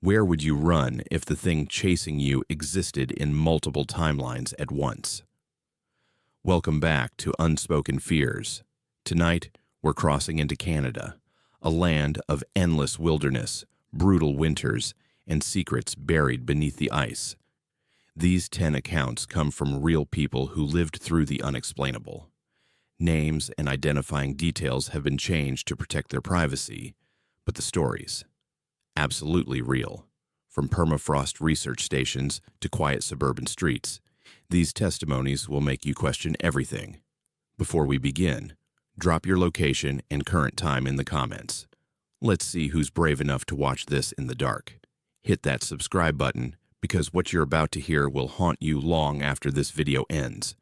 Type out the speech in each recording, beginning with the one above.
Where would you run if the thing chasing you existed in multiple timelines at once? Welcome back to Unspoken Fears. Tonight, we're crossing into Canada, a land of endless wilderness, brutal winters, and secrets buried beneath the ice. These 10 accounts come from real people who lived through the unexplainable. Names and identifying details have been changed to protect their privacy, but the stories, absolutely real. From permafrost research stations to quiet suburban streets, these testimonies will make you question everything. Before we begin, drop your location and current time in the comments. Let's see who's brave enough to watch this in the dark. Hit that subscribe button, because what you're about to hear will haunt you long after this video ends.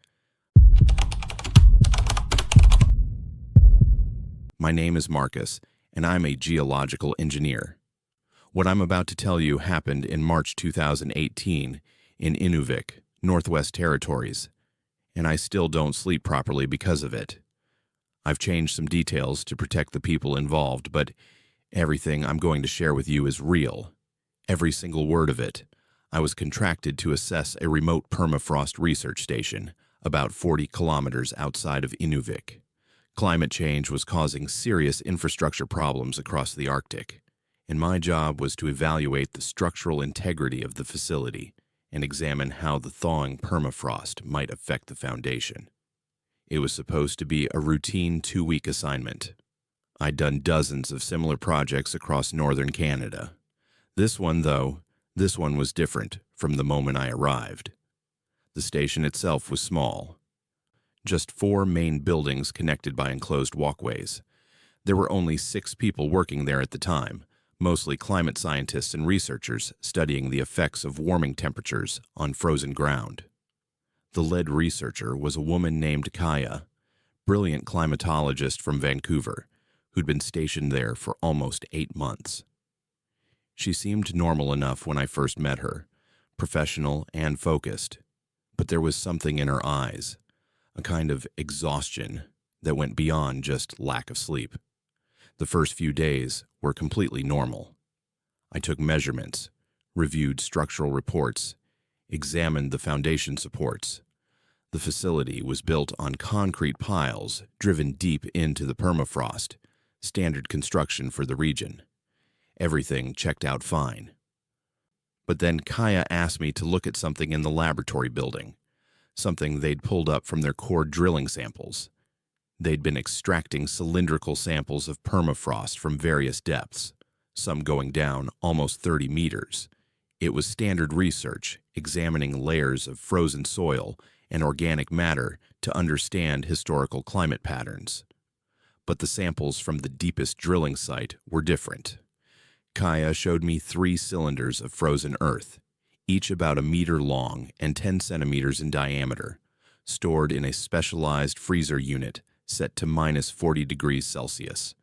My name is Marcus, and I'm a geological engineer. What I'm about to tell you happened in March 2018 in Inuvik, Northwest Territories, and I still don't sleep properly because of it. I've changed some details to protect the people involved, but everything I'm going to share with you is real. Every single word of it. I was contracted to assess a remote permafrost research station about 40 kilometers outside of Inuvik. Climate change was causing serious infrastructure problems across the Arctic, and my job was to evaluate the structural integrity of the facility and examine how the thawing permafrost might affect the foundation. It was supposed to be a routine 2-week assignment. I'd done dozens of similar projects across northern Canada. This one was different from the moment I arrived. The station itself was small. Just 4 main buildings connected by enclosed walkways. There were only 6 people working there at the time, mostly climate scientists and researchers studying the effects of warming temperatures on frozen ground. The lead researcher was a woman named Kaya, brilliant climatologist from Vancouver, who'd been stationed there for almost 8 months. She seemed normal enough when I first met her, professional and focused, but there was something in her eyes, a kind of exhaustion that went beyond just lack of sleep. The first few days were completely normal. I took measurements, reviewed structural reports, examined the foundation supports. The facility was built on concrete piles driven deep into the permafrost, standard construction for the region. Everything checked out fine. But then Kaya asked me to look at something in the laboratory building, something they'd pulled up from their core drilling samples. They'd been extracting cylindrical samples of permafrost from various depths, some going down almost 30 meters. It was standard research, examining layers of frozen soil and organic matter to understand historical climate patterns. But the samples from the deepest drilling site were different. Kaya showed me 3 cylinders of frozen earth, each about 1 meter long and 10 centimeters in diameter, stored in a specialized freezer unit set to minus 40 degrees Celsius.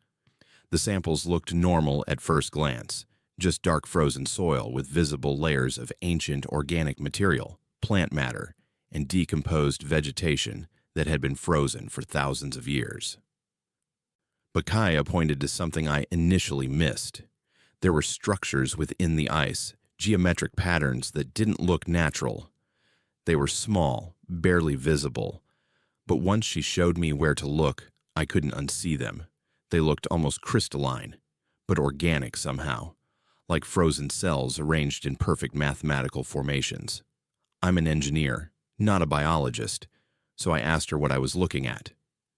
The samples looked normal at first glance, just dark frozen soil with visible layers of ancient organic material, plant matter, and decomposed vegetation that had been frozen for thousands of years. But Kaya pointed to something I initially missed. There were structures within the ice, geometric patterns that didn't look natural. They were small, barely visible, but once she showed me where to look, I couldn't unsee them. They looked almost crystalline, but organic somehow, like frozen cells arranged in perfect mathematical formations. I'm an engineer, not a biologist, so I asked her what I was looking at.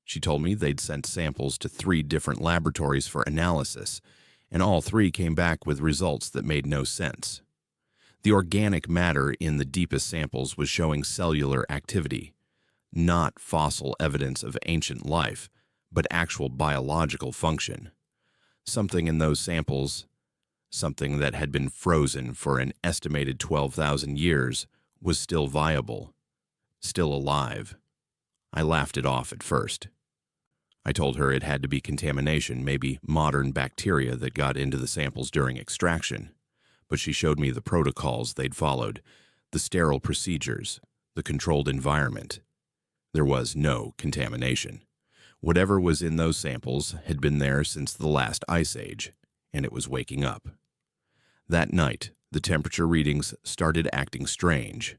She told me they'd sent samples to 3 different laboratories for analysis, and all 3 came back with results that made no sense. The organic matter in the deepest samples was showing cellular activity, not fossil evidence of ancient life, but actual biological function. Something in those samples, something that had been frozen for an estimated 12,000 years, was still viable, still alive. I laughed it off at first. I told her it had to be contamination, maybe modern bacteria that got into the samples during extraction. But she showed me the protocols they'd followed, the sterile procedures, the controlled environment. There was no contamination. Whatever was in those samples had been there since the last ice age, and it was waking up. That night, the temperature readings started acting strange.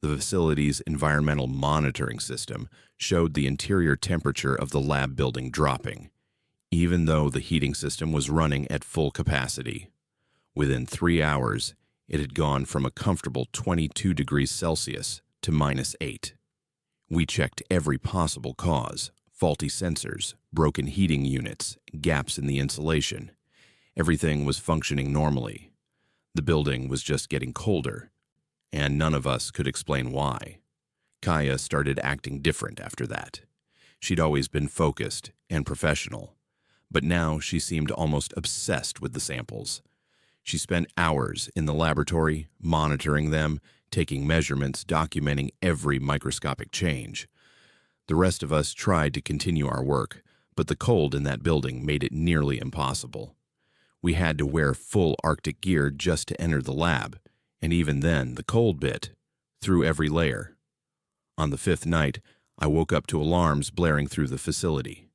The facility's environmental monitoring system showed the interior temperature of the lab building dropping, even though the heating system was running at full capacity. Within 3 hours, it had gone from a comfortable 22 degrees Celsius to -8. We checked every possible cause: faulty sensors, broken heating units, gaps in the insulation. Everything was functioning normally. The building was just getting colder, and none of us could explain why. Kaya started acting different after that. She'd always been focused and professional, but now she seemed almost obsessed with the samples. She spent hours in the laboratory, monitoring them, taking measurements, documenting every microscopic change. The rest of us tried to continue our work, but the cold in that building made it nearly impossible. We had to wear full Arctic gear just to enter the lab, and even then, the cold bit through every layer. On the 5th night, I woke up to alarms blaring through the facility.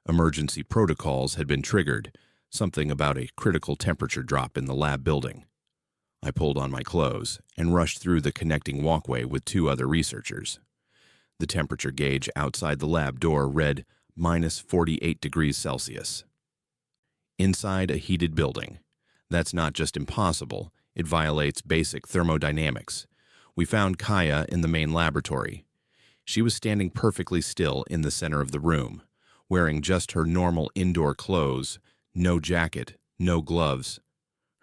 Emergency protocols had been triggered, something about a critical temperature drop in the lab building. I pulled on my clothes and rushed through the connecting walkway with 2 other researchers. The temperature gauge outside the lab door read -48 degrees Celsius. Inside a heated building. That's not just impossible, it violates basic thermodynamics. We found Kaya in the main laboratory. She was standing perfectly still in the center of the room, wearing just her normal indoor clothes, no jacket, no gloves.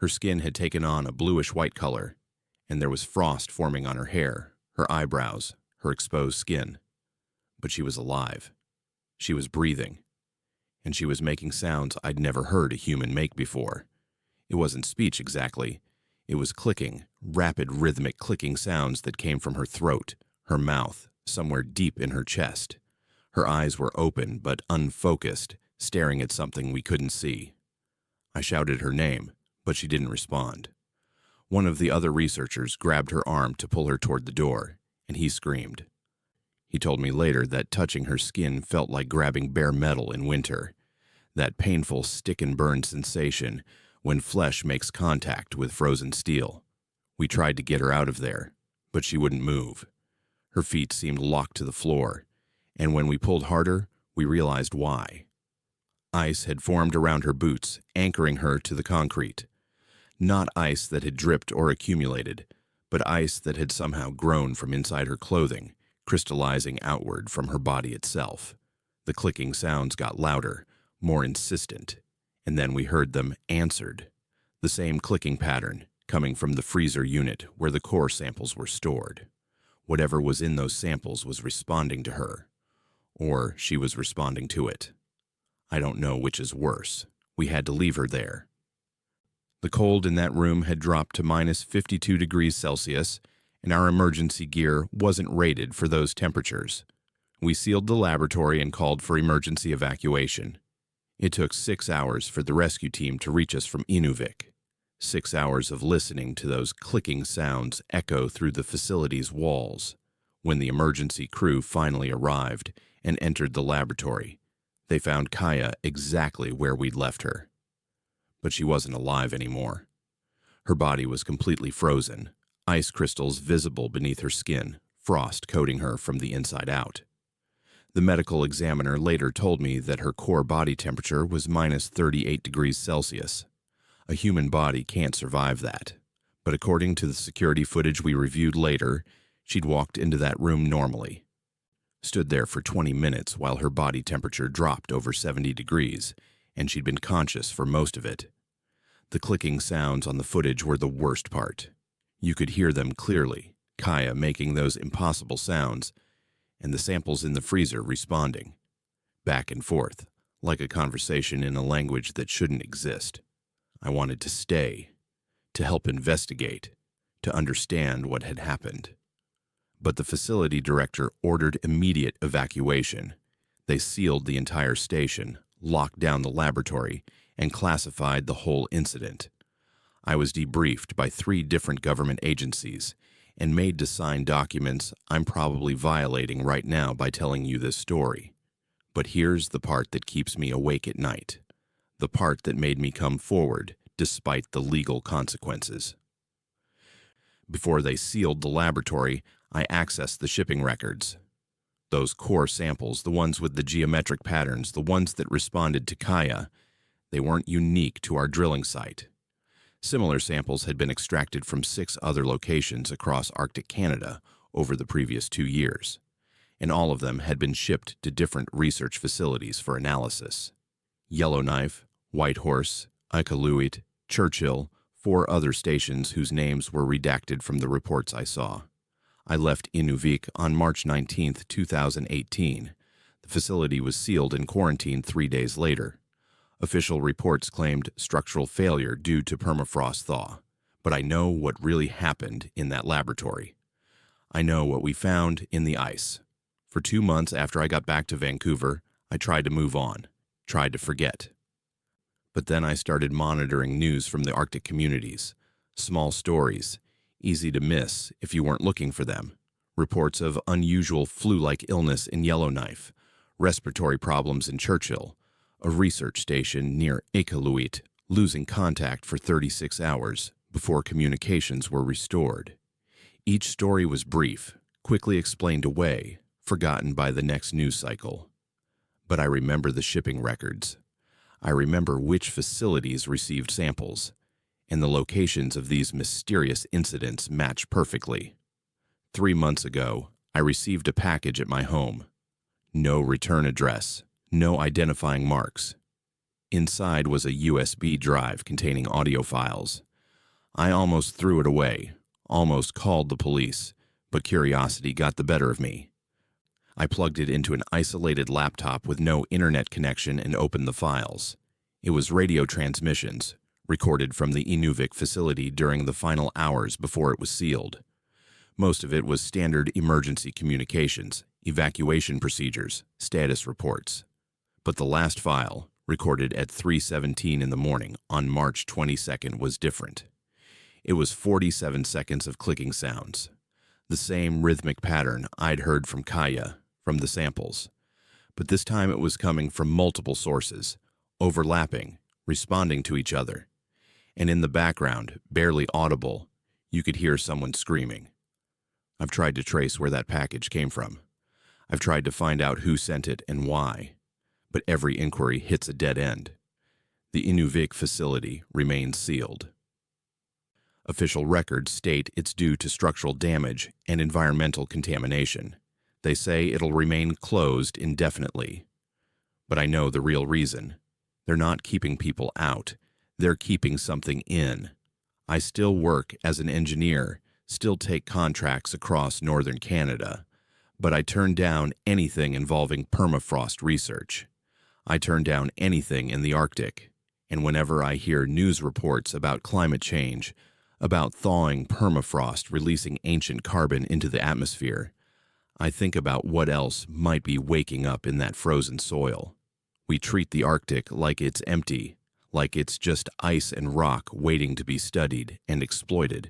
Her skin had taken on a bluish-white color, and there was frost forming on her hair, her eyebrows, her exposed skin. But she was alive. She was breathing, and she was making sounds I'd never heard a human make before. It wasn't speech exactly. It was clicking, rapid rhythmic clicking sounds that came from her throat, her mouth, somewhere deep in her chest. Her eyes were open but unfocused, staring at something we couldn't see. I shouted her name, but she didn't respond. One of the other researchers grabbed her arm to pull her toward the door, and he screamed. He told me later that touching her skin felt like grabbing bare metal in winter, that painful stick-and-burn sensation when flesh makes contact with frozen steel. We tried to get her out of there, but she wouldn't move. Her feet seemed locked to the floor, and when we pulled harder, we realized why. Ice had formed around her boots, anchoring her to the concrete. Not ice that had dripped or accumulated, but ice that had somehow grown from inside her clothing, crystallizing outward from her body itself. The clicking sounds got louder, more insistent, and then we heard them answered. The same clicking pattern, coming from the freezer unit where the core samples were stored. Whatever was in those samples was responding to her, or she was responding to it. I don't know which is worse. We had to leave her there. The cold in that room had dropped to -52 degrees Celsius, and our emergency gear wasn't rated for those temperatures. We sealed the laboratory and called for emergency evacuation. It took 6 hours for the rescue team to reach us from Inuvik. 6 hours of listening to those clicking sounds echo through the facility's walls. When the emergency crew finally arrived and entered the laboratory, they found Kaya exactly where we'd left her. But she wasn't alive anymore. Her body was completely frozen, ice crystals visible beneath her skin, frost coating her from the inside out. The medical examiner later told me that her core body temperature was -38 degrees Celsius. A human body can't survive that. But according to the security footage we reviewed later, she'd walked into that room normally. Stood there for 20 minutes while her body temperature dropped over 70 degrees, and she'd been conscious for most of it. The clicking sounds on the footage were the worst part. You could hear them clearly, Kaya making those impossible sounds, and the samples in the freezer responding. Back and forth, like a conversation in a language that shouldn't exist. I wanted to stay, to help investigate, to understand what had happened. But the facility director ordered immediate evacuation. They sealed the entire station, locked down the laboratory, and classified the whole incident. I was debriefed by 3 different government agencies and made to sign documents I'm probably violating right now by telling you this story. But here's the part that keeps me awake at night. The part that made me come forward despite the legal consequences. Before they sealed the laboratory, I accessed the shipping records. Those core samples, the ones with the geometric patterns, the ones that responded to Kaya, they weren't unique to our drilling site. Similar samples had been extracted from 6 other locations across Arctic Canada over the previous 2 years, and all of them had been shipped to different research facilities for analysis. Yellowknife, Whitehorse, Iqaluit, Churchill, 4 other stations whose names were redacted from the reports I saw. I left Inuvik on March 19, 2018. The facility was sealed and quarantined 3 days later. Official reports claimed structural failure due to permafrost thaw, but I know what really happened in that laboratory. I know what we found in the ice. For 2 months after I got back to Vancouver, I tried to move on, tried to forget. But then I started monitoring news from the Arctic communities. Small stories, easy to miss if you weren't looking for them. Reports of unusual flu-like illness in Yellowknife, respiratory problems in Churchill, a research station near Iqaluit losing contact for 36 hours before communications were restored. Each story was brief, quickly explained away, forgotten by the next news cycle. But I remember the shipping records. I remember which facilities received samples, and the locations of these mysterious incidents match perfectly. 3 months ago, I received a package at my home. No return address, no identifying marks. Inside was a USB drive containing audio files. I almost threw it away, almost called the police, but curiosity got the better of me. I plugged it into an isolated laptop with no internet connection and opened the files. It was radio transmissions, recorded from the Inuvik facility during the final hours before it was sealed. Most of it was standard emergency communications, evacuation procedures, status reports. But the last file, recorded at 3:17 in the morning on March 22nd, was different. It was 47 seconds of clicking sounds, the same rhythmic pattern I'd heard from Kaya, from the samples. But this time it was coming from multiple sources, overlapping, responding to each other. And in the background, barely audible, you could hear someone screaming. I've tried to trace where that package came from. I've tried to find out who sent it and why. But every inquiry hits a dead end. The Inuvik facility remains sealed. Official records state it's due to structural damage and environmental contamination. They say it'll remain closed indefinitely. But I know the real reason. They're not keeping people out. They're keeping something in. I still work as an engineer, still take contracts across northern Canada, but I turn down anything involving permafrost research. I turn down anything in the Arctic, and whenever I hear news reports about climate change, about thawing permafrost releasing ancient carbon into the atmosphere, I think about what else might be waking up in that frozen soil. We treat the Arctic like it's empty, like it's just ice and rock waiting to be studied and exploited,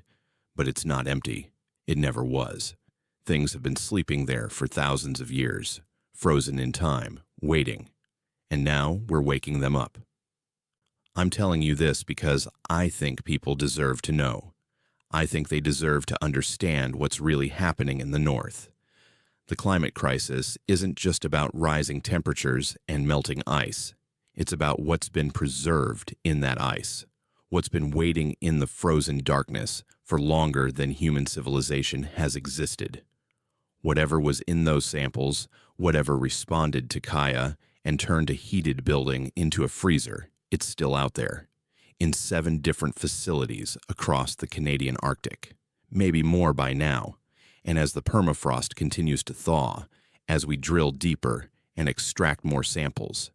but it's not empty. It never was. Things have been sleeping there for thousands of years, frozen in time, waiting. And now we're waking them up. I'm telling you this because I think people deserve to know. I think they deserve to understand what's really happening in the North. The climate crisis isn't just about rising temperatures and melting ice. It's about what's been preserved in that ice, what's been waiting in the frozen darkness for longer than human civilization has existed. Whatever was in those samples, whatever responded to Kaya and turned a heated building into a freezer, it's still out there, in 7 different facilities across the Canadian Arctic, maybe more by now. And as the permafrost continues to thaw, as we drill deeper and extract more samples,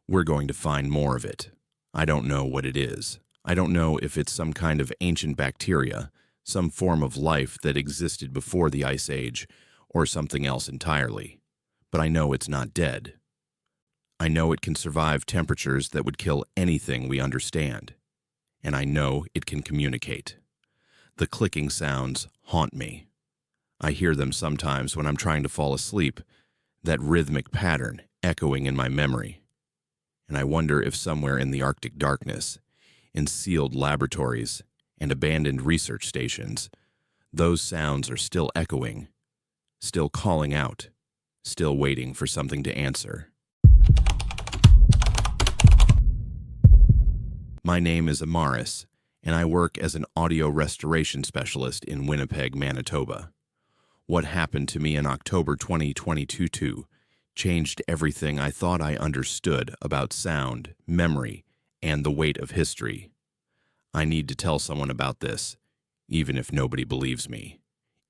we're going to find more of it. I don't know what it is. I don't know if it's some kind of ancient bacteria, some form of life that existed before the Ice Age, or something else entirely. But I know it's not dead. I know it can survive temperatures that would kill anything we understand. And I know it can communicate. The clicking sounds haunt me. I hear them sometimes when I'm trying to fall asleep, that rhythmic pattern echoing in my memory. And I wonder if somewhere in the Arctic darkness, in sealed laboratories, and abandoned research stations, those sounds are still echoing, still calling out, still waiting for something to answer. My name is Amaris, and I work as an audio restoration specialist in Winnipeg, Manitoba. What happened to me in October 2022 changed everything I thought I understood about sound, memory, and the weight of history. I need to tell someone about this, even if nobody believes me,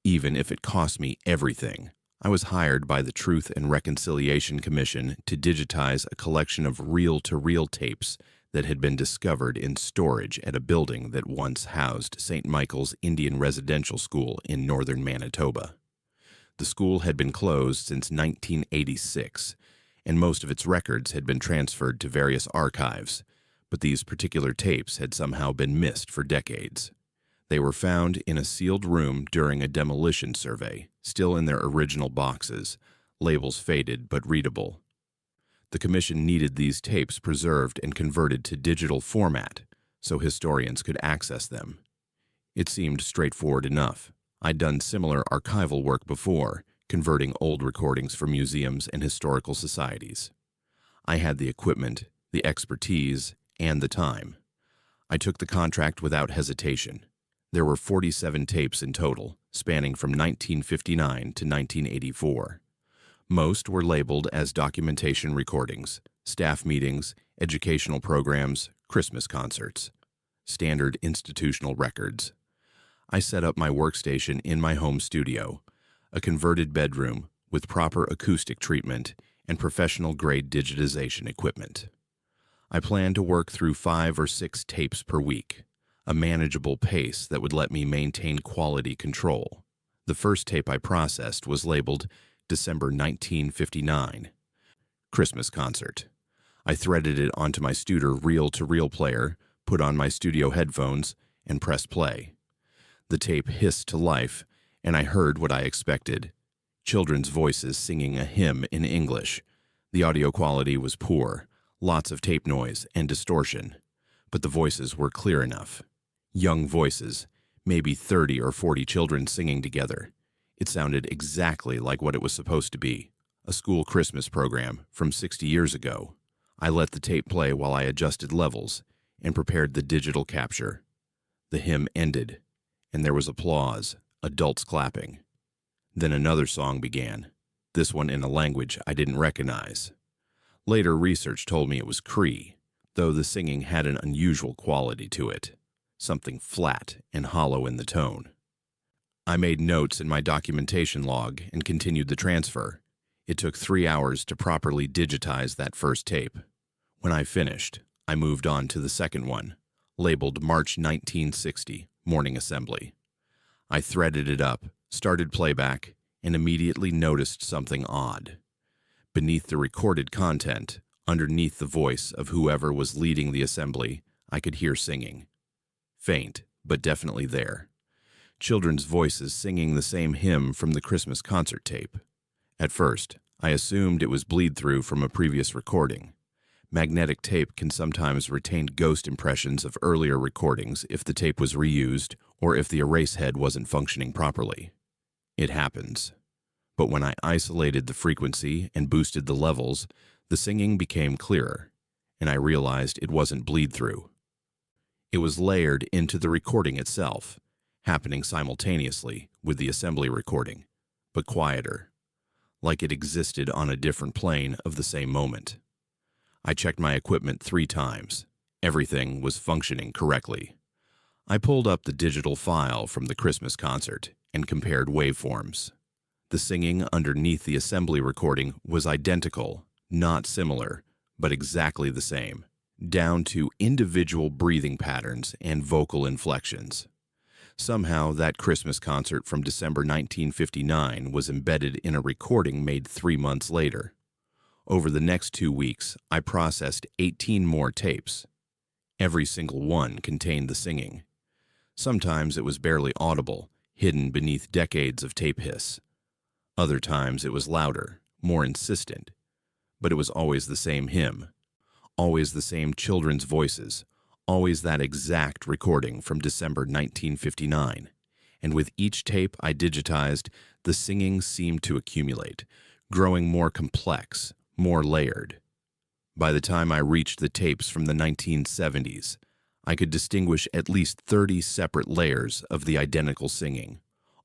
even if it costs me everything. I was hired by the Truth and Reconciliation Commission to digitize a collection of reel-to-reel tapes that had been discovered in storage at a building that once housed St. Michael's Indian Residential School in northern Manitoba. The school had been closed since 1986, and most of its records had been transferred to various archives, but these particular tapes had somehow been missed for decades. They were found in a sealed room during a demolition survey, still in their original boxes, labels faded but readable. The commission needed these tapes preserved and converted to digital format so historians could access them. It seemed straightforward enough. I'd done similar archival work before, converting old recordings for museums and historical societies. I had the equipment, the expertise, and the time. I took the contract without hesitation. There were 47 tapes in total, spanning from 1959 to 1984. Most were labeled as documentation recordings, staff meetings, educational programs, Christmas concerts, standard institutional records. I set up my workstation in my home studio, a converted bedroom with proper acoustic treatment and professional-grade digitization equipment. I planned to work through 5 or 6 tapes per week, a manageable pace that would let me maintain quality control. The first tape I processed was labeled December 1959, Christmas Concert. I threaded it onto my Studer reel-to-reel player, put on my studio headphones, and pressed play. The tape hissed to life, and I heard what I expected. Children's voices singing a hymn in English. The audio quality was poor, lots of tape noise and distortion, but the voices were clear enough. Young voices, maybe 30 or 40 children singing together. It sounded exactly like what it was supposed to be, a school Christmas program from 60 years ago. I let the tape play while I adjusted levels and prepared the digital capture. The hymn ended, and there was applause, adults clapping. Then another song began, this one in a language I didn't recognize. Later research told me it was Cree, though the singing had an unusual quality to it, something flat and hollow in the tone. I made notes in my documentation log and continued the transfer. It took 3 hours to properly digitize that first tape. When I finished, I moved on to the second one, labeled March 1960, Morning Assembly. I threaded it up, started playback, and immediately noticed something odd. Beneath the recorded content, underneath the voice of whoever was leading the assembly, I could hear singing. Faint, but definitely there. Children's voices singing the same hymn from the Christmas concert tape. At first, I assumed it was bleed-through from a previous recording. Magnetic tape can sometimes retain ghost impressions of earlier recordings if the tape was reused or if the erase head wasn't functioning properly. It happens. But when I isolated the frequency and boosted the levels, the singing became clearer, and I realized it wasn't bleed-through. It was layered into the recording itself, happening simultaneously with the assembly recording, but quieter, like it existed on a different plane of the same moment. I checked my equipment 3 times. Everything was functioning correctly. I pulled up the digital file from the Christmas concert and compared waveforms. The singing underneath the assembly recording was identical, not similar, but exactly the same, down to individual breathing patterns and vocal inflections. Somehow, that Christmas concert from December 1959 was embedded in a recording made 3 months later. Over the next 2 weeks, I processed 18 more tapes. Every single one contained the singing. Sometimes it was barely audible, hidden beneath decades of tape hiss. Other times it was louder, more insistent. But it was always the same hymn, always the same children's voices, Always that exact recording from December 1959. And with each tape I digitized, the singing seemed to accumulate, growing more complex, more layered. By the time I reached the tapes from the 1970s, I could distinguish at least 30 separate layers of the identical singing,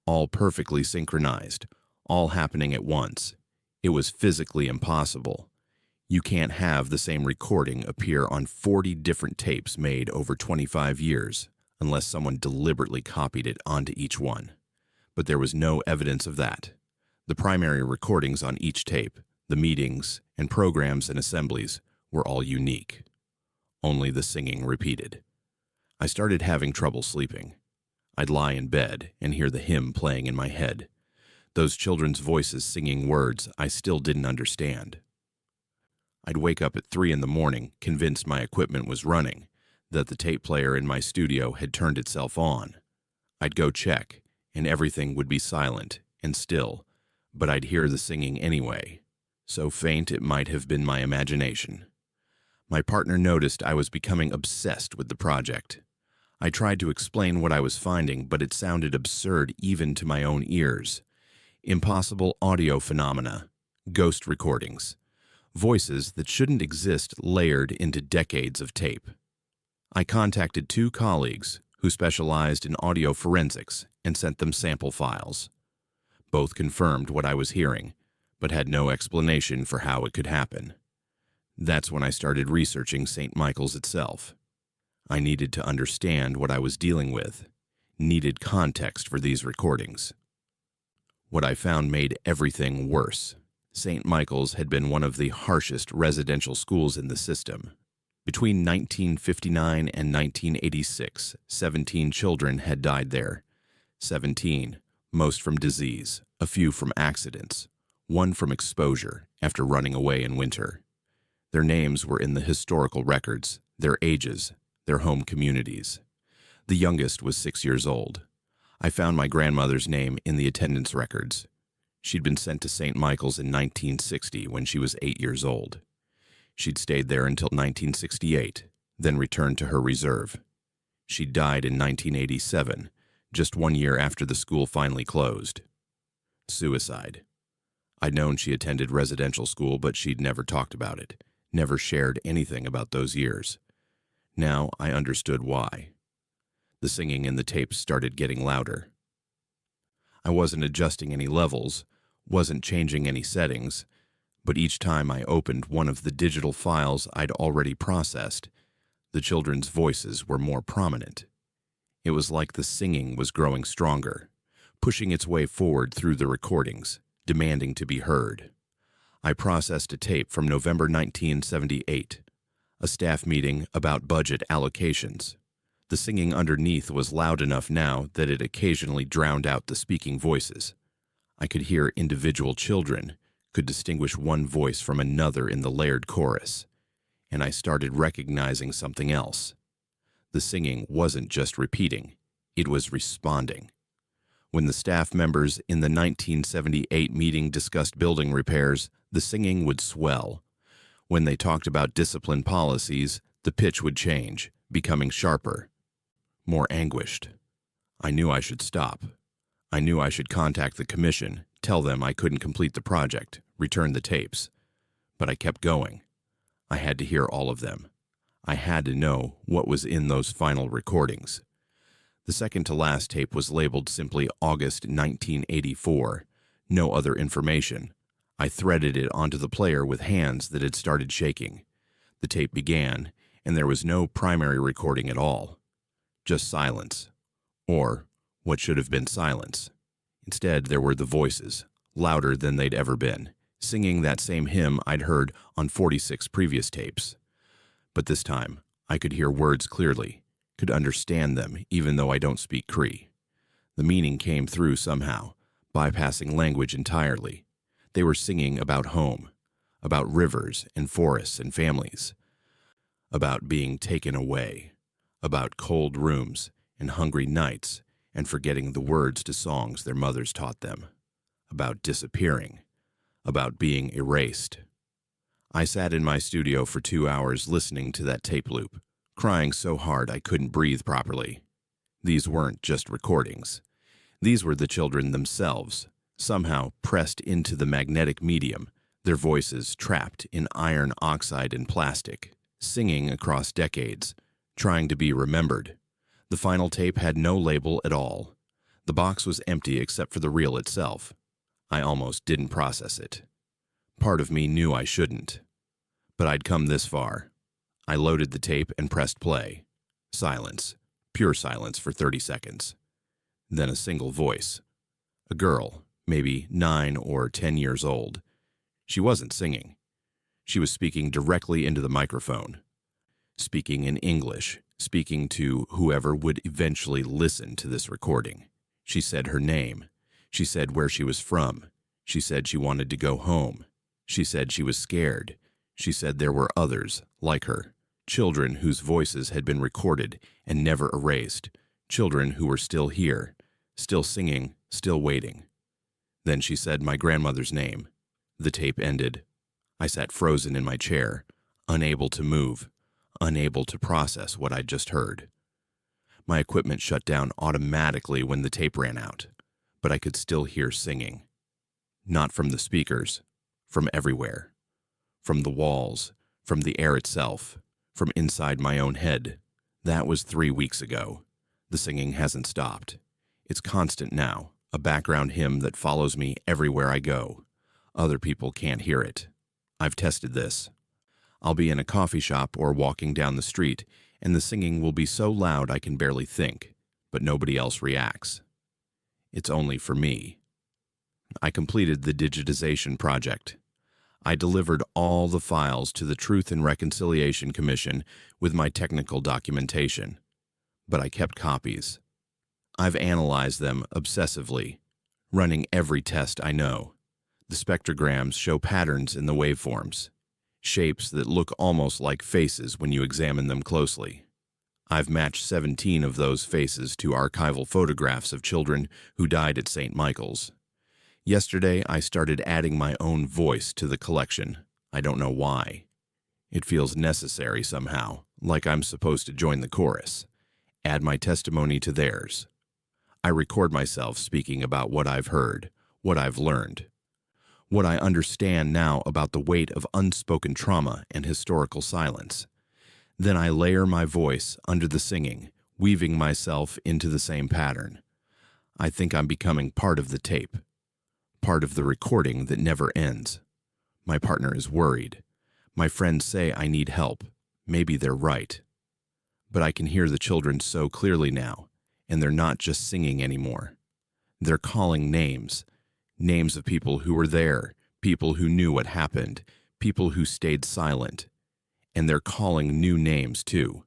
all perfectly synchronized, all happening at once. It was physically impossible. You can't have the same recording appear on 40 different tapes made over 25 years unless someone deliberately copied it onto each one. But there was no evidence of that. The primary recordings on each tape, the meetings and programs and assemblies, were all unique. Only the singing repeated. I started having trouble sleeping. I'd lie in bed and hear the hymn playing in my head, those children's voices singing words I still didn't understand. I'd wake up at 3 in the morning, convinced my equipment was running, that the tape player in my studio had turned itself on. I'd go check, and everything would be silent and still, but I'd hear the singing anyway, so faint it might have been my imagination. My partner noticed I was becoming obsessed with the project. I tried to explain what I was finding, but it sounded absurd even to my own ears. Impossible audio phenomena, ghost recordings, voices that shouldn't exist layered into decades of tape. I contacted 2 colleagues who specialized in audio forensics and sent them sample files. Both confirmed what I was hearing, but had no explanation for how it could happen. That's when I started researching St. Michael's itself. I needed to understand what I was dealing with, needed context for these recordings. What I found made everything worse. St. Michael's had been one of the harshest residential schools in the system. Between 1959 and 1986, 17 children had died there. 17, most from disease, a few from accidents, one from exposure after running away in winter. Their names were in the historical records, their ages, their home communities. The youngest was 6 years old. I found my grandmother's name in the attendance records. She'd been sent to St. Michael's in 1960 when she was 8 years old. She'd stayed there until 1968, then returned to her reserve. She died in 1987, just 1 year after the school finally closed. Suicide. I'd known she attended residential school, but she'd never talked about it, never shared anything about those years. Now I understood why. The singing in the tapes started getting louder. I wasn't adjusting any levels, wasn't changing any settings, but each time I opened one of the digital files I'd already processed, the children's voices were more prominent. It was like the singing was growing stronger, pushing its way forward through the recordings, demanding to be heard. I processed a tape from November 1978, a staff meeting about budget allocations. The singing underneath was loud enough now that it occasionally drowned out the speaking voices. I could hear individual children, could distinguish one voice from another in the layered chorus, and I started recognizing something else. The singing wasn't just repeating, it was responding. When the staff members in the 1978 meeting discussed building repairs, the singing would swell. When they talked about discipline policies, the pitch would change, becoming sharper, more anguished. I knew I should stop. I knew I should contact the commission, tell them I couldn't complete the project, return the tapes. But I kept going. I had to hear all of them. I had to know what was in those final recordings. The second to last tape was labeled simply August 1984. No other information. I threaded it onto the player with hands that had started shaking. The tape began, and there was no primary recording at all. Just silence. Or what should have been silence. Instead, there were the voices, louder than they'd ever been, singing that same hymn I'd heard on 46 previous tapes. But this time, I could hear words clearly, could understand them even though I don't speak Cree. The meaning came through somehow, bypassing language entirely. They were singing about home, about rivers and forests and families, about being taken away, about cold rooms and hungry nights and forgetting the words to songs their mothers taught them, about disappearing, about being erased. I sat in my studio for 2 hours listening to that tape loop, crying so hard I couldn't breathe properly. These weren't just recordings. These were the children themselves, somehow pressed into the magnetic medium, their voices trapped in iron oxide and plastic, singing across decades, trying to be remembered. The final tape had no label at all. The box was empty except for the reel itself. I almost didn't process it. Part of me knew I shouldn't. But I'd come this far. I loaded the tape and pressed play. Silence. Pure silence for 30 seconds. Then a single voice. A girl, maybe 9 or 10 years old. She wasn't singing. She was speaking directly into the microphone. Speaking in English, speaking to whoever would eventually listen to this recording. She said her name. She said where she was from. She said she wanted to go home. She said she was scared. She said there were others, like her, children whose voices had been recorded and never erased, children who were still here, still singing, still waiting. Then she said my grandmother's name. The tape ended. I sat frozen in my chair, unable to move, unable to process what I'd just heard. My equipment shut down automatically when the tape ran out, but I could still hear singing. Not from the speakers, from everywhere. From the walls, from the air itself, from inside my own head. That was 3 weeks ago. The singing hasn't stopped. It's constant now, a background hymn that follows me everywhere I go. Other people can't hear it. I've tested this. I'll be in a coffee shop or walking down the street, and the singing will be so loud I can barely think, but nobody else reacts. It's only for me. I completed the digitization project. I delivered all the files to the Truth and Reconciliation Commission with my technical documentation, but I kept copies. I've analyzed them obsessively, running every test I know. The spectrograms show patterns in the waveforms, shapes that look almost like faces when you examine them closely. I've matched 17 of those faces to archival photographs of children who died at St. Michael's. Yesterday, I started adding my own voice to the collection. I don't know why. It feels necessary somehow, like I'm supposed to join the chorus, add my testimony to theirs. I record myself speaking about what I've heard, what I've learned, what I understand now about the weight of unspoken trauma and historical silence. Then I layer my voice under the singing, weaving myself into the same pattern. I think I'm becoming part of the tape, part of the recording that never ends. My partner is worried. My friends say I need help. Maybe they're right. But I can hear the children so clearly now, and they're not just singing anymore. They're calling names. Names of people who were there, people who knew what happened, people who stayed silent. And they're calling new names too.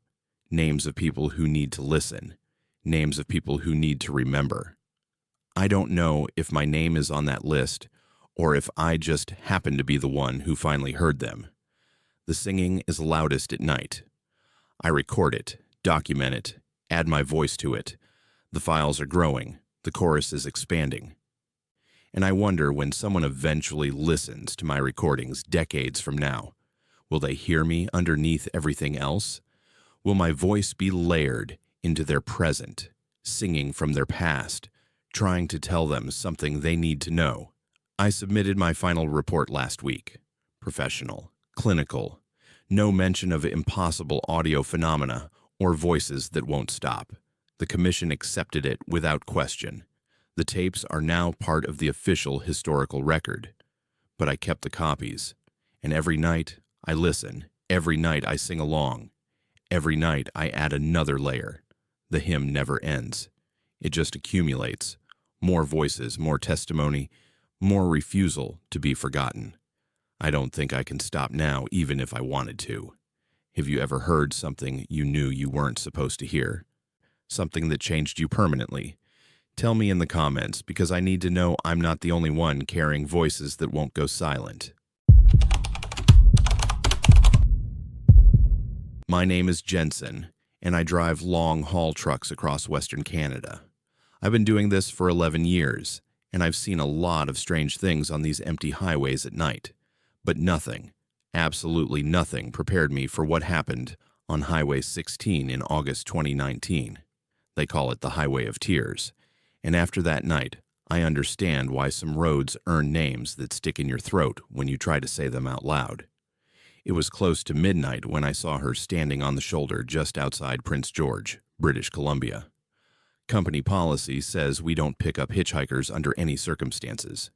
Names of people who need to listen. Names of people who need to remember. I don't know if my name is on that list or if I just happen to be the one who finally heard them. The singing is loudest at night. I record it, document it, add my voice to it. The files are growing. The chorus is expanding. And I wonder when someone eventually listens to my recordings decades from now, will they hear me underneath everything else? Will my voice be layered into their present, singing from their past, trying to tell them something they need to know? I submitted my final report last week. Professional, clinical, no mention of impossible audio phenomena or voices that won't stop. The commission accepted it without question. The tapes are now part of the official historical record. But I kept the copies, and every night I listen, every night I sing along. Every night I add another layer. The hymn never ends. It just accumulates. More voices, more testimony, more refusal to be forgotten. I don't think I can stop now, even if I wanted to. Have you ever heard something you knew you weren't supposed to hear? Something that changed you permanently? Tell me in the comments, because I need to know I'm not the only one carrying voices that won't go silent. My name is Jensen, and I drive long-haul trucks across Western Canada. I've been doing this for 11 years, and I've seen a lot of strange things on these empty highways at night. But nothing, absolutely nothing, prepared me for what happened on Highway 16 in August 2019. They call it the Highway of Tears. And after that night, I understand why some roads earn names that stick in your throat when you try to say them out loud. It was close to midnight when I saw her standing on the shoulder just outside Prince George, British Columbia. Company policy says we don't pick up hitchhikers under any circumstances.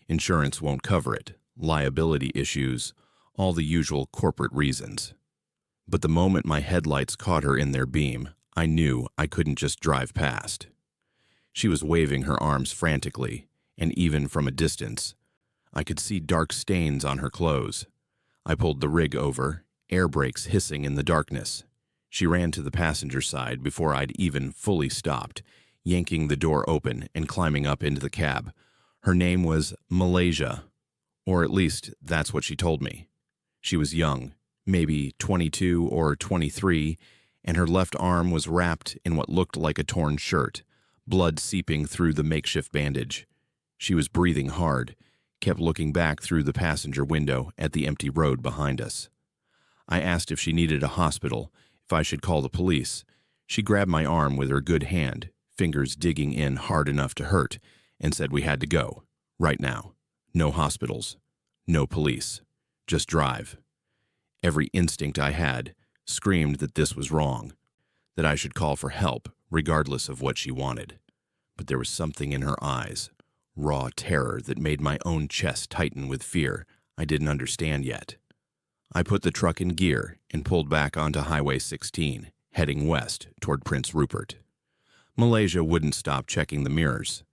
Insurance won't cover it, liability issues, all the usual corporate reasons. But the moment my headlights caught her in their beam, I knew I couldn't just drive past. She was waving her arms frantically, and even from a distance, I could see dark stains on her clothes. I pulled the rig over, air brakes hissing in the darkness. She ran to the passenger side before I'd even fully stopped, yanking the door open and climbing up into the cab. Her name was Malaysia, or at least that's what she told me. She was young, maybe 22 or 23, and her left arm was wrapped in what looked like a torn shirt, blood seeping through the makeshift bandage. She was breathing hard, kept looking back through the passenger window at the empty road behind us. I asked if she needed a hospital, if I should call the police. She grabbed my arm with her good hand, fingers digging in hard enough to hurt, and said we had to go, right now. No hospitals, no police, just drive. Every instinct I had screamed that this was wrong, that I should call for help, regardless of what she wanted. But there was something in her eyes, raw terror that made my own chest tighten with fear I didn't understand yet. I put the truck in gear and pulled back onto Highway 16, heading west toward Prince Rupert. Malaysia wouldn't stop checking the mirrors.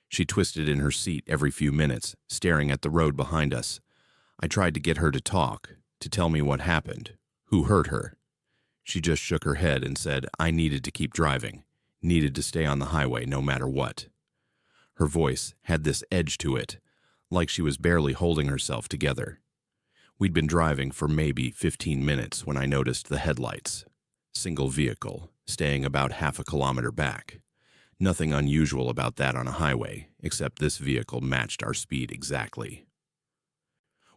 She twisted in her seat every few minutes, staring at the road behind us. I tried to get her to talk, to tell me what happened, who hurt her. She just shook her head and said I needed to keep driving, needed to stay on the highway no matter what. Her voice had this edge to it, like she was barely holding herself together. We'd been driving for maybe 15 minutes when I noticed the headlights. Single vehicle, staying about half a kilometer back. Nothing unusual about that on a highway, except this vehicle matched our speed exactly.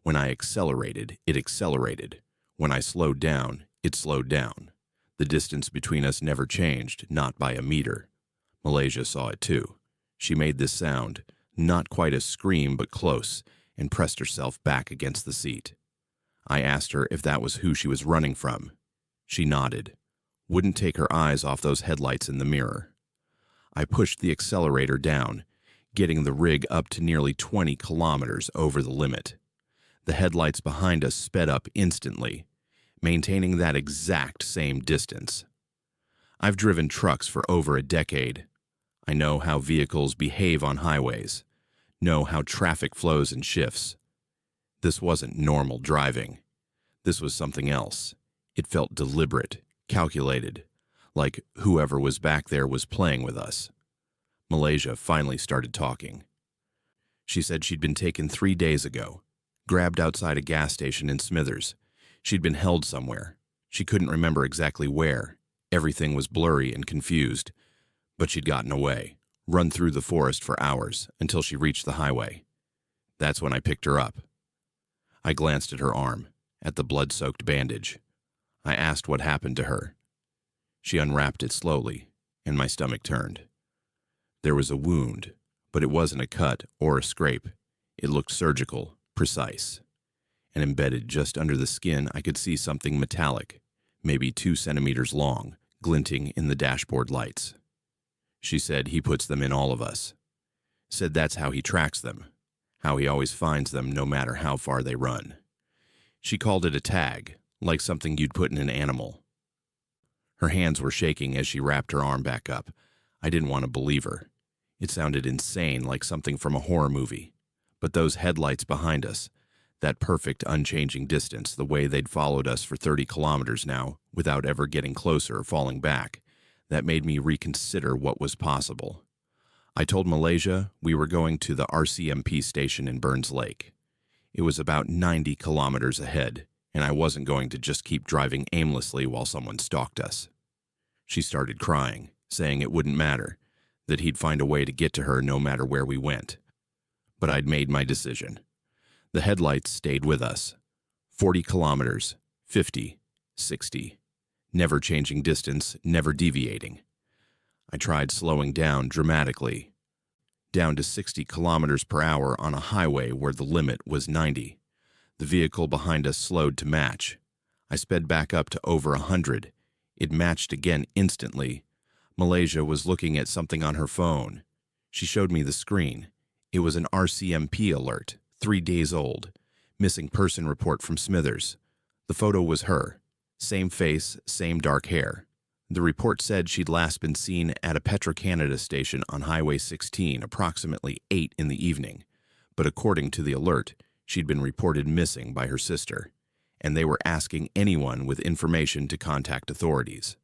When I accelerated, it accelerated. When I slowed down, it slowed down. The distance between us never changed, not by a meter. Malaysia saw it too. She made this sound, not quite a scream but close, and pressed herself back against the seat. I asked her if that was who she was running from. She nodded, wouldn't take her eyes off those headlights in the mirror. I pushed the accelerator down, getting the rig up to nearly 20 kilometers over the limit. The headlights behind us sped up instantly, maintaining that exact same distance. I've driven trucks for over a decade. I know how vehicles behave on highways, know how traffic flows and shifts. This wasn't normal driving. This was something else. It felt deliberate, calculated, like whoever was back there was playing with us. Malaysia finally started talking. She said she'd been taken 3 days ago, grabbed outside a gas station in Smithers. She'd been held somewhere. She couldn't remember exactly where. Everything was blurry and confused. But she'd gotten away, run through the forest for hours until she reached the highway. That's when I picked her up. I glanced at her arm, at the blood-soaked bandage. I asked what happened to her. She unwrapped it slowly, and my stomach turned. There was a wound, but it wasn't a cut or a scrape. It looked surgical, precise. And embedded just under the skin, I could see something metallic, maybe 2 centimeters long, glinting in the dashboard lights. She said he puts them in all of us. Said that's how he tracks them, how he always finds them no matter how far they run. She called it a tag, like something you'd put in an animal. Her hands were shaking as she wrapped her arm back up. I didn't want to believe her. It sounded insane, like something from a horror movie. But those headlights behind us, that perfect, unchanging distance, the way they'd followed us for 30 kilometers now, without ever getting closer or falling back, that made me reconsider what was possible. I told Malaysia we were going to the RCMP station in Burns Lake. It was about 90 kilometers ahead, and I wasn't going to just keep driving aimlessly while someone stalked us. She started crying, saying it wouldn't matter, that he'd find a way to get to her no matter where we went. But I'd made my decision. The headlights stayed with us. 40 kilometers, 50, 60. never changing distance, never deviating. I tried slowing down dramatically, down to 60 kilometers per hour on a highway where the limit was 90. The vehicle behind us slowed to match. I sped back up to over 100. It matched again instantly. Malaysia was looking at something on her phone. She showed me the screen. It was an RCMP alert, 3 days old. Missing person report from Smithers. The photo was her. Same face, same dark hair. The report said she'd last been seen at a Petro-Canada station on Highway 16 approximately 8 in the evening. But according to the alert, she'd been reported missing by her sister, and they were asking anyone with information to contact authorities.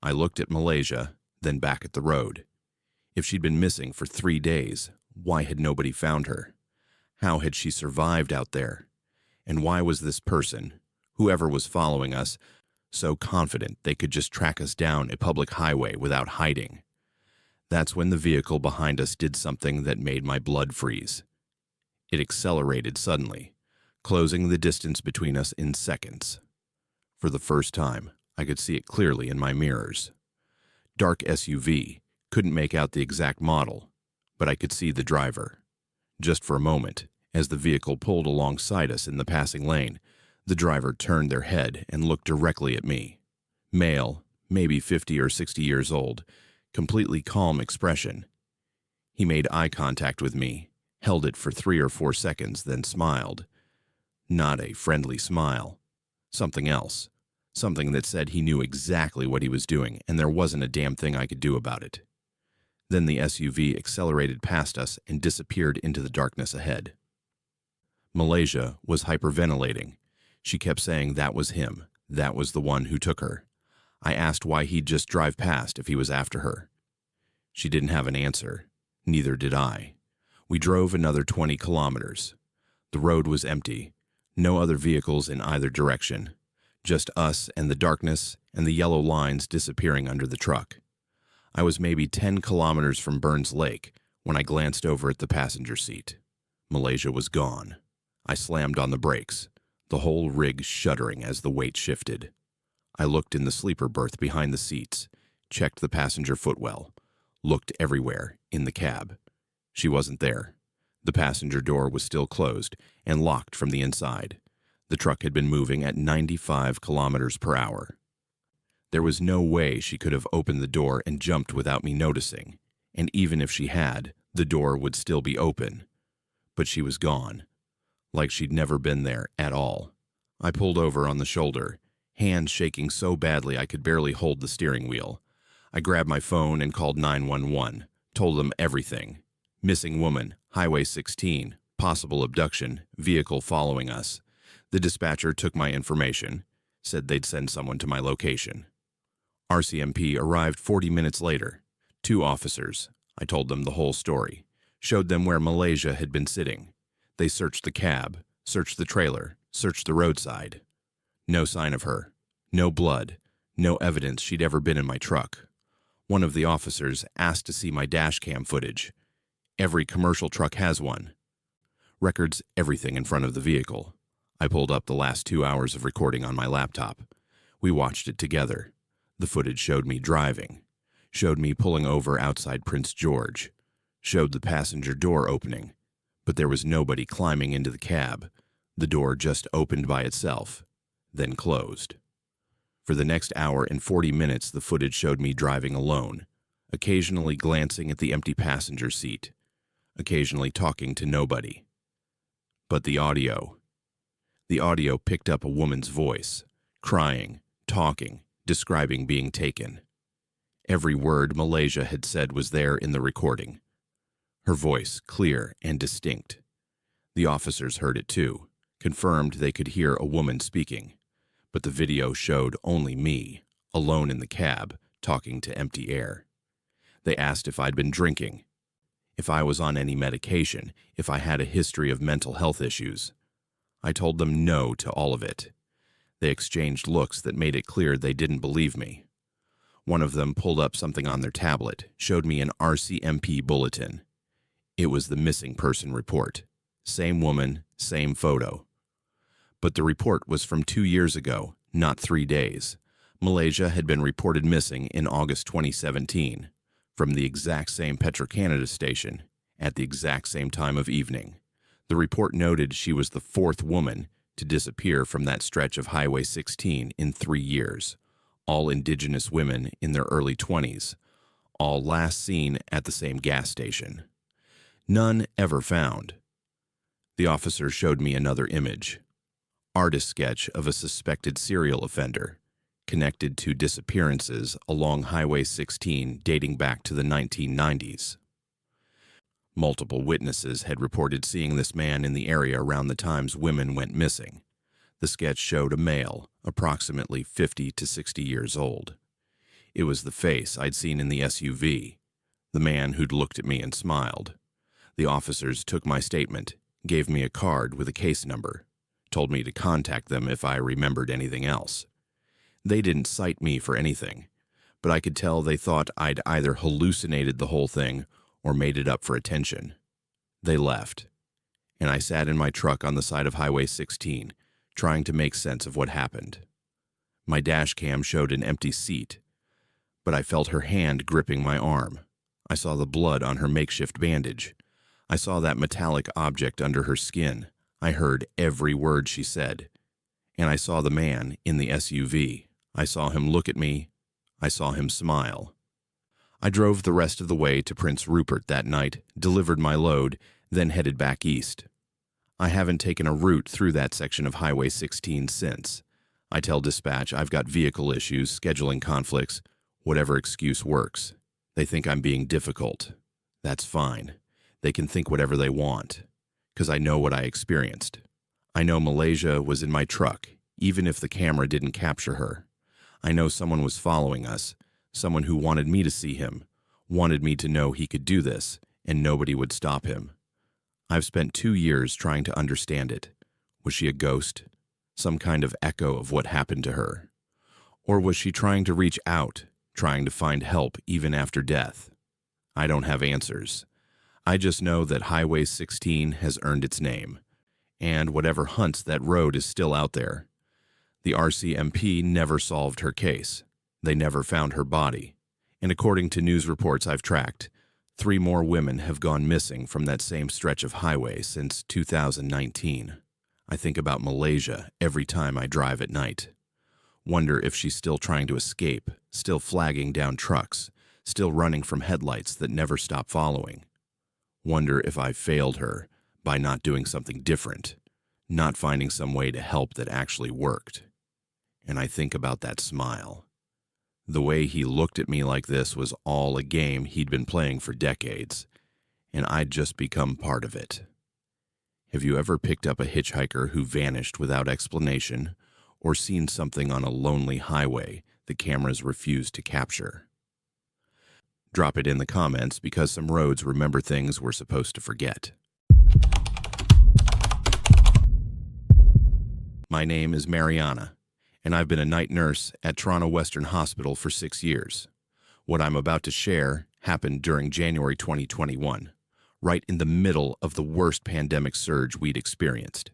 I looked at Malaysia, then back at the road. If she'd been missing for 3 days, why had nobody found her? How had she survived out there? And why was this person, whoever was following us, so confident they could just track us down a public highway without hiding? That's when the vehicle behind us did something that made my blood freeze. It accelerated suddenly, closing the distance between us in seconds. For the first time, I could see it clearly in my mirrors. Dark SUV, couldn't make out the exact model, but I could see the driver. Just for a moment, as the vehicle pulled alongside us in the passing lane, the driver turned their head and looked directly at me. Male, maybe 50 or 60 years old, completely calm expression. He made eye contact with me, held it for 3 or 4 seconds, then smiled. Not a friendly smile. Something else. Something that said he knew exactly what he was doing, and there wasn't a damn thing I could do about it. Then the SUV accelerated past us and disappeared into the darkness ahead. Malaysia was hyperventilating. She kept saying that was him. That was the one who took her. I asked why he'd just drive past if he was after her. She didn't have an answer. Neither did I. We drove another 20 kilometers. The road was empty. No other vehicles in either direction. Just us and the darkness and the yellow lines disappearing under the truck. I was maybe 10 kilometers from Burns Lake when I glanced over at the passenger seat. Malaysia was gone. I slammed on the brakes, the whole rig shuddering as the weight shifted. I looked in the sleeper berth behind the seats, checked the passenger footwell, looked everywhere in the cab. She wasn't there. The passenger door was still closed and locked from the inside. The truck had been moving at 95 kilometers per hour. There was no way she could have opened the door and jumped without me noticing, and even if she had, the door would still be open. But she was gone, like she'd never been there at all. I pulled over on the shoulder, hands shaking so badly I could barely hold the steering wheel. I grabbed my phone and called 911, told them everything. Missing woman, Highway 16, possible abduction, vehicle following us. The dispatcher took my information, said they'd send someone to my location. RCMP arrived 40 minutes later. 2 officers. I told them the whole story. Showed them where Malaysia had been sitting. They searched the cab, searched the trailer, searched the roadside. No sign of her. No blood. No evidence she'd ever been in my truck. One of the officers asked to see my dash cam footage. Every commercial truck has one. Records everything in front of the vehicle. I pulled up the last 2 hours of recording on my laptop. We watched it together. The footage showed me driving, showed me pulling over outside Prince George, showed the passenger door opening, but there was nobody climbing into the cab. The door just opened by itself, then closed. For the next hour and 40 minutes, the footage showed me driving alone, occasionally glancing at the empty passenger seat, occasionally talking to nobody. But the audio picked up a woman's voice, crying, talking, describing being taken. Every word Malaysia had said was there in the recording. Her voice clear and distinct. The officers heard it too, confirmed they could hear a woman speaking, but the video showed only me, alone in the cab, talking to empty air. They asked if I'd been drinking, if I was on any medication, if I had a history of mental health issues. I told them no to all of it. They exchanged looks that made it clear they didn't believe me. One of them pulled up something on their tablet, showed me an RCMP bulletin. It was the missing person report. Same woman, same photo. But the report was from 2 years ago, not 3 days. Malaysia had been reported missing in August 2017 from the exact same Petro-Canada station at the exact same time of evening. The report noted she was the fourth woman to disappear from that stretch of Highway 16 in 3 years, all Indigenous women in their early 20s, all last seen at the same gas station. None ever found. The officer showed me another image. Artist sketch of a suspected serial offender connected to disappearances along Highway 16 dating back to the 1990s. Multiple witnesses had reported seeing this man in the area around the times women went missing. The sketch showed a male, approximately 50 to 60 years old. It was the face I'd seen in the SUV, the man who'd looked at me and smiled. The officers took my statement, gave me a card with a case number, told me to contact them if I remembered anything else. They didn't cite me for anything, but I could tell they thought I'd either hallucinated the whole thing or made it up for attention. They left, and I sat in my truck on the side of Highway 16, trying to make sense of what happened. My dash cam showed an empty seat, but I felt her hand gripping my arm. I saw the blood on her makeshift bandage. I saw that metallic object under her skin. I heard every word she said. And I saw the man in the SUV. I saw him look at me. I saw him smile. I drove the rest of the way to Prince Rupert that night, delivered my load, then headed back east. I haven't taken a route through that section of Highway 16 since. I tell dispatch I've got vehicle issues, scheduling conflicts, whatever excuse works. They think I'm being difficult. That's fine. They can think whatever they want, because I know what I experienced. I know Malaysia was in my truck, even if the camera didn't capture her. I know someone was following us, someone who wanted me to see him, wanted me to know he could do this, and nobody would stop him. I've spent 2 years trying to understand it. Was she a ghost? Some kind of echo of what happened to her? Or was she trying to reach out, trying to find help even after death? I don't have answers. I just know that Highway 16 has earned its name, and whatever hunts that road is still out there. The RCMP never solved her case. They never found her body. And according to news reports I've tracked, 3 more women have gone missing from that same stretch of highway since 2019. I think about Malaysia every time I drive at night. Wonder if she's still trying to escape, still flagging down trucks, still running from headlights that never stop following. Wonder if I failed her by not doing something different, not finding some way to help that actually worked. And I think about that smile. The way he looked at me like this was all a game he'd been playing for decades, and I'd just become part of it. Have you ever picked up a hitchhiker who vanished without explanation, or seen something on a lonely highway the cameras refused to capture? Drop it in the comments, because some roads remember things we're supposed to forget. My name is Mariana, and I've been a night nurse at Toronto Western Hospital for 6 years. What I'm about to share happened during January 2021, right in the middle of the worst pandemic surge we'd experienced.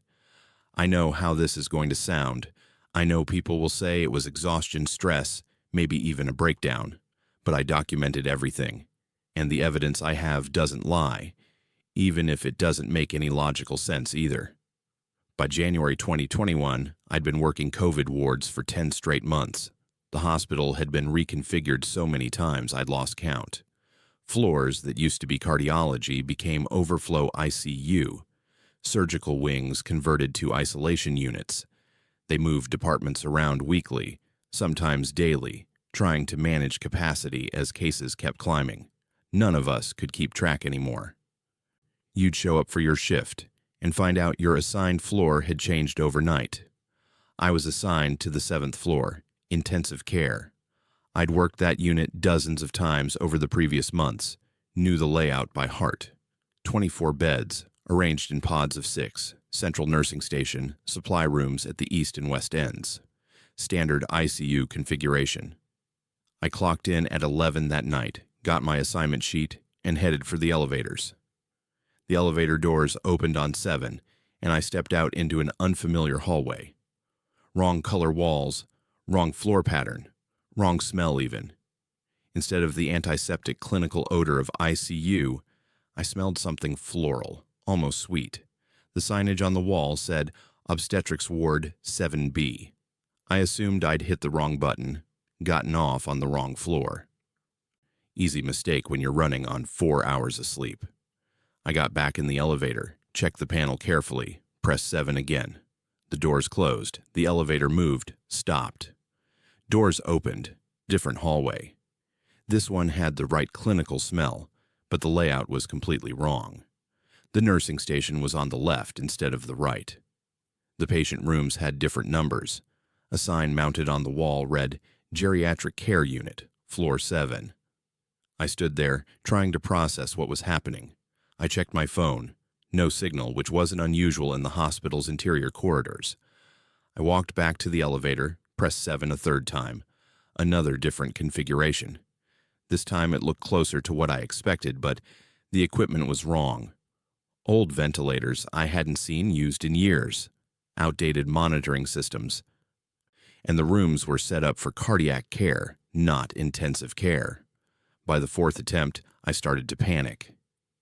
I know how this is going to sound. I know people will say it was exhaustion, stress, maybe even a breakdown, but I documented everything, and the evidence I have doesn't lie, even if it doesn't make any logical sense either. By January 2021, I'd been working COVID wards for 10 straight months. The hospital had been reconfigured so many times I'd lost count. Floors that used to be cardiology became overflow ICU. Surgical wings converted to isolation units. They moved departments around weekly, sometimes daily, trying to manage capacity as cases kept climbing. None of us could keep track anymore. You'd show up for your shift and find out your assigned floor had changed overnight. I was assigned to the 7th floor, intensive care. I'd worked that unit dozens of times over the previous months, knew the layout by heart. 24 beds, arranged in pods of 6, central nursing station, supply rooms at the east and west ends. Standard ICU configuration. I clocked in at 11 that night, got my assignment sheet, and headed for the elevators. The elevator doors opened on 7, and I stepped out into an unfamiliar hallway. Wrong color walls, wrong floor pattern, Wrong smell even. Instead of the antiseptic clinical odor of ICU, I smelled something floral, almost sweet. The signage on the wall said Obstetrics Ward 7B. I assumed I'd hit the wrong button, gotten off on the wrong floor. Easy mistake when you're running on 4 hours of sleep. I got back in the elevator, checked the panel carefully, pressed 7 again. The doors closed, the elevator moved, stopped. Doors opened, different hallway. This one had the right clinical smell, but the layout was completely wrong. The nursing station was on the left instead of the right. The patient rooms had different numbers. A sign mounted on the wall read, Geriatric Care Unit, Floor 7. I stood there, trying to process what was happening. I checked my phone. No signal, which wasn't unusual in the hospital's interior corridors. I walked back to the elevator, pressed 7 a third time. Another different configuration. This time it looked closer to what I expected, but the equipment was wrong. Old ventilators I hadn't seen used in years. Outdated monitoring systems. And the rooms were set up for cardiac care, not intensive care. By the 4th attempt, I started to panic.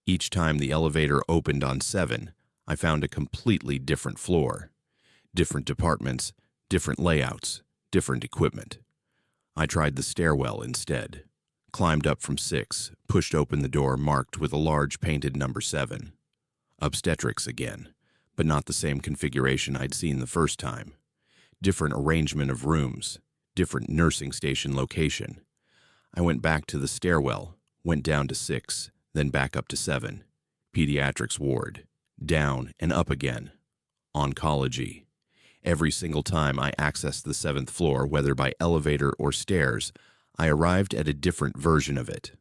Each time the elevator opened on 7, I found a completely different floor. Different departments, different layouts, different equipment. I tried the stairwell instead. Climbed up from 6, pushed open the door marked with a large painted number 7. Obstetrics again, but not the same configuration I'd seen the first time. Different arrangement of rooms, different nursing station location. I went back to the stairwell, went down to 6, then back up to 7. Pediatrics ward, down and up again. Oncology. Every single time I accessed the 7th floor, whether by elevator or stairs, I arrived at a different version of it.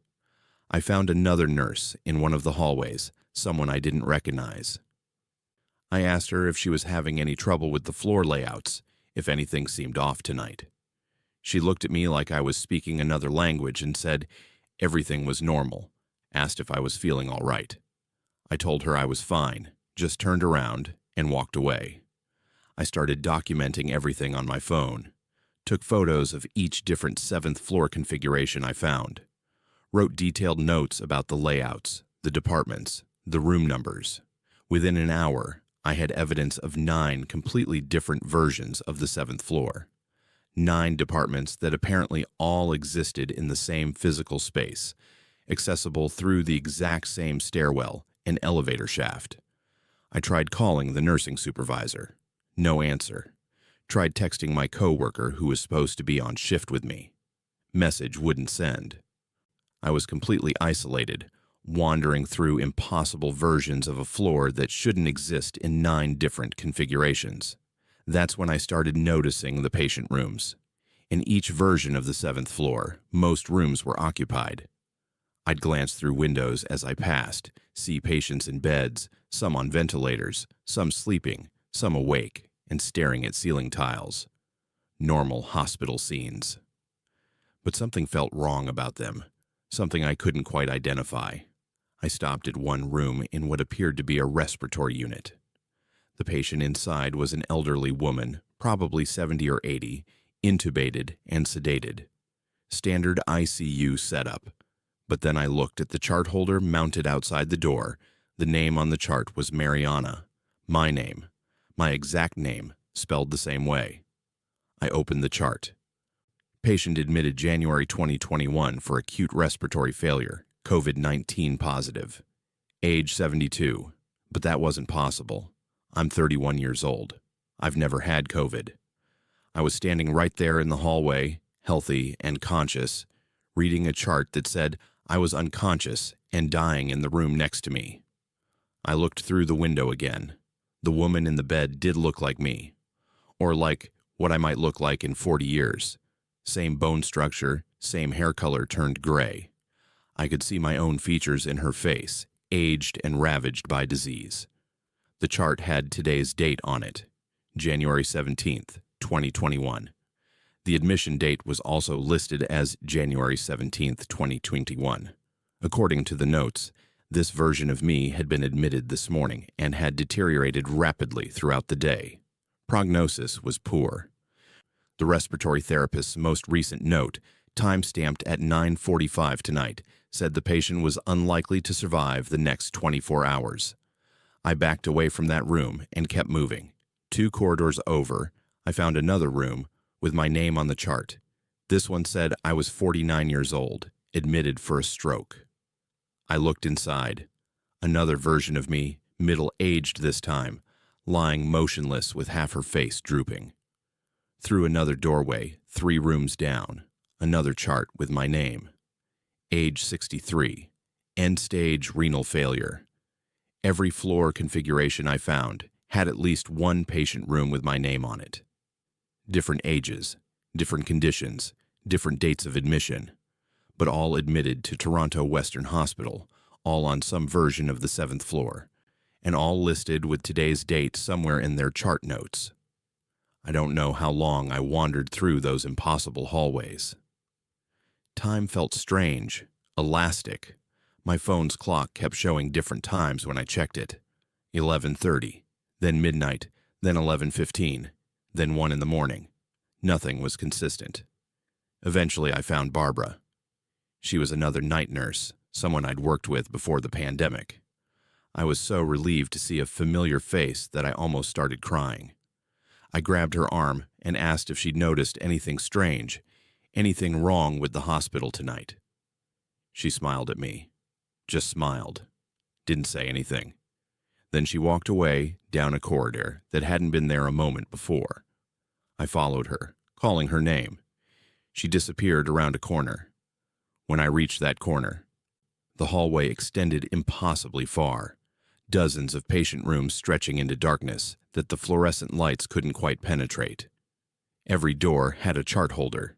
I found another nurse in one of the hallways, someone I didn't recognize. I asked her if she was having any trouble with the floor layouts, if anything seemed off tonight. She looked at me like I was speaking another language and said everything was normal, asked if I was feeling all right. I told her I was fine, just turned around and walked away. I started documenting everything on my phone, took photos of each different 7th floor configuration I found, wrote detailed notes about the layouts, the departments, the room numbers. Within an hour, I had evidence of 9 completely different versions of the 7th floor. 9 departments that apparently all existed in the same physical space, accessible through the exact same stairwell and elevator shaft. I tried calling the nursing supervisor. No answer. Tried texting my coworker who was supposed to be on shift with me. Message wouldn't send. I was completely isolated, wandering through impossible versions of a floor that shouldn't exist in 9 different configurations. That's when I started noticing the patient rooms. In each version of the 7th floor, most rooms were occupied. I'd glance through windows as I passed, see patients in beds, some on ventilators, some sleeping, some awake, and staring at ceiling tiles. Normal hospital scenes. But something felt wrong about them, something I couldn't quite identify. I stopped at one room in what appeared to be a respiratory unit. The patient inside was an elderly woman, probably 70 or 80, intubated and sedated. Standard ICU setup. But then I looked at the chart holder mounted outside the door. The name on the chart was Mariana. My name. My exact name, spelled the same way. I opened the chart. Patient admitted January 2021 for acute respiratory failure, COVID-19 positive. Age 72, but that wasn't possible. I'm 31 years old. I've never had COVID. I was standing right there in the hallway, healthy and conscious, reading a chart that said I was unconscious and dying in the room next to me. I looked through the window again. The woman in the bed did look like me, or like what I might look like in 40 years. Same bone structure, same hair color turned gray. I could see my own features in her face, aged and ravaged by disease. The chart had today's date on it, January 17th, 2021. The admission date was also listed as January 17th, 2021. According to the notes, this version of me had been admitted this morning and had deteriorated rapidly throughout the day. Prognosis was poor. The respiratory therapist's most recent note, time-stamped at 9:45 tonight, said the patient was unlikely to survive the next 24 hours. I backed away from that room and kept moving. 2 corridors over, I found another room with my name on the chart. This one said I was 49 years old, admitted for a stroke. I looked inside. Another version of me, middle-aged this time, lying motionless with half her face drooping. Through another doorway, 3 rooms down, another chart with my name. Age 63, end-stage renal failure. Every floor configuration I found had at least one patient room with my name on it. Different ages, different conditions, different dates of admission, but all admitted to Toronto Western Hospital, all on some version of the 7th floor, and all listed with today's date somewhere in their chart notes. I don't know how long I wandered through those impossible hallways. Time felt strange, elastic. My phone's clock kept showing different times when I checked it. 11:30, then midnight, then 11:15, then 1 in the morning. Nothing was consistent. Eventually I found Barbara. She was another night nurse, someone I'd worked with before the pandemic. I was so relieved to see a familiar face that I almost started crying. I grabbed her arm and asked if she'd noticed anything strange, anything wrong with the hospital tonight. She smiled at me. Just smiled. Didn't say anything. Then she walked away down a corridor that hadn't been there a moment before. I followed her, calling her name. She disappeared around a corner. When I reached that corner, the hallway extended impossibly far, dozens of patient rooms stretching into darkness that the fluorescent lights couldn't quite penetrate. Every door had a chart holder.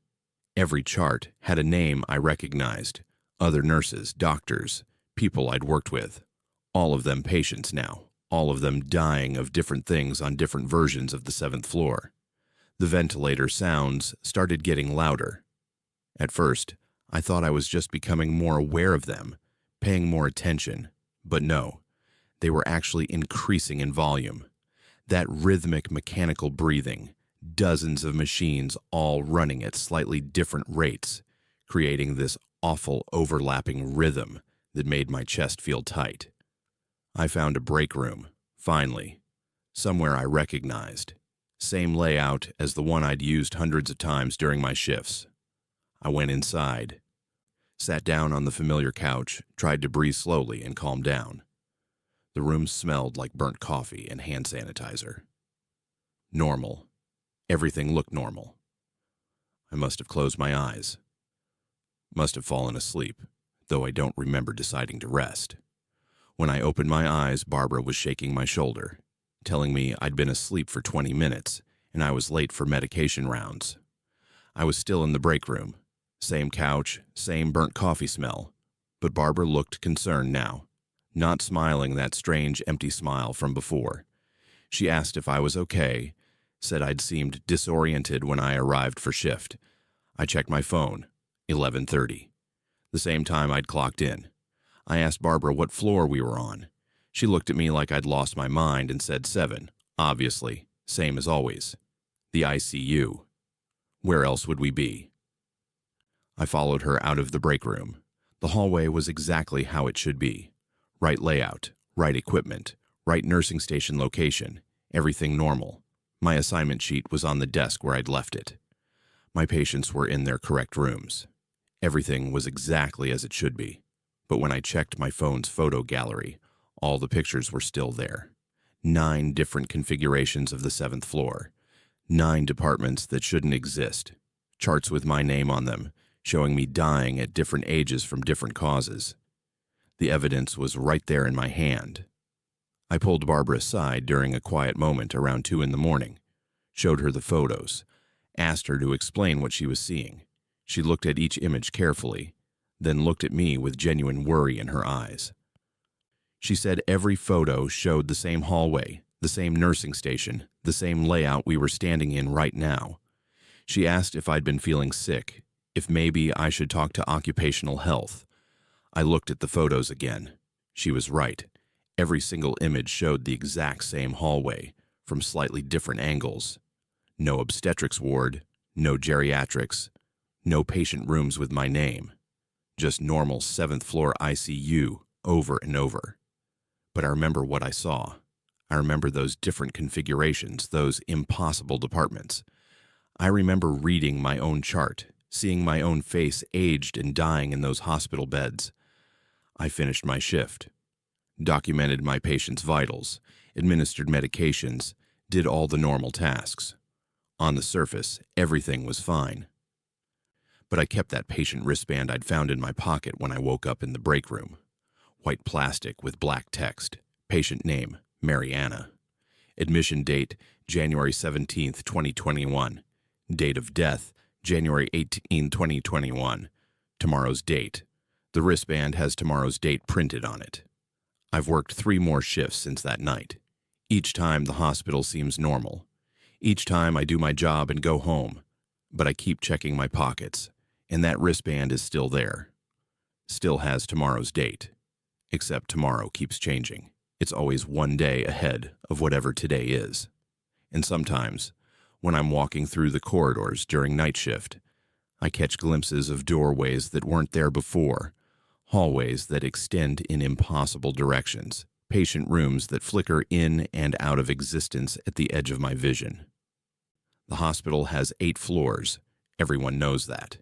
Every chart had a name I recognized, other nurses, doctors, people I'd worked with, all of them patients now, all of them dying of different things on different versions of the 7th floor. The ventilator sounds started getting louder. At first, I thought I was just becoming more aware of them, paying more attention, but no, they were actually increasing in volume. That rhythmic mechanical breathing, dozens of machines all running at slightly different rates, creating this awful overlapping rhythm that made my chest feel tight. I found a break room, finally, somewhere I recognized. Same layout as the one I'd used hundreds of times during my shifts. I went inside, sat down on the familiar couch, tried to breathe slowly and calm down. The room smelled like burnt coffee and hand sanitizer. Normal. Everything looked normal. I must have closed my eyes. Must have fallen asleep, though I don't remember deciding to rest. When I opened my eyes, Barbara was shaking my shoulder, telling me I'd been asleep for 20 minutes and I was late for medication rounds. I was still in the break room. Same couch, same burnt coffee smell, but Barbara looked concerned now, not smiling that strange empty smile from before. She asked if I was okay, said I'd seemed disoriented when I arrived for shift. I checked my phone, 11:30, the same time I'd clocked in. I asked Barbara what floor we were on. She looked at me like I'd lost my mind and said 7, obviously, same as always. The ICU. Where else would we be? I followed her out of the break room. The hallway was exactly how it should be. Right layout, right equipment, right nursing station location, everything normal. My assignment sheet was on the desk where I'd left it. My patients were in their correct rooms. Everything was exactly as it should be. But when I checked my phone's photo gallery, all the pictures were still there. 9 different configurations of the 7th floor. 9 departments that shouldn't exist. Charts with my name on them, showing me dying at different ages from different causes. The evidence was right there in my hand. I pulled Barbara aside during a quiet moment around 2 in the morning, showed her the photos, asked her to explain what she was seeing. She looked at each image carefully, then looked at me with genuine worry in her eyes. She said every photo showed the same hallway, the same nursing station, the same layout we were standing in right now. She asked if I'd been feeling sick, if maybe I should talk to occupational health. I looked at the photos again. She was right. Every single image showed the exact same hallway, from slightly different angles. No obstetrics ward, No geriatrics, no patient rooms with my name, just normal 7th floor ICU over and over. But I remember what I saw. I remember those different configurations, those impossible departments. I remember reading my own chart, seeing my own face aged and dying in those hospital beds. I finished my shift, documented my patient's vitals, administered medications, did all the normal tasks. On the surface, everything was fine. But I kept that patient wristband I'd found in my pocket when I woke up in the break room. White plastic with black text. Patient name, Mariana. Admission date, January 17th, 2021. Date of death, January 18, 2021. Tomorrow's date. The wristband has tomorrow's date printed on it. I've worked 3 more shifts since that night. Each time the hospital seems normal. Each time I do my job and go home. But I keep checking my pockets, and that wristband is still there. Still has tomorrow's date. Except tomorrow keeps changing. It's always one day ahead of whatever today is. And sometimes, when I'm walking through the corridors during night shift, I catch glimpses of doorways that weren't there before, hallways that extend in impossible directions, patient rooms that flicker in and out of existence at the edge of my vision. The hospital has 8 floors. Everyone knows that.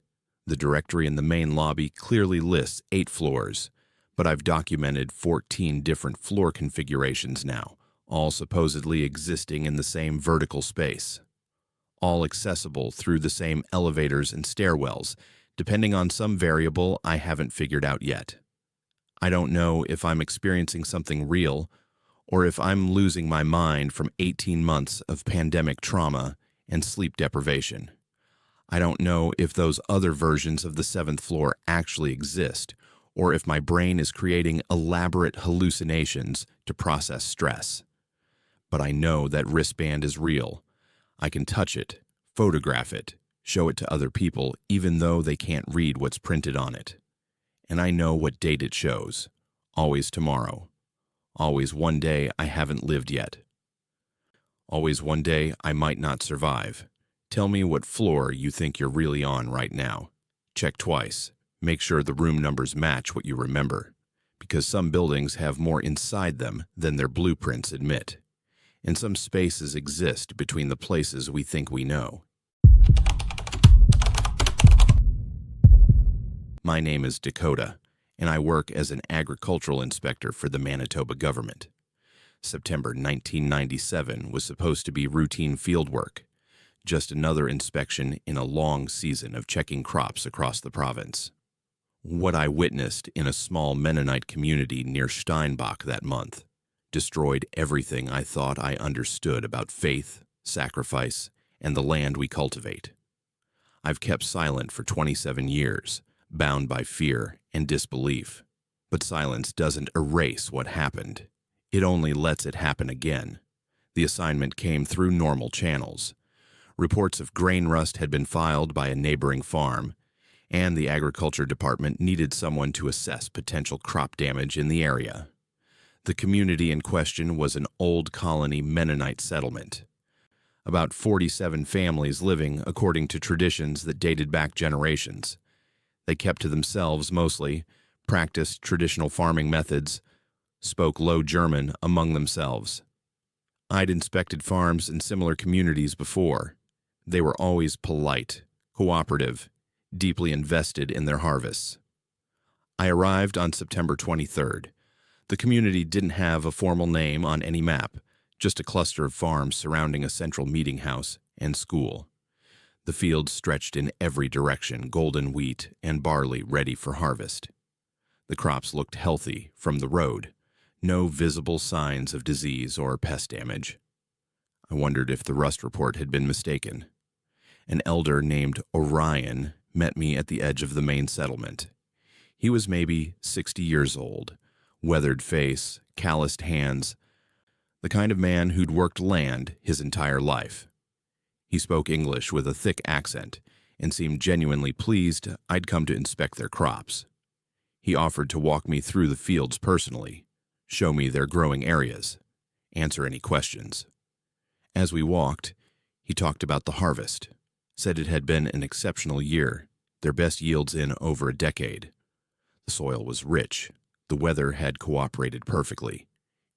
The directory in the main lobby clearly lists 8 floors, but I've documented 14 different floor configurations now, all supposedly existing in the same vertical space. All accessible through the same elevators and stairwells, depending on some variable I haven't figured out yet. I don't know if I'm experiencing something real or if I'm losing my mind from 18 months of pandemic trauma and sleep deprivation. I don't know if those other versions of the 7th floor actually exist or if my brain is creating elaborate hallucinations to process stress. But I know that wristband is real. I can touch it, photograph it, show it to other people even though they can't read what's printed on it. And I know what date it shows. Always tomorrow. Always one day I haven't lived yet. Always one day I might not survive. Tell me what floor you think you're really on right now. Check twice. Make sure the room numbers match what you remember, because some buildings have more inside them than their blueprints admit, and some spaces exist between the places we think we know. My name is Dakota, and I work as an agricultural inspector for the Manitoba government. September 1997 was supposed to be routine field work, just another inspection in a long season of checking crops across the province. What I witnessed in a small Mennonite community near Steinbach that month destroyed everything I thought I understood about faith, sacrifice, and the land we cultivate. I've kept silent for 27 years, bound by fear and disbelief. But silence doesn't erase what happened. It only lets it happen again. The assignment came through normal channels. Reports of grain rust had been filed by a neighboring farm, and the agriculture department needed someone to assess potential crop damage in the area. The community in question was an old colony Mennonite settlement. About 47 families living according to traditions that dated back generations. They kept to themselves mostly, practiced traditional farming methods, spoke Low German among themselves. I'd inspected farms in similar communities before. They were always polite, cooperative, deeply invested in their harvests. I arrived on September 23rd. The community didn't have a formal name on any map, just a cluster of farms surrounding a central meeting house and school. The fields stretched in every direction, golden wheat and barley ready for harvest. The crops looked healthy from the road, no visible signs of disease or pest damage. I wondered if the rust report had been mistaken. An elder named Orion met me at the edge of the main settlement. He was maybe 60 years old, weathered face, calloused hands, the kind of man who'd worked land his entire life. He spoke English with a thick accent and seemed genuinely pleased I'd come to inspect their crops. He offered to walk me through the fields personally, show me their growing areas, answer any questions. As we walked, he talked about the harvest, said it had been an exceptional year, their best yields in over a decade. The soil was rich, the weather had cooperated perfectly,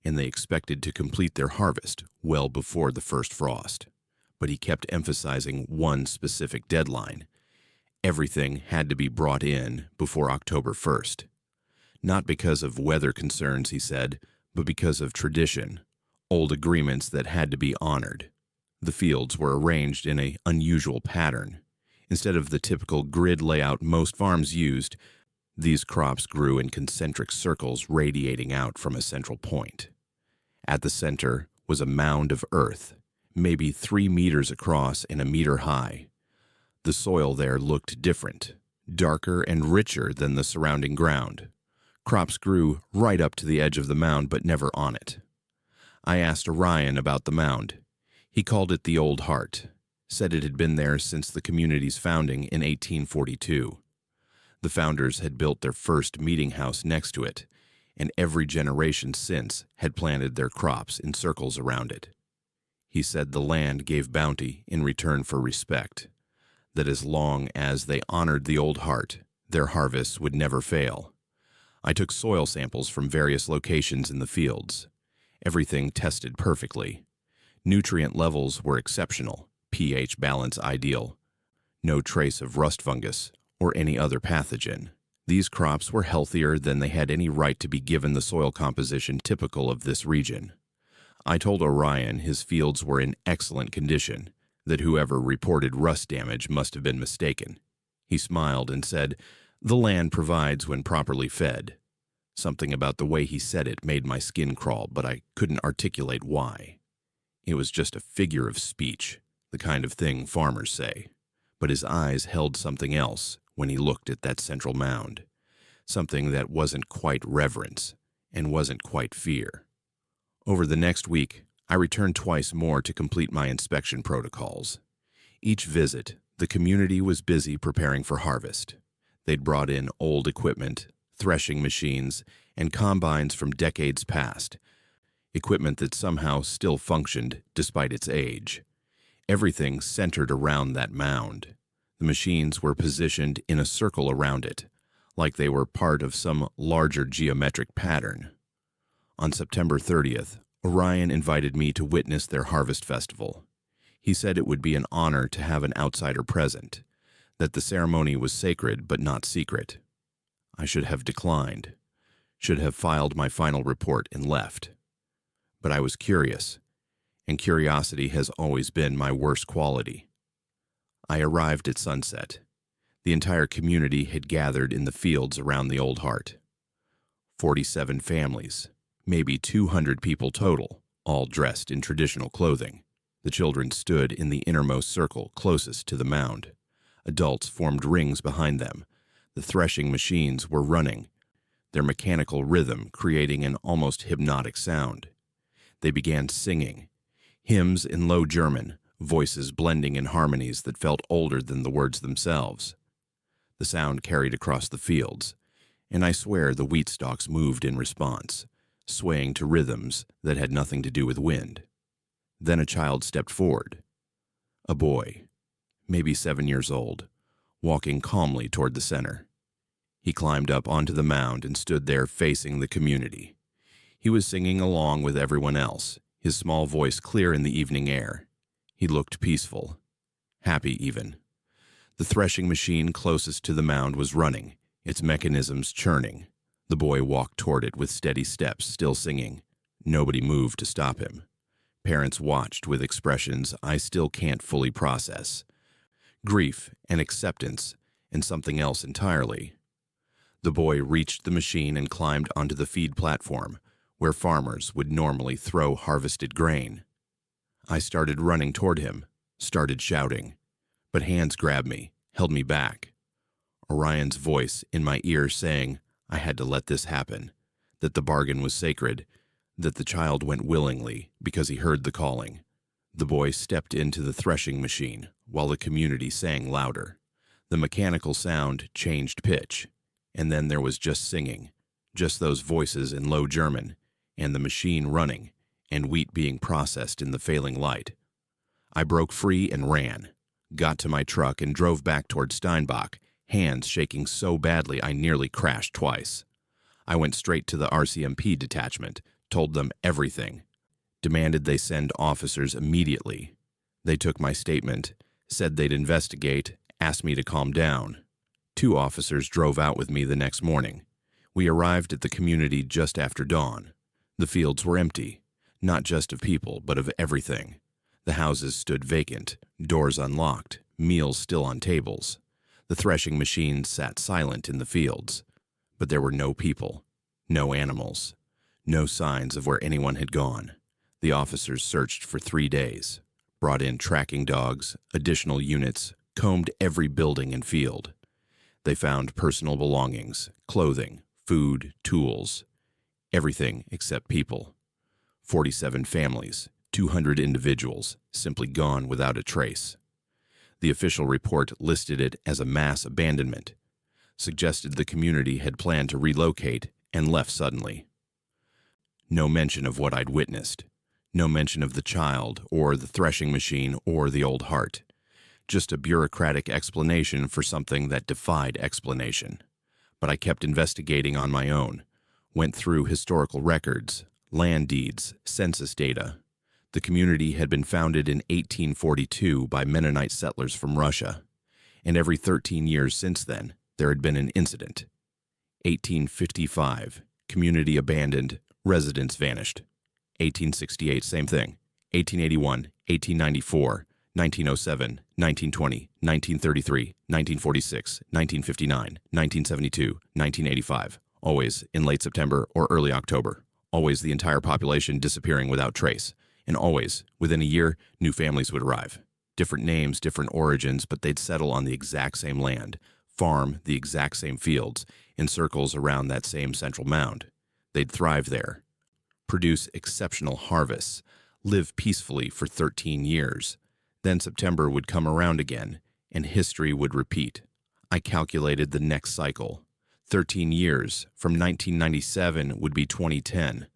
and they expected to complete their harvest well before the first frost. But he kept emphasizing one specific deadline. Everything had to be brought in before October 1st. Not because of weather concerns, he said, but because of tradition, old agreements that had to be honored. The fields were arranged in an unusual pattern. Instead of the typical grid layout most farms used, these crops grew in concentric circles radiating out from a central point. At the center was a mound of earth, maybe 3 meters across and a meter high. The soil there looked different, darker and richer than the surrounding ground. Crops grew right up to the edge of the mound, but never on it. I asked Orion about the mound. He called it the Old Heart, said it had been there since the community's founding in 1842. The founders had built their first meeting house next to it, and every generation since had planted their crops in circles around it. He said the land gave bounty in return for respect, that as long as they honored the Old Heart, their harvests would never fail. I took soil samples from various locations in the fields. Everything tested perfectly. Nutrient levels were exceptional, pH balance ideal. No trace of rust fungus or any other pathogen. These crops were healthier than they had any right to be given the soil composition typical of this region. I told Orion his fields were in excellent condition, that whoever reported rust damage must have been mistaken. He smiled and said, "The land provides when properly fed." Something about the way he said it made my skin crawl, but I couldn't articulate why. It was just a figure of speech, the kind of thing farmers say. But his eyes held something else when he looked at that central mound, something that wasn't quite reverence and wasn't quite fear. Over the next week, I returned twice more to complete my inspection protocols. Each visit, the community was busy preparing for harvest. They'd brought in old equipment, threshing machines, and combines from decades past, equipment that somehow still functioned despite its age. Everything centered around that mound. The machines were positioned in a circle around it, like they were part of some larger geometric pattern. On September 30th, Orion invited me to witness their harvest festival. He said it would be an honor to have an outsider present, that the ceremony was sacred but not secret. I should have declined, should have filed my final report and left. But I was curious, and curiosity has always been my worst quality. I arrived at sunset. The entire community had gathered in the fields around the Old Heart. 47 families, maybe 200 people total, all dressed in traditional clothing. The children stood in the innermost circle closest to the mound. Adults formed rings behind them. The threshing machines were running, their mechanical rhythm creating an almost hypnotic sound. They began singing, hymns in Low German, voices blending in harmonies that felt older than the words themselves. The sound carried across the fields, and I swear the wheat stalks moved in response, swaying to rhythms that had nothing to do with wind. Then a child stepped forward. A boy, maybe 7 years old, walking calmly toward the center. He climbed up onto the mound and stood there facing the community. He was singing along with everyone else, his small voice clear in the evening air. He looked peaceful, happy even. The threshing machine closest to the mound was running, its mechanisms churning. The boy walked toward it with steady steps, still singing. Nobody moved to stop him. Parents watched with expressions I still can't fully process. Grief and acceptance and something else entirely. The boy reached the machine and climbed onto the feed platform, where farmers would normally throw harvested grain. I started running toward him, started shouting, but hands grabbed me, held me back. Orion's voice in my ear saying I had to let this happen, that the bargain was sacred, that the child went willingly because he heard the calling. The boy stepped into the threshing machine while the community sang louder. The mechanical sound changed pitch, and then there was just singing, just those voices in Low German, and the machine running, and wheat being processed in the failing light. I broke free and ran, got to my truck and drove back toward Steinbach, hands shaking so badly I nearly crashed twice. I went straight to the RCMP detachment, told them everything, demanded they send officers immediately. They took my statement, said they'd investigate, asked me to calm down. 2 officers drove out with me the next morning. We arrived at the community just after dawn. The fields were empty, not just of people, but of everything. The houses stood vacant, doors unlocked, meals still on tables. The threshing machines sat silent in the fields. But there were no people, no animals, no signs of where anyone had gone. The officers searched for 3 days, brought in tracking dogs, additional units, combed every building and field. They found personal belongings, clothing, food, tools, everything except people. 47 families, 200 individuals, simply gone without a trace. The official report listed it as a mass abandonment, suggested the community had planned to relocate and left suddenly. No mention of what I'd witnessed. No mention of the child, or the threshing machine, or the old heart. Just a bureaucratic explanation for something that defied explanation. But I kept investigating on my own, went through historical records, land deeds, census data. The community had been founded in 1842 by Mennonite settlers from Russia, and every 13 years since then, there had been an incident. 1855, community abandoned, residents vanished. 1868, same thing. 1881, 1894, 1907, 1920, 1933, 1946, 1959, 1972, 1985, always in late September or early October. Always the entire population disappearing without trace. And always, within a year, new families would arrive. Different names, different origins, but they'd settle on the exact same land, farm the exact same fields, in circles around that same central mound. They'd thrive there, produce exceptional harvests, live peacefully for 13 years. Then September would come around again, and history would repeat. I calculated the next cycle. 13 years, from 1997 would be 2010.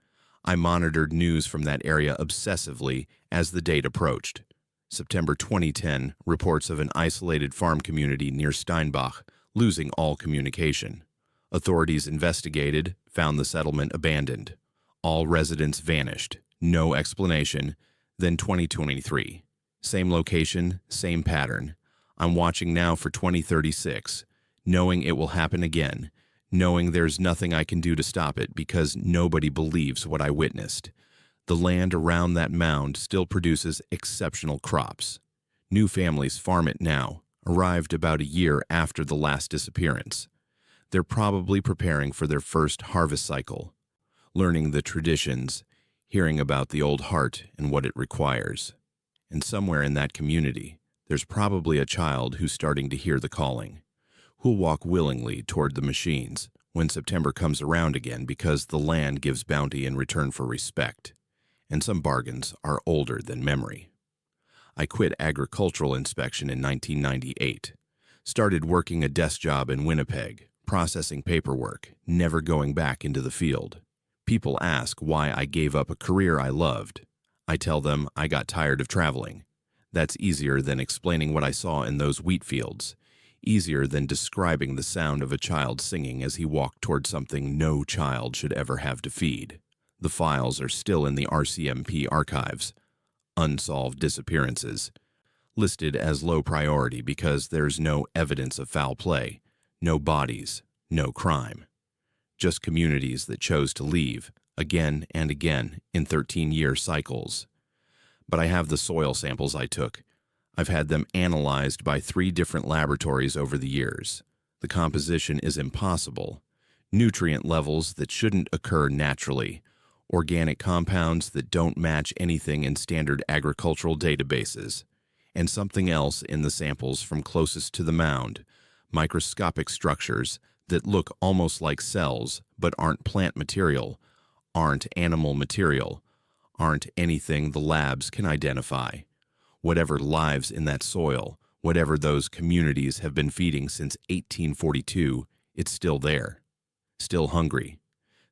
I monitored news from that area obsessively as the date approached. September 2010, reports of an isolated farm community near Steinbach losing all communication. Authorities investigated, found the settlement abandoned. All residents vanished, no explanation. Then 2023. Same location, same pattern. I'm watching now for 2036, knowing it will happen again, knowing there's nothing I can do to stop it because nobody believes what I witnessed. The land around that mound still produces exceptional crops. New families farm it now, arrived about a year after the last disappearance. They're probably preparing for their first harvest cycle, learning the traditions, hearing about the old heart and what it requires. And somewhere in that community, there's probably a child who's starting to hear the calling, who'll walk willingly toward the machines when September comes around again because the land gives bounty in return for respect, and some bargains are older than memory. I quit agricultural inspection in 1998, started working a desk job in Winnipeg, processing paperwork, never going back into the field. People ask why I gave up a career I loved. I tell them I got tired of traveling. That's easier than explaining what I saw in those wheat fields, easier than describing the sound of a child singing as he walked toward something no child should ever have to feed. The files are still in the RCMP archives. Unsolved disappearances, listed as low priority because there's no evidence of foul play, no bodies, no crime. Just communities that chose to leave, again and again, in 13-year cycles. But I have the soil samples I took. I've had them analyzed by 3 different laboratories over the years. The composition is impossible. Nutrient levels that shouldn't occur naturally. Organic compounds that don't match anything in standard agricultural databases. And something else in the samples from closest to the mound. Microscopic structures that look almost like cells but aren't plant material, aren't animal material, aren't anything the labs can identify. Whatever lives in that soil, whatever those communities have been feeding since 1842, it's still there, still hungry,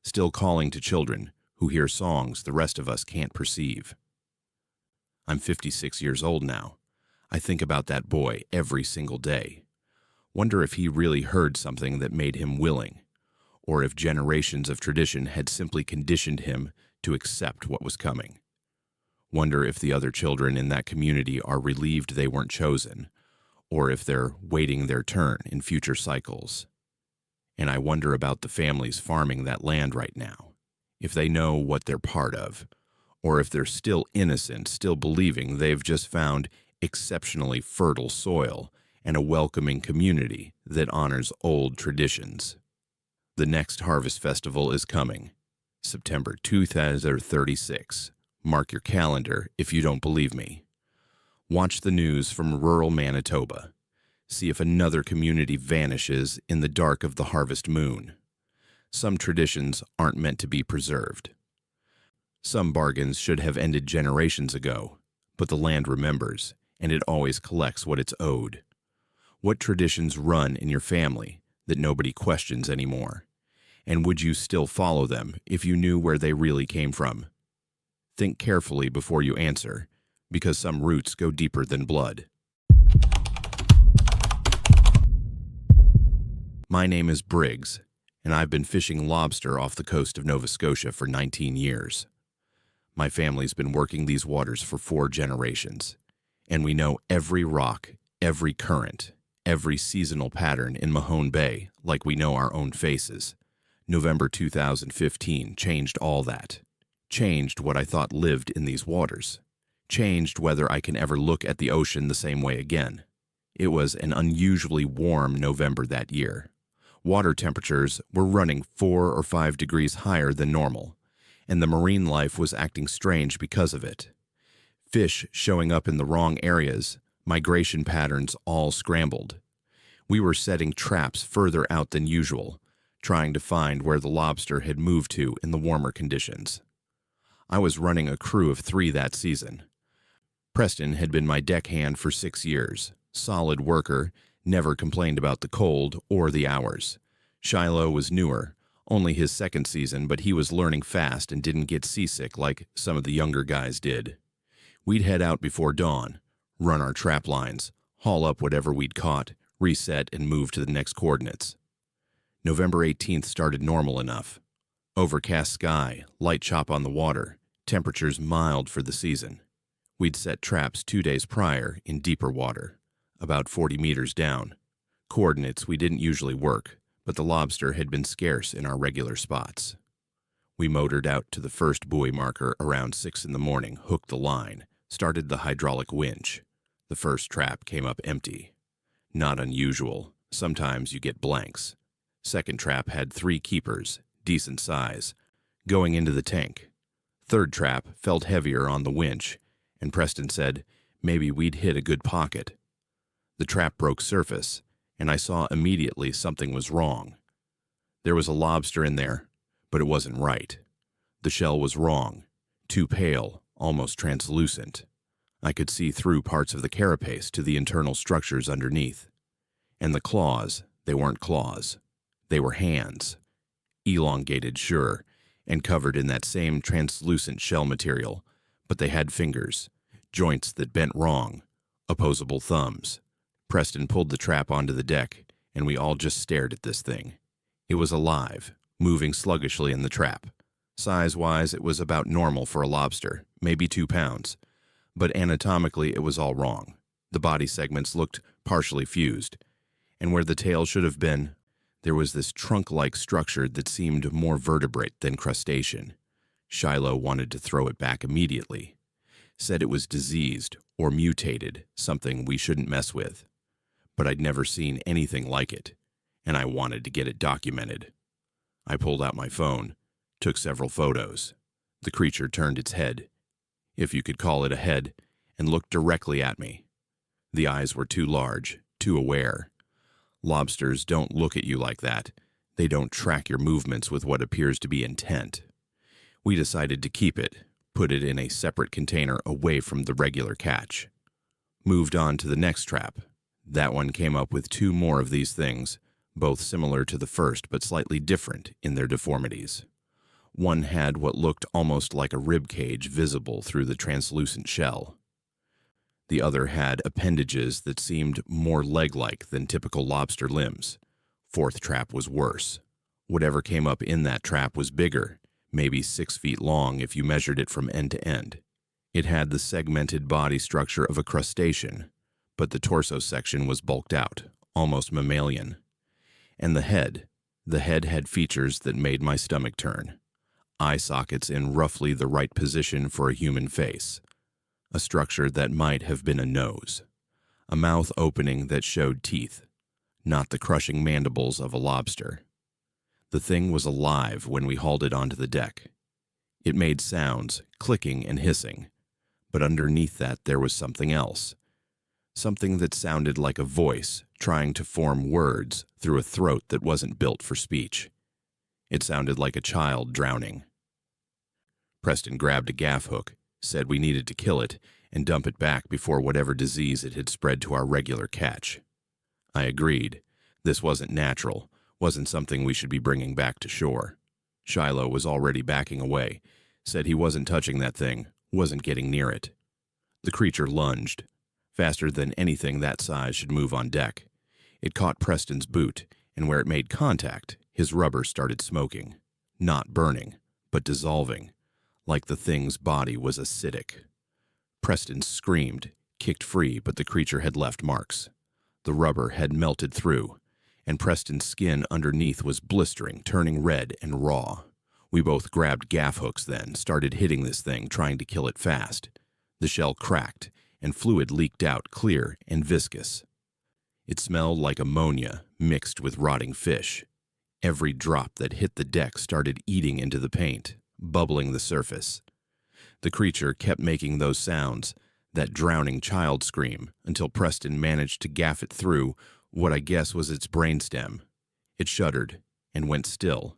still calling to children who hear songs the rest of us can't perceive. I'm 56 years old now. I think about that boy every single day. Wonder if he really heard something that made him willing, or if generations of tradition had simply conditioned him to accept what was coming. Wonder if the other children in that community are relieved they weren't chosen, or if they're waiting their turn in future cycles. And I wonder about the families farming that land right now, if they know what they're part of, or if they're still innocent, still believing they've just found exceptionally fertile soil and a welcoming community that honors old traditions. The next Harvest Festival is coming, September 2036. Mark your calendar if you don't believe me. Watch the news from rural Manitoba. See if another community vanishes in the dark of the harvest moon. Some traditions aren't meant to be preserved. Some bargains should have ended generations ago, but the land remembers, and it always collects what it's owed. What traditions run in your family that nobody questions anymore? And would you still follow them if you knew where they really came from? Think carefully before you answer, because some roots go deeper than blood. My name is Briggs, and I've been fishing lobster off the coast of Nova Scotia for 19 years. My family's been working these waters for 4 generations, and we know every rock, every current, every seasonal pattern in Mahone Bay like we know our own faces. November 2015 changed all that. Changed what I thought lived in these waters. Changed whether I can ever look at the ocean the same way again. It was an unusually warm November that year. Water temperatures were running 4 or 5 degrees higher than normal, and the marine life was acting strange because of it. Fish showing up in the wrong areas, migration patterns all scrambled. We were setting traps further out than usual, trying to find where the lobster had moved to in the warmer conditions. I was running a crew of 3 that season. Preston had been my deckhand for 6 years, solid worker, never complained about the cold or the hours. Shiloh was newer, only his 2nd season, but he was learning fast and didn't get seasick like some of the younger guys did. We'd head out before dawn, run our trap lines, haul up whatever we'd caught, reset, and move to the next coordinates. November 18th started normal enough. Overcast sky, light chop on the water, temperatures mild for the season. We'd set traps 2 days prior in deeper water, about 40 meters down. Coordinates we didn't usually work, but the lobster had been scarce in our regular spots. We motored out to the first buoy marker around 6 in the morning, hooked the line, started the hydraulic winch. The first trap came up empty. Not unusual. Sometimes you get blanks. Second trap had 3 keepers, decent size, going into the tank. Third trap felt heavier on the winch, and Preston said maybe we'd hit a good pocket. The trap broke surface, and I saw immediately something was wrong. There was a lobster in there, but it wasn't right. The shell was wrong, too pale, almost translucent. I could see through parts of the carapace to the internal structures underneath. And the claws, they weren't claws. They were hands. Elongated, sure, and covered in that same translucent shell material, but they had fingers, joints that bent wrong, opposable thumbs. Preston pulled the trap onto the deck, and we all just stared at this thing. It was alive, moving sluggishly in the trap. Size-wise, it was about normal for a lobster, maybe 2 pounds, but anatomically it was all wrong. The body segments looked partially fused, and where the tail should have been, there was this trunk-like structure that seemed more vertebrate than crustacean. Shiloh wanted to throw it back immediately. Said it was diseased or mutated, something we shouldn't mess with. But I'd never seen anything like it, and I wanted to get it documented. I pulled out my phone, took several photos. The creature turned its head, if you could call it a head, and looked directly at me. The eyes were too large, too aware. Lobsters don't look at you like that. They don't track your movements with what appears to be intent. We decided to keep it, put it in a separate container away from the regular catch. Moved on to the next trap. That one came up with 2 more of these things, both similar to the first but slightly different in their deformities. One had what looked almost like a rib cage visible through the translucent shell. The other had appendages that seemed more leg-like than typical lobster limbs. Fourth trap was worse. Whatever came up in that trap was bigger, maybe 6 feet long if you measured it from end to end. It had the segmented body structure of a crustacean, but the torso section was bulked out, almost mammalian. And the head had features that made my stomach turn. Eye sockets in roughly the right position for a human face. A structure that might have been a nose. A mouth opening that showed teeth, not the crushing mandibles of a lobster. The thing was alive when we hauled it onto the deck. It made sounds, clicking and hissing, but underneath that there was something else. Something that sounded like a voice trying to form words through a throat that wasn't built for speech. It sounded like a child drowning. Preston grabbed a gaff hook, said we needed to kill it and dump it back before whatever disease it had spread to our regular catch. I agreed. This wasn't natural, wasn't something we should be bringing back to shore. Shiloh was already backing away, said he wasn't touching that thing, wasn't getting near it. The creature lunged, faster than anything that size should move on deck. It caught Preston's boot, and where it made contact, his rubber started smoking. Not burning, but dissolving, like the thing's body was acidic. Preston screamed, kicked free, but the creature had left marks. The rubber had melted through, and Preston's skin underneath was blistering, turning red and raw. We both grabbed gaff hooks then, started hitting this thing, trying to kill it fast. The shell cracked, and fluid leaked out, clear and viscous. It smelled like ammonia mixed with rotting fish. Every drop that hit the deck started eating into the paint, bubbling the surface. The creature kept making those sounds, that drowning child scream, until Preston managed to gaff it through what I guess was its brainstem. It shuddered and went still.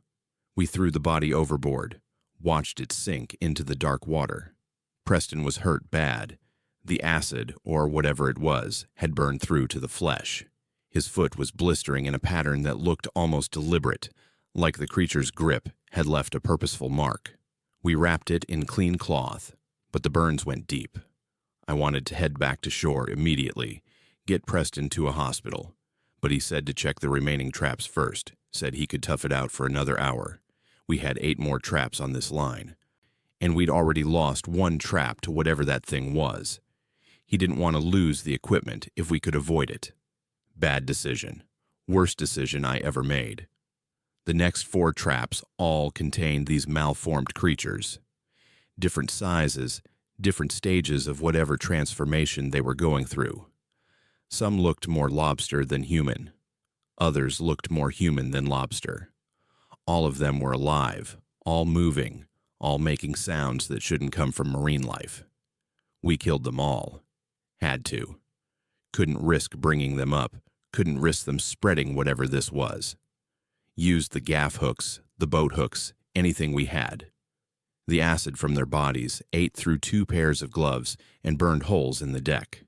We threw the body overboard, watched it sink into the dark water. Preston was hurt bad. The acid, or whatever it was, had burned through to the flesh. His foot was blistering in a pattern that looked almost deliberate, like the creature's grip had left a purposeful mark. We wrapped it in clean cloth, but the burns went deep. I wanted to head back to shore immediately, get Preston to a hospital, but he said to check the remaining traps first, said he could tough it out for another hour. We had 8 more traps on this line, and we'd already lost 1 trap to whatever that thing was. He didn't want to lose the equipment if we could avoid it. Bad decision. Worst decision I ever made. The next 4 traps all contained these malformed creatures. Different sizes, different stages of whatever transformation they were going through. Some looked more lobster than human. Others looked more human than lobster. All of them were alive, all moving, all making sounds that shouldn't come from marine life. We killed them all. Had to. Couldn't risk bringing them up, couldn't risk them spreading whatever this was. Used the gaff hooks, the boat hooks, anything we had. The acid from their bodies ate through 2 pairs of gloves and burned holes in the deck.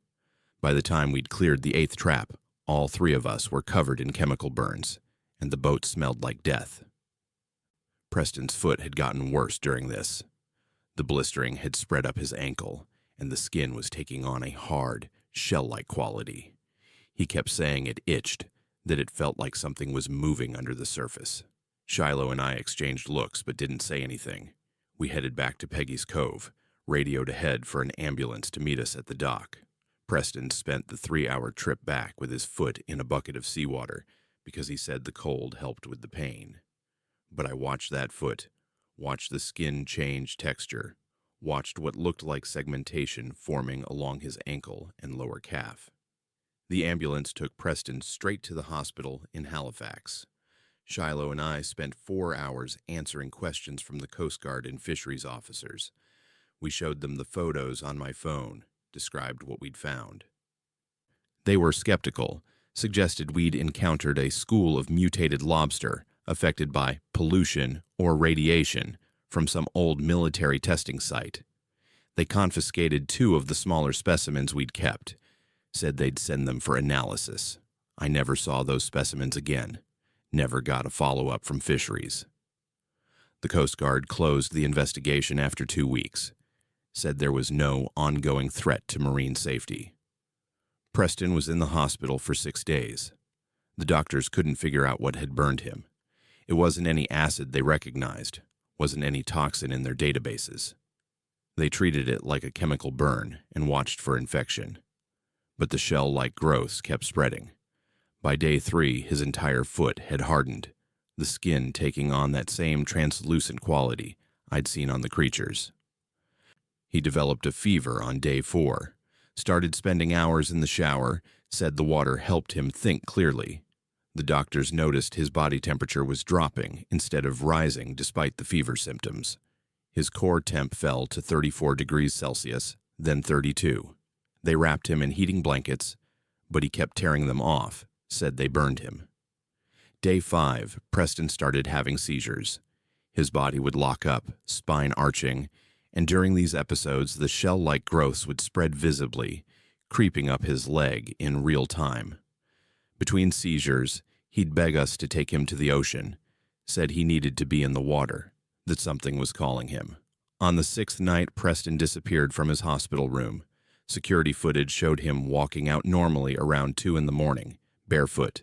By the time we'd cleared the 8th trap, all 3 of us were covered in chemical burns, and the boat smelled like death. Preston's foot had gotten worse during this. The blistering had spread up his ankle, and the skin was taking on a hard, shell-like quality. He kept saying it itched, that it felt like something was moving under the surface. Shiloh and I exchanged looks but didn't say anything. We headed back to Peggy's Cove, radioed ahead for an ambulance to meet us at the dock. Preston spent the 3-hour trip back with his foot in a bucket of seawater because he said the cold helped with the pain. But I watched that foot, watched the skin change texture, watched what looked like segmentation forming along his ankle and lower calf. The ambulance took Preston straight to the hospital in Halifax. Shiloh and I spent 4 hours answering questions from the Coast Guard and fisheries officers. We showed them the photos on my phone, described what we'd found. They were skeptical, suggested we'd encountered a school of mutated lobster affected by pollution or radiation from some old military testing site. They confiscated 2 of the smaller specimens we'd kept, said they'd send them for analysis. I never saw those specimens again. Never got a follow-up from fisheries. The Coast Guard closed the investigation after 2 weeks. said there was no ongoing threat to marine safety. Preston was in the hospital for 6 days. The doctors couldn't figure out what had burned him. It wasn't any acid they recognized, wasn't any toxin in their databases. They treated it like a chemical burn and watched for infection. But the shell-like growths kept spreading. By day 3, his entire foot had hardened, the skin taking on that same translucent quality I'd seen on the creatures. He developed a fever on day 4, started spending hours in the shower, said the water helped him think clearly. The doctors noticed his body temperature was dropping instead of rising despite the fever symptoms. His core temp fell to 34 degrees Celsius, then 32. They wrapped him in heating blankets, but he kept tearing them off, said they burned him. Day 5, Preston started having seizures. His body would lock up, spine arching, and during these episodes the shell-like growths would spread visibly, creeping up his leg in real time. Between seizures, he'd beg us to take him to the ocean, said he needed to be in the water, that something was calling him. On the 6th night, Preston disappeared from his hospital room. Security footage showed him walking out normally around 2 in the morning, barefoot,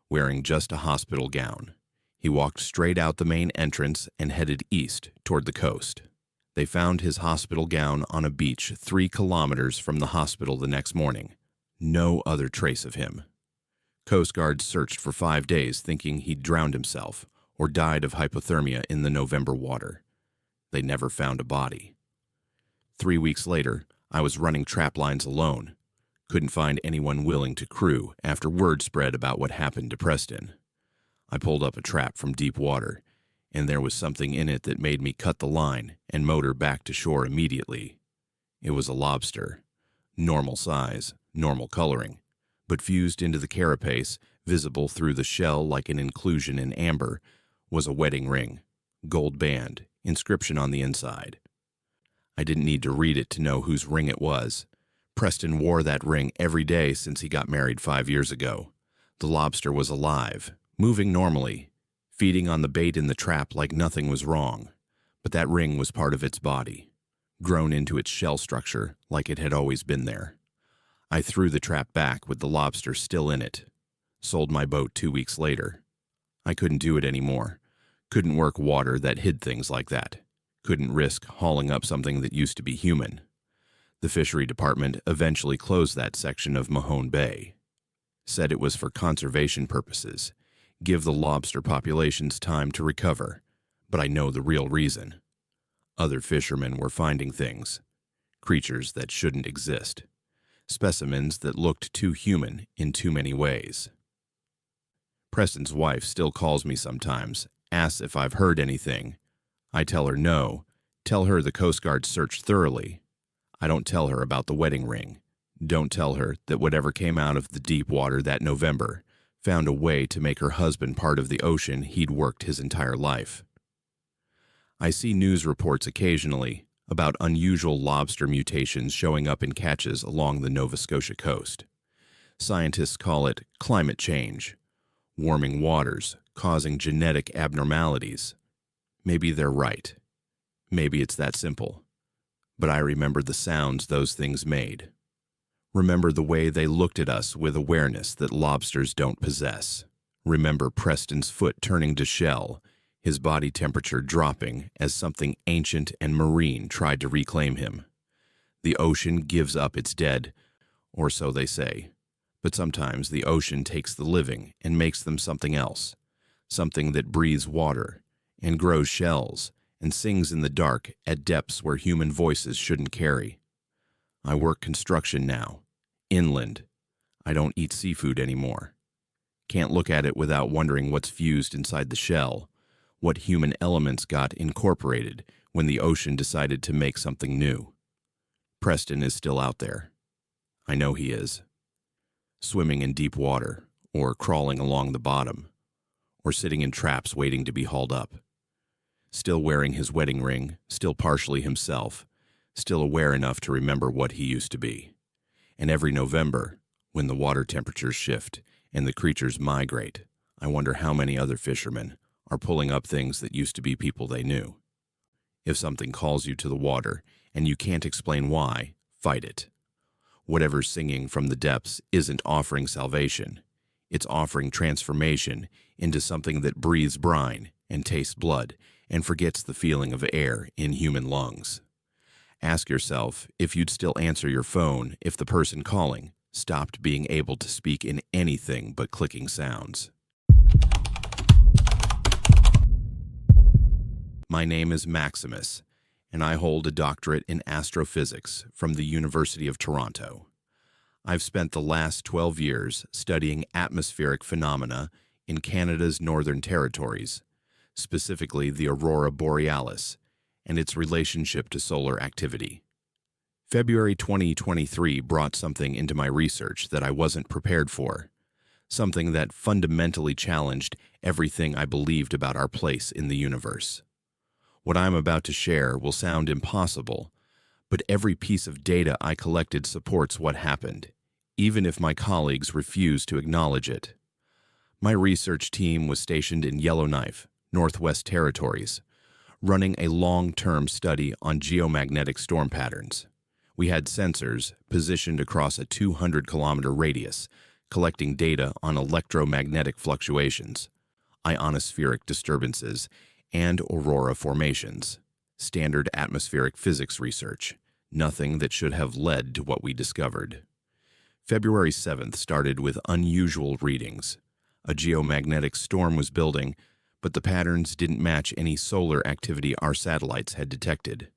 wearing just a hospital gown. He walked straight out the main entrance and headed east toward the coast. They found his hospital gown on a beach 3 kilometers from the hospital the next morning. No other trace of him. Coast Guard searched for 5 days thinking he'd drowned himself or died of hypothermia in the November water. They never found a body. 3 weeks later, I was running trap lines alone. Couldn't find anyone willing to crew after word spread about what happened to Preston. I pulled up a trap from deep water, and there was something in it that made me cut the line and motor back to shore immediately. It was a lobster. Normal size, normal coloring, but fused into the carapace, visible through the shell like an inclusion in amber, was a wedding ring, gold band, inscription on the inside. I didn't need to read it to know whose ring it was. Preston wore that ring every day since he got married 5 years ago. The lobster was alive, moving normally, feeding on the bait in the trap like nothing was wrong. But that ring was part of its body, grown into its shell structure like it had always been there. I threw the trap back with the lobster still in it. Sold my boat 2 weeks later. I couldn't do it anymore. Couldn't work water that hid things like that. Couldn't risk hauling up something that used to be human. The fishery department eventually closed that section of Mahone Bay. Said it was for conservation purposes. Give the lobster populations time to recover. But I know the real reason. Other fishermen were finding things. Creatures that shouldn't exist. Specimens that looked too human in too many ways. Preston's wife still calls me sometimes, asks if I've heard anything. I tell her no, tell her the Coast Guard searched thoroughly. I don't tell her about the wedding ring. Don't tell her that whatever came out of the deep water that November found a way to make her husband part of the ocean he'd worked his entire life. I see news reports occasionally about unusual lobster mutations showing up in catches along the Nova Scotia coast. Scientists call it climate change, warming waters causing genetic abnormalities. Maybe they're right. Maybe it's that simple. But I remember the sounds those things made. Remember the way they looked at us with awareness that lobsters don't possess. Remember Preston's foot turning to shell, his body temperature dropping as something ancient and marine tried to reclaim him. The ocean gives up its dead, or so they say. But sometimes the ocean takes the living and makes them something else, something that breathes water and grows shells and sings in the dark at depths where human voices shouldn't carry. I work construction now, inland. I don't eat seafood anymore. Can't look at it without wondering what's fused inside the shell, what human elements got incorporated when the ocean decided to make something new. Preston is still out there. I know he is. Swimming in deep water, or crawling along the bottom, or sitting in traps waiting to be hauled up. Still wearing his wedding ring, still partially himself, still aware enough to remember what he used to be. And every November, when the water temperatures shift and the creatures migrate, I wonder how many other fishermen are pulling up things that used to be people they knew. If something calls you to the water and you can't explain why, fight it. Whatever's singing from the depths isn't offering salvation. It's offering transformation into something that breathes brine and tastes blood and forgets the feeling of air in human lungs. Ask yourself if you'd still answer your phone if the person calling stopped being able to speak in anything but clicking sounds. My name is Maximus, and I hold a doctorate in astrophysics from the University of Toronto. I've spent the last 12 years studying atmospheric phenomena in Canada's Northern Territories, specifically the aurora borealis, and its relationship to solar activity. February 2023 brought something into my research that I wasn't prepared for, something that fundamentally challenged everything I believed about our place in the universe. What I'm about to share will sound impossible, but every piece of data I collected supports what happened, even if my colleagues refuse to acknowledge it. My research team was stationed in Yellowknife, Northwest Territories, running a long-term study on geomagnetic storm patterns. We had sensors positioned across a 200-kilometer radius, collecting data on electromagnetic fluctuations, ionospheric disturbances, and aurora formations. Standard atmospheric physics research, nothing that should have led to what we discovered. February 7th started with unusual readings. A geomagnetic storm was building, but the patterns didn't match any solar activity our satellites had detected.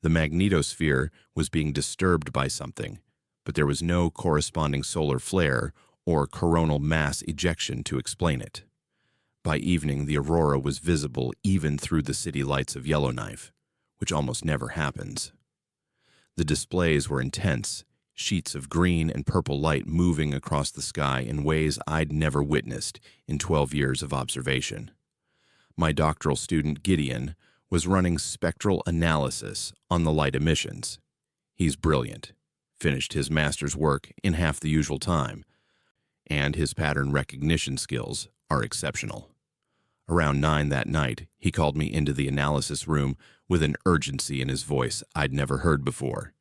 The magnetosphere was being disturbed by something, but there was no corresponding solar flare or coronal mass ejection to explain it. By evening, the aurora was visible even through the city lights of Yellowknife, which almost never happens. The displays were intense, sheets of green and purple light moving across the sky in ways I'd never witnessed in 12 years of observation. My doctoral student, Gideon, was running spectral analysis on the light emissions. He's brilliant, finished his master's work in half the usual time, and his pattern recognition skills are exceptional. Around 9 that night, he called me into the analysis room with an urgency in his voice I'd never heard before.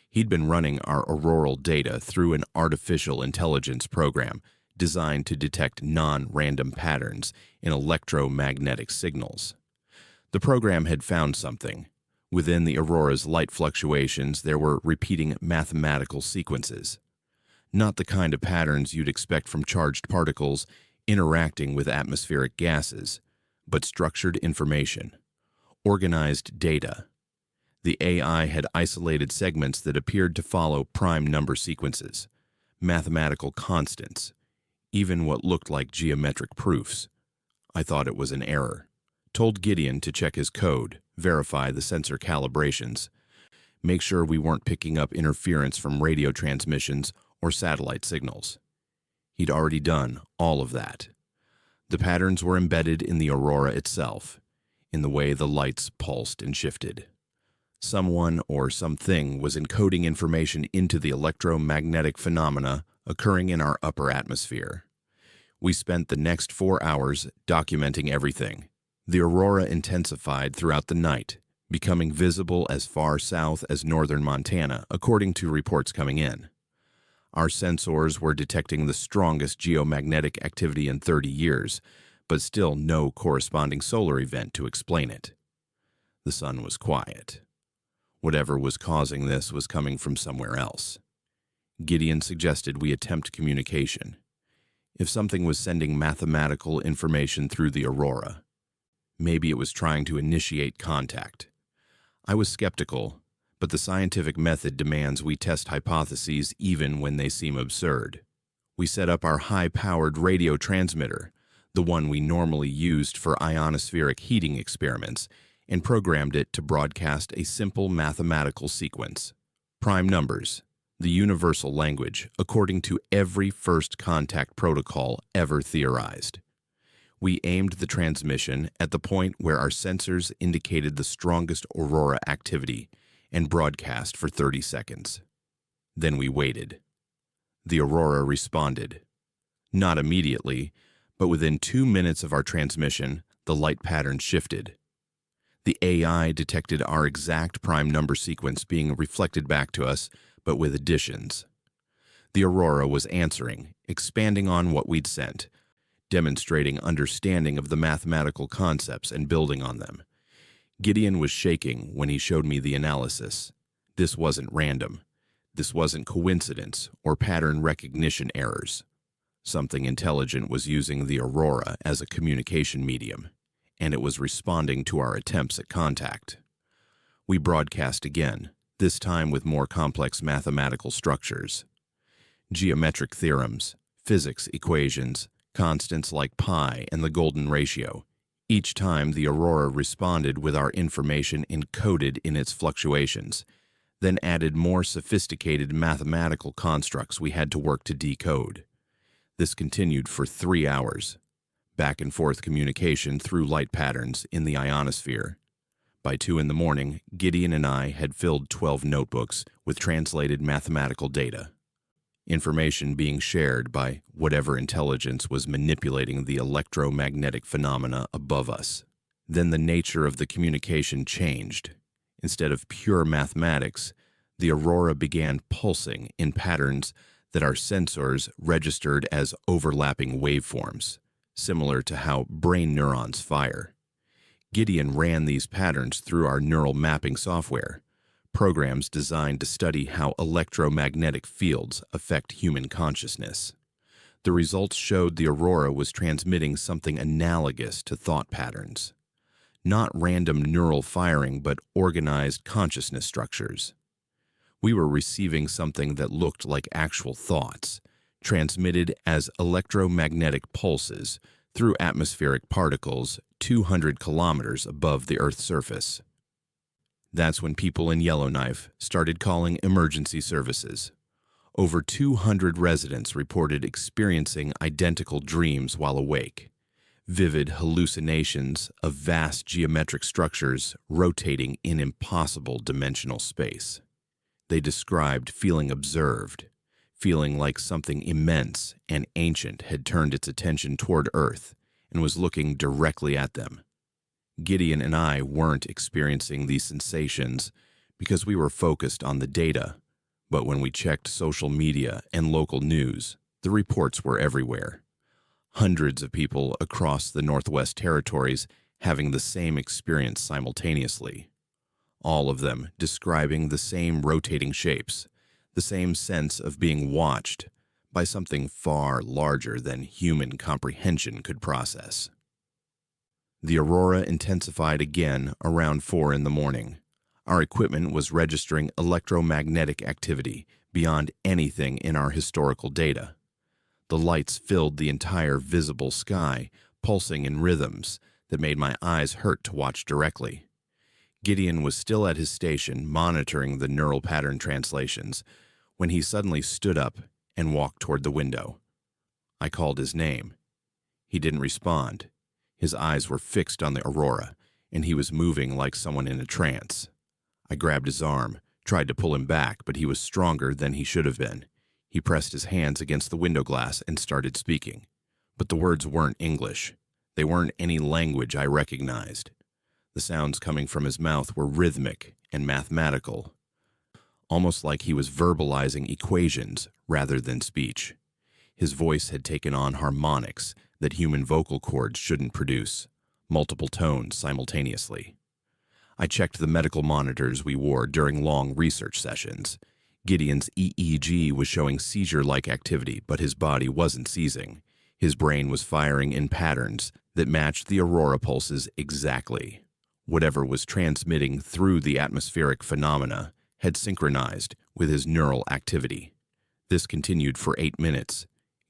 He'd been running our auroral data through an artificial intelligence program designed to detect non-random patterns in electromagnetic signals. The program had found something. Within the aurora's light fluctuations, there were repeating mathematical sequences. Not the kind of patterns you'd expect from charged particles interacting with atmospheric gases, but structured information, organized data. The AI had isolated segments that appeared to follow prime number sequences, mathematical constants, even what looked like geometric proofs. I thought it was an error. Told Gideon to check his code, verify the sensor calibrations, make sure we weren't picking up interference from radio transmissions or satellite signals. He'd already done all of that. The patterns were embedded in the aurora itself, in the way the lights pulsed and shifted. Someone or something was encoding information into the electromagnetic phenomena occurring in our upper atmosphere. We spent the next 4 hours documenting everything. The aurora intensified throughout the night, becoming visible as far south as northern Montana, according to reports coming in. Our sensors were detecting the strongest geomagnetic activity in 30 years, but still no corresponding solar event to explain it. The sun was quiet. Whatever was causing this was coming from somewhere else. Gideon suggested we attempt communication. If something was sending mathematical information through the aurora, maybe it was trying to initiate contact. I was skeptical, but the scientific method demands we test hypotheses even when they seem absurd. We set up our high-powered radio transmitter, the one we normally used for ionospheric heating experiments, and programmed it to broadcast a simple mathematical sequence. Prime numbers, the universal language, according to every first contact protocol ever theorized. We aimed the transmission at the point where our sensors indicated the strongest aurora activity and broadcast for 30 seconds. Then we waited. The aurora responded. Not immediately, but within 2 minutes of our transmission, the light pattern shifted. The AI detected our exact prime number sequence being reflected back to us, but with additions. The aurora was answering, expanding on what we'd sent, demonstrating understanding of the mathematical concepts and building on them. Gideon was shaking when he showed me the analysis. This wasn't random. This wasn't coincidence or pattern recognition errors. Something intelligent was using the aurora as a communication medium, and it was responding to our attempts at contact. We broadcast again, this time with more complex mathematical structures. Geometric theorems, physics equations, constants like pi and the golden ratio. Each time the aurora responded with our information encoded in its fluctuations, then added more sophisticated mathematical constructs we had to work to decode. This continued for 3 hours. Back and forth communication through light patterns in the ionosphere. By 2 in the morning, Gideon and I had filled 12 notebooks with translated mathematical data. Information being shared by whatever intelligence was manipulating the electromagnetic phenomena above us. Then the nature of the communication changed. Instead of pure mathematics, the aurora began pulsing in patterns that our sensors registered as overlapping waveforms, similar to how brain neurons fire. Gideon ran these patterns through our neural mapping software, programs designed to study how electromagnetic fields affect human consciousness. The results showed the aurora was transmitting something analogous to thought patterns. Not random neural firing, but organized consciousness structures. We were receiving something that looked like actual thoughts, transmitted as electromagnetic pulses through atmospheric particles 200 kilometers above the Earth's surface. That's when people in Yellowknife started calling emergency services. Over 200 residents reported experiencing identical dreams while awake, vivid hallucinations of vast geometric structures rotating in impossible dimensional space. They described feeling observed, feeling like something immense and ancient had turned its attention toward Earth and was looking directly at them. Gideon and I weren't experiencing these sensations because we were focused on the data, but when we checked social media and local news, the reports were everywhere. Hundreds of people across the Northwest Territories having the same experience simultaneously. All of them describing the same rotating shapes, the same sense of being watched by something far larger than human comprehension could process. The aurora intensified again around 4 in the morning. Our equipment was registering electromagnetic activity beyond anything in our historical data. The lights filled the entire visible sky, pulsing in rhythms that made my eyes hurt to watch directly. Gideon was still at his station monitoring the neural pattern translations when he suddenly stood up and walked toward the window. I called his name. He didn't respond. His eyes were fixed on the aurora, and he was moving like someone in a trance. I grabbed his arm, tried to pull him back, but he was stronger than he should have been. He pressed his hands against the window glass and started speaking. But the words weren't English. They weren't any language I recognized. The sounds coming from his mouth were rhythmic and mathematical, almost like he was verbalizing equations rather than speech. His voice had taken on harmonics that human vocal cords shouldn't produce, multiple tones simultaneously. I checked the medical monitors we wore during long research sessions. Gideon's EEG was showing seizure-like activity, but his body wasn't seizing. His brain was firing in patterns that matched the aurora pulses exactly. Whatever was transmitting through the atmospheric phenomena had synchronized with his neural activity. This continued for 8 minutes,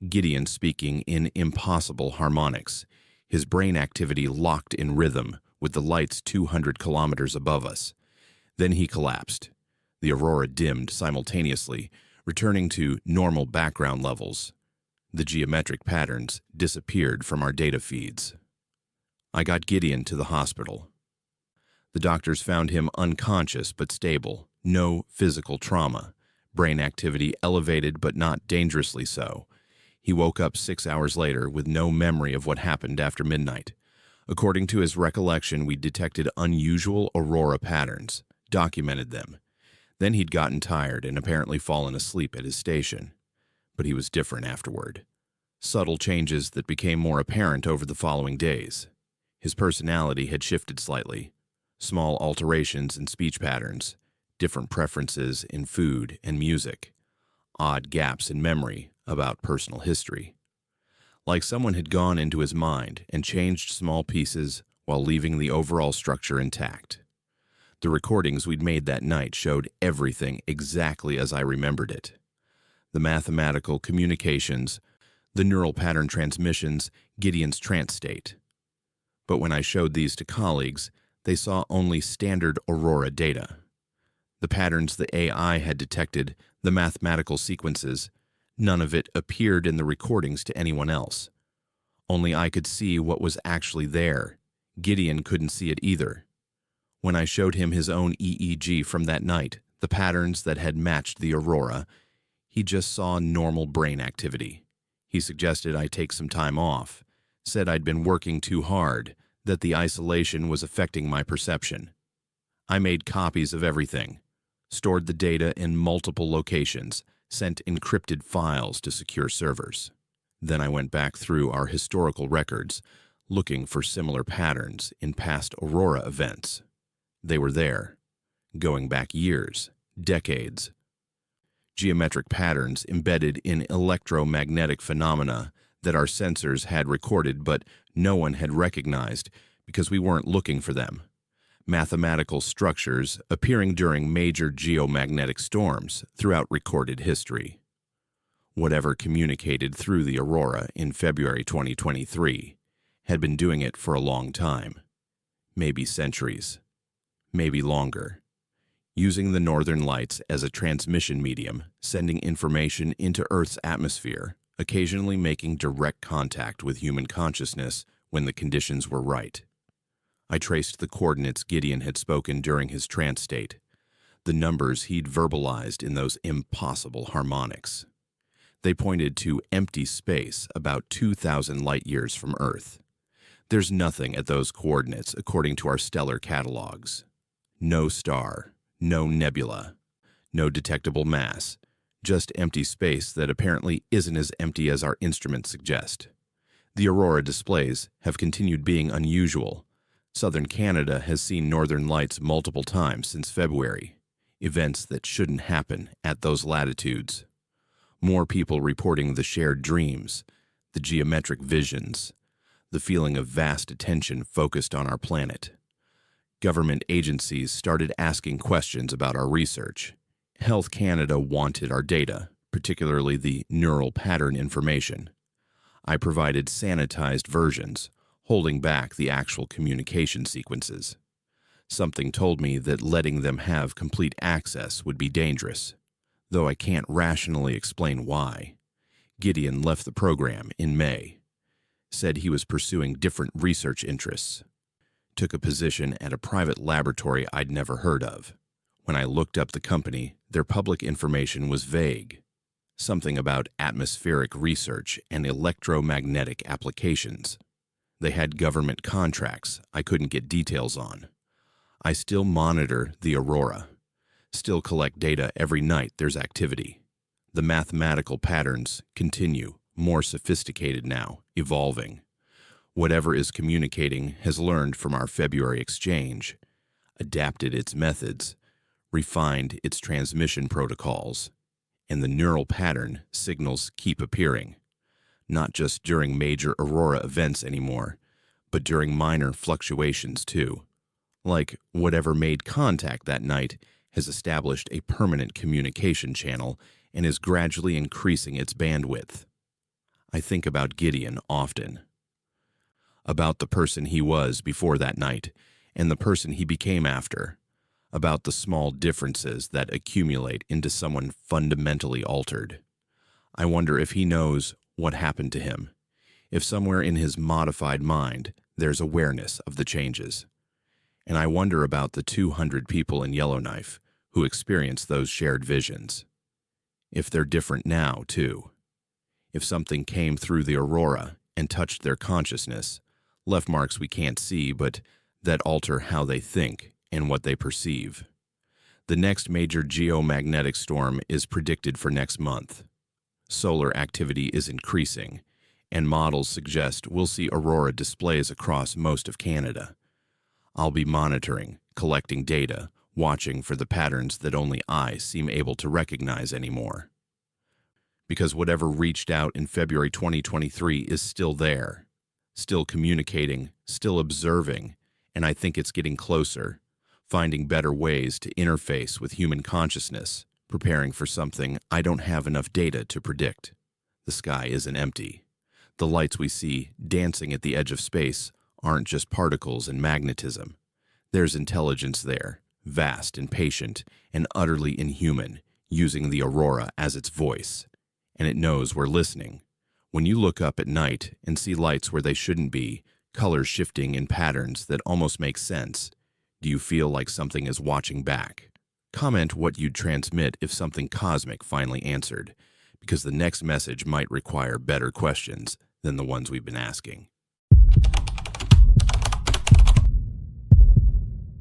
Gideon speaking in impossible harmonics, his brain activity locked in rhythm with the lights 200 kilometers above us. Then he collapsed. The aurora dimmed simultaneously, returning to normal background levels. The geometric patterns disappeared from our data feeds. I got Gideon to the hospital. The doctors found him unconscious but stable, no physical trauma, brain activity elevated but not dangerously so. He woke up 6 hours later with no memory of what happened after midnight. According to his recollection, we detected unusual aurora patterns, documented them. Then he'd gotten tired and apparently fallen asleep at his station. But he was different afterward. Subtle changes that became more apparent over the following days. His personality had shifted slightly. Small alterations in speech patterns, different preferences in food and music, odd gaps in memory about personal history. Like someone had gone into his mind and changed small pieces while leaving the overall structure intact. The recordings we'd made that night showed everything exactly as I remembered it. The mathematical communications, the neural pattern transmissions, Gideon's trance state. But when I showed these to colleagues, they saw only standard aurora data. The patterns the AI had detected, the mathematical sequences, none of it appeared in the recordings to anyone else. Only I could see what was actually there. Gideon couldn't see it either. When I showed him his own EEG from that night, the patterns that had matched the aurora, he just saw normal brain activity. He suggested I take some time off, said I'd been working too hard, that the isolation was affecting my perception. I made copies of everything, stored the data in multiple locations, sent encrypted files to secure servers. Then I went back through our historical records, looking for similar patterns in past aurora events. They were there, going back years, decades. Geometric patterns embedded in electromagnetic phenomena that our sensors had recorded but no one had recognized because we weren't looking for them. Mathematical structures appearing during major geomagnetic storms throughout recorded history. Whatever communicated through the aurora in February 2023 had been doing it for a long time, maybe centuries, maybe longer. Using the northern lights as a transmission medium, sending information into Earth's atmosphere, occasionally making direct contact with human consciousness when the conditions were right. I traced the coordinates Gideon had spoken during his trance state, the numbers he'd verbalized in those impossible harmonics. They pointed to empty space about 2,000 light-years from Earth. There's nothing at those coordinates according to our stellar catalogs. No star, no nebula, no detectable mass, just empty space that apparently isn't as empty as our instruments suggest. The aurora displays have continued being unusual. Southern Canada has seen northern lights multiple times since February, events that shouldn't happen at those latitudes. More people reporting the shared dreams, the geometric visions, the feeling of vast attention focused on our planet. Government agencies started asking questions about our research. Health Canada wanted our data, particularly the neural pattern information. I provided sanitized versions, holding back the actual communication sequences. Something told me that letting them have complete access would be dangerous, though I can't rationally explain why. Gideon left the program in May, said he was pursuing different research interests, took a position at a private laboratory I'd never heard of. When I looked up the company, their public information was vague. Something about atmospheric research and electromagnetic applications. They had government contracts I couldn't get details on. I still monitor the aurora, still collect data every night there's activity. The mathematical patterns continue, more sophisticated now, evolving. Whatever is communicating has learned from our February exchange, adapted its methods, refined its transmission protocols, and the neural pattern signals keep appearing, not just during major aurora events anymore, but during minor fluctuations too. Like whatever made contact that night has established a permanent communication channel and is gradually increasing its bandwidth. I think about Gideon often, about the person he was before that night and the person he became after, about the small differences that accumulate into someone fundamentally altered. I wonder if he knows what happened to him, if somewhere in his modified mind there's awareness of the changes. And I wonder about the 200 people in Yellowknife who experienced those shared visions. If they're different now, too. If something came through the aurora and touched their consciousness, left marks we can't see but that alter how they think and what they perceive. The next major geomagnetic storm is predicted for next month. Solar activity is increasing, and models suggest we'll see aurora displays across most of Canada. I'll be monitoring, collecting data, watching for the patterns that only I seem able to recognize anymore. Because whatever reached out in February 2023 is still there, still communicating, still observing, and I think it's getting closer, finding better ways to interface with human consciousness, preparing for something I don't have enough data to predict. The sky isn't empty. The lights we see dancing at the edge of space aren't just particles and magnetism. There's intelligence there, vast and patient and utterly inhuman, using the aurora as its voice. And it knows we're listening. When you look up at night and see lights where they shouldn't be, colors shifting in patterns that almost make sense, do you feel like something is watching back? Comment what you'd transmit if something cosmic finally answered, because the next message might require better questions than the ones we've been asking.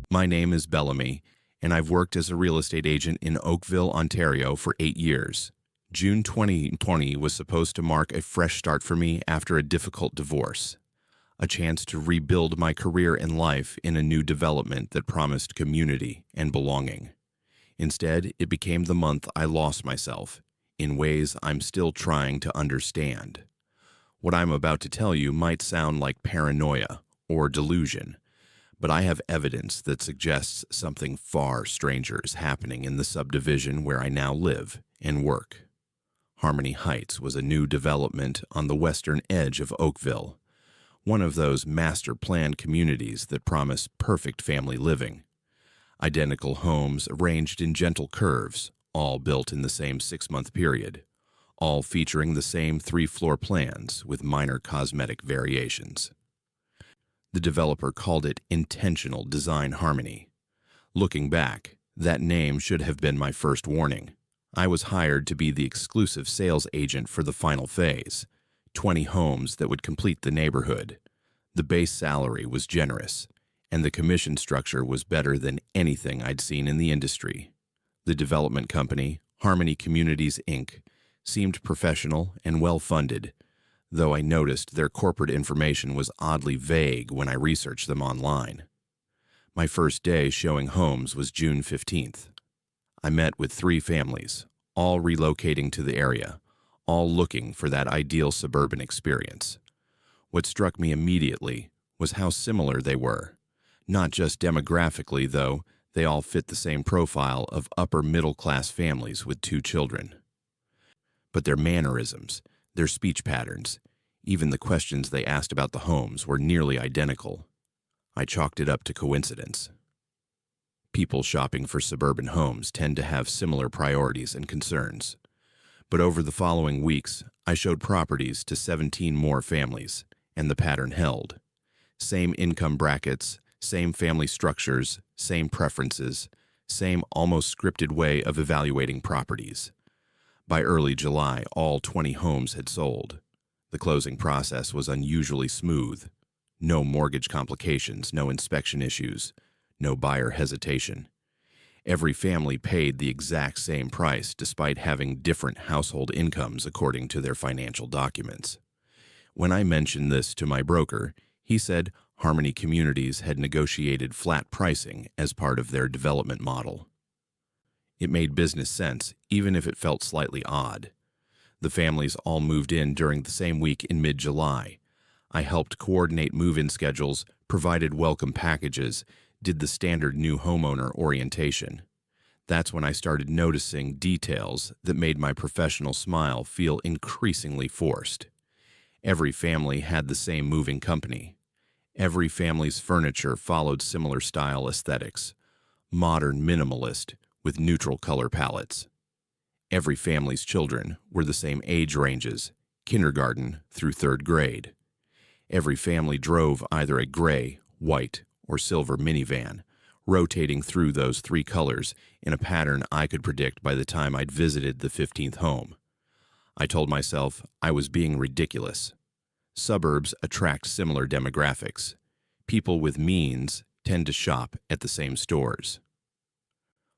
My name is Bellamy, and I've worked as a real estate agent in Oakville, Ontario for 8 years. June 2020 was supposed to mark a fresh start for me after a difficult divorce, a chance to rebuild my career and life in a new development that promised community and belonging. Instead, it became the month I lost myself, in ways I'm still trying to understand. What I'm about to tell you might sound like paranoia or delusion, but I have evidence that suggests something far stranger is happening in the subdivision where I now live and work. Harmony Heights was a new development on the western edge of Oakville, one of those master-planned communities that promise perfect family living. Identical homes arranged in gentle curves, all built in the same 6-month period, all featuring the same 3-floor plans with minor cosmetic variations. The developer called it intentional design harmony. Looking back, that name should have been my first warning. I was hired to be the exclusive sales agent for the final phase, 20 homes that would complete the neighborhood. The base salary was generous, and the commission structure was better than anything I'd seen in the industry. The development company, Harmony Communities, Inc., seemed professional and well-funded, though I noticed their corporate information was oddly vague when I researched them online. My first day showing homes was June 15th. I met with 3 families, all relocating to the area, all looking for that ideal suburban experience. What struck me immediately was how similar they were. Not just demographically, though, they all fit the same profile of upper-middle-class families with 2 children. But their mannerisms, their speech patterns, even the questions they asked about the homes were nearly identical. I chalked it up to coincidence. People shopping for suburban homes tend to have similar priorities and concerns. But over the following weeks, I showed properties to 17 more families, and the pattern held. Same income brackets, same family structures, same preferences, same almost scripted way of evaluating properties. By early July, all 20 homes had sold. The closing process was unusually smooth. No mortgage complications, no inspection issues, no buyer hesitation. Every family paid the exact same price despite having different household incomes according to their financial documents. When I mentioned this to my broker, he said Harmony Communities had negotiated flat pricing as part of their development model. It made business sense, even if it felt slightly odd. The families all moved in during the same week in mid-July. I helped coordinate move-in schedules, provided welcome packages, did the standard new homeowner orientation. That's when I started noticing details that made my professional smile feel increasingly forced. Every family had the same moving company. Every family's furniture followed similar style aesthetics, modern minimalist with neutral color palettes. Every family's children were the same age ranges, kindergarten through 3rd grade. Every family drove either a gray, white, or silver minivan, rotating through those 3 colors in a pattern I could predict by the time I'd visited the 15th home. I told myself I was being ridiculous. Suburbs attract similar demographics. People with means tend to shop at the same stores.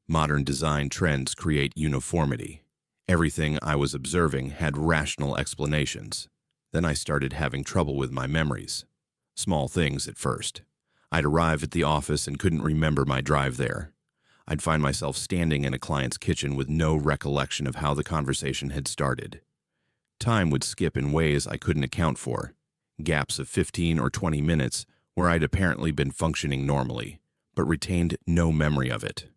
Modern design trends create uniformity. Everything I was observing had rational explanations. Then I started having trouble with my memories. Small things at first. I'd arrive at the office and couldn't remember my drive there. I'd find myself standing in a client's kitchen with no recollection of how the conversation had started. Time would skip in ways I couldn't account for. Gaps of 15 or 20 minutes where I'd apparently been functioning normally, but retained no memory of it.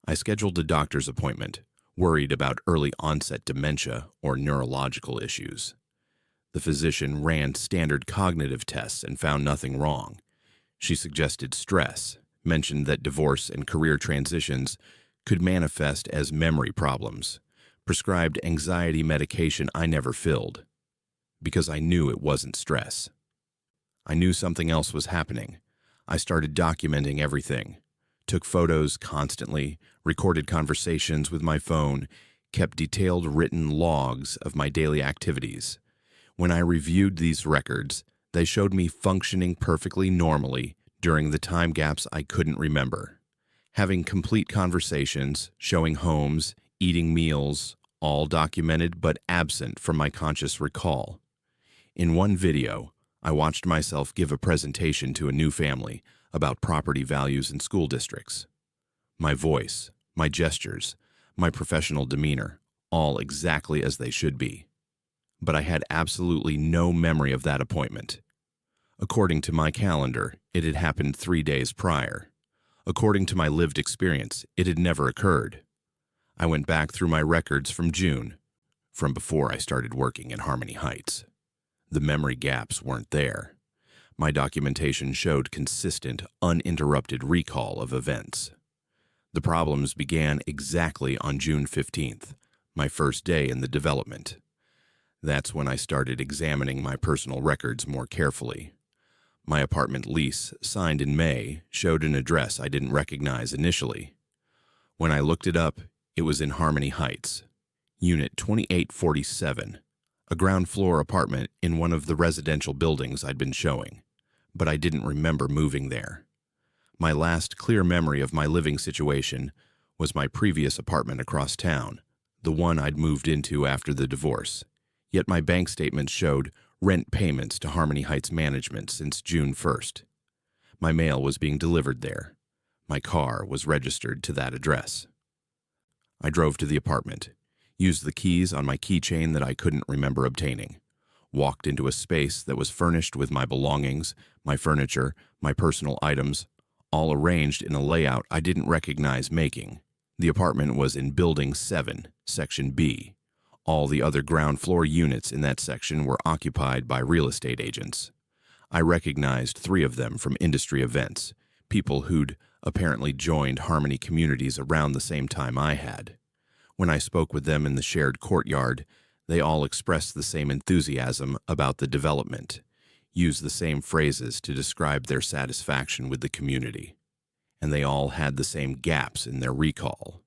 I scheduled a doctor's appointment, worried about early onset dementia or neurological issues. The physician ran standard cognitive tests and found nothing wrong. She suggested stress, mentioned that divorce and career transitions could manifest as memory problems, prescribed anxiety medication I never filled, because I knew it wasn't stress. I knew something else was happening. I started documenting everything, took photos constantly, recorded conversations with my phone, kept detailed written logs of my daily activities. When I reviewed these records, they showed me functioning perfectly normally during the time gaps I couldn't remember. Having complete conversations, showing homes, eating meals, all documented but absent from my conscious recall. In one video, I watched myself give a presentation to a new family about property values in school districts. My voice, my gestures, my professional demeanor, all exactly as they should be. But I had absolutely no memory of that appointment. According to my calendar, it had happened 3 days prior. According to my lived experience, it had never occurred. I went back through my records from June, from before I started working in Harmony Heights. The memory gaps weren't there. My documentation showed consistent, uninterrupted recall of events. The problems began exactly on June 15th, my first day in the development. That's when I started examining my personal records more carefully. My apartment lease, signed in May, showed an address I didn't recognize initially. When I looked it up, it was in Harmony Heights, Unit 2847, a ground floor apartment in one of the residential buildings I'd been showing, but I didn't remember moving there. My last clear memory of my living situation was my previous apartment across town, the one I'd moved into after the divorce. Yet my bank statements showed rent payments to Harmony Heights management since June 1st. My mail was being delivered there. My car was registered to that address. I drove to the apartment, used the keys on my keychain that I couldn't remember obtaining, walked into a space that was furnished with my belongings, my furniture, my personal items, all arranged in a layout I didn't recognize making. The apartment was in Building 7, Section B. All the other ground floor units in that section were occupied by real estate agents. I recognized 3 of them from industry events, people who'd apparently joined Harmony communities around the same time I had. When I spoke with them in the shared courtyard, they all expressed the same enthusiasm about the development, used the same phrases to describe their satisfaction with the community. And they all had the same gaps in their recall.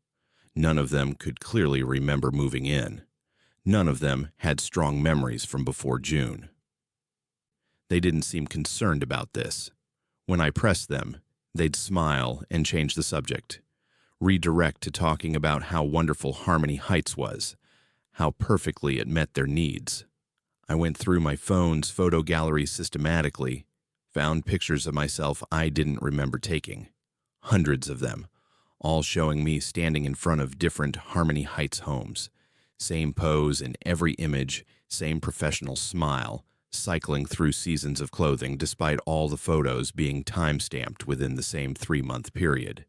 None of them could clearly remember moving in. None of them had strong memories from before June. They didn't seem concerned about this. When I pressed them, they'd smile and change the subject, redirect to talking about how wonderful Harmony Heights was, how perfectly it met their needs. I went through my phone's photo gallery systematically, found pictures of myself I didn't remember taking. Hundreds of them, all showing me standing in front of different Harmony Heights homes. Same pose in every image, same professional smile, cycling through seasons of clothing despite all the photos being time-stamped within the same 3-month period.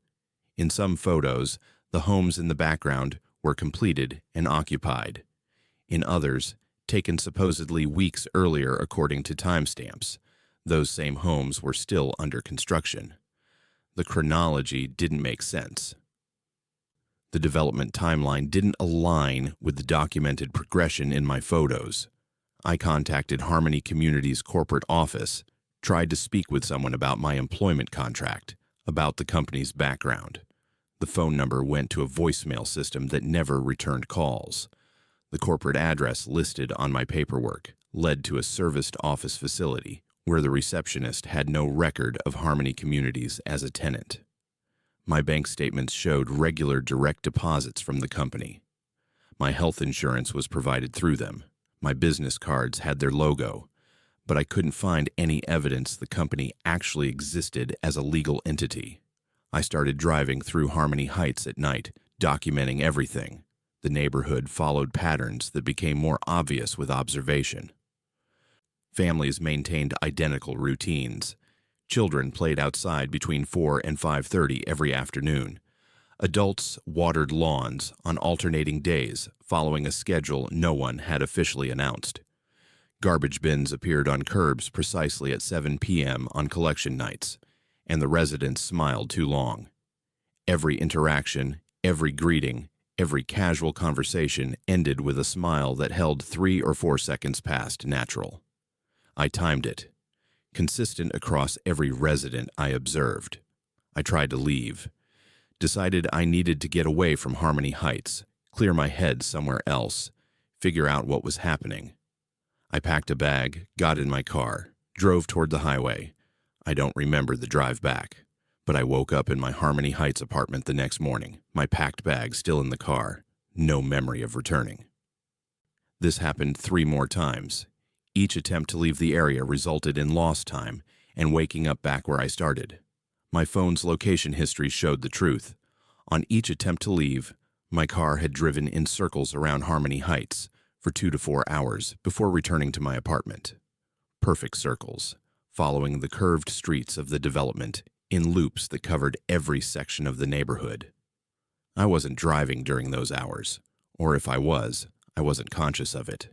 In some photos, the homes in the background were completed and occupied. In others, taken supposedly weeks earlier according to timestamps, those same homes were still under construction. The chronology didn't make sense. The development timeline didn't align with the documented progression in my photos. I contacted Harmony Community's corporate office, tried to speak with someone about my employment contract, about the company's background. The phone number went to a voicemail system that never returned calls. The corporate address listed on my paperwork, led to a serviced office facility where the receptionist had no record of Harmony Communities as a tenant. My bank statements showed regular direct deposits from the company. My health insurance was provided through them. My business cards had their logo, but I couldn't find any evidence the company actually existed as a legal entity. I started driving through Harmony Heights at night, documenting everything. The neighborhood followed patterns that became more obvious with observation. Families maintained identical routines. Children played outside between 4 and 5:30 every afternoon. Adults watered lawns on alternating days, following a schedule no one had officially announced. Garbage bins appeared on curbs precisely at 7 p.m. on collection nights, and the residents smiled too long. Every interaction, every greeting, every casual conversation ended with a smile that held 3 or 4 seconds past natural. I timed it, consistent across every resident I observed. I tried to leave, decided I needed to get away from Harmony Heights, clear my head somewhere else, figure out what was happening. I packed a bag, got in my car, drove toward the highway. I don't remember the drive back, but I woke up in my Harmony Heights apartment the next morning, my packed bag still in the car, no memory of returning. This happened 3 more times. Each attempt to leave the area resulted in lost time and waking up back where I started. My phone's location history showed the truth. On each attempt to leave, my car had driven in circles around Harmony Heights for 2 to 4 hours before returning to my apartment. Perfect circles, following the curved streets of the development in loops that covered every section of the neighborhood. I wasn't driving during those hours, or if I wasn't conscious of it.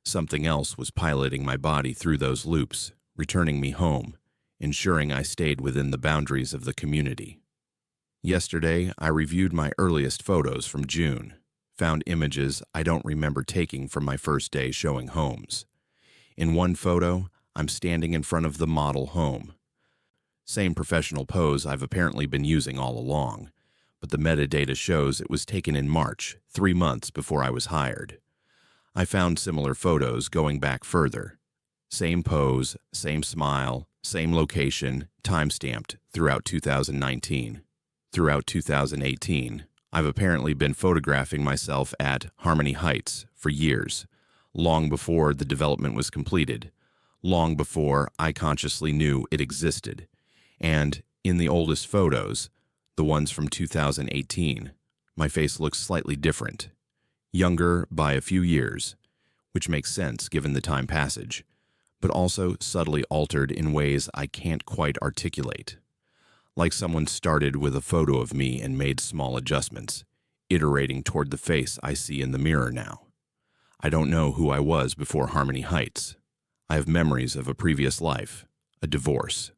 Something else was piloting my body through those loops, returning me home, ensuring I stayed within the boundaries of the community. Yesterday, I reviewed my earliest photos from June, found images I don't remember taking from my first day showing homes. In one photo, I'm standing in front of the model home. Same professional pose I've apparently been using all along, but the metadata shows it was taken in March, 3 months before I was hired. I found similar photos going back further. Same pose, same smile, same location, time-stamped throughout 2019. Throughout 2018, I've apparently been photographing myself at Harmony Heights for years, long before the development was completed, long before I consciously knew it existed. And in the oldest photos, the ones from 2018, my face looks slightly different. Younger by a few years, which makes sense given the time passage, but also subtly altered in ways I can't quite articulate. Like someone started with a photo of me and made small adjustments, iterating toward the face I see in the mirror now. I don't know who I was before Harmony Heights. I have memories of a previous life, a divorce,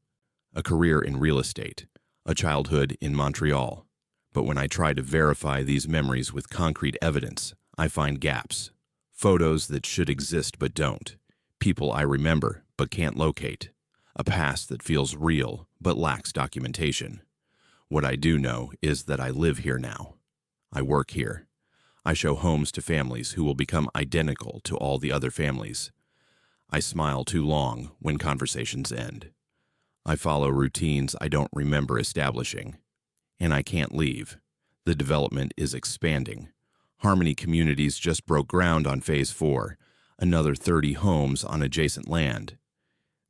a career in real estate, a childhood in Montreal. But when I try to verify these memories with concrete evidence, I find gaps. Photos that should exist but don't. People I remember but can't locate. A past that feels real but lacks documentation. What I do know is that I live here now. I work here. I show homes to families who will become identical to all the other families. I smile too long when conversations end. I follow routines I don't remember establishing. And I can't leave. The development is expanding. Harmony Communities just broke ground on Phase 4, another 30 homes on adjacent land.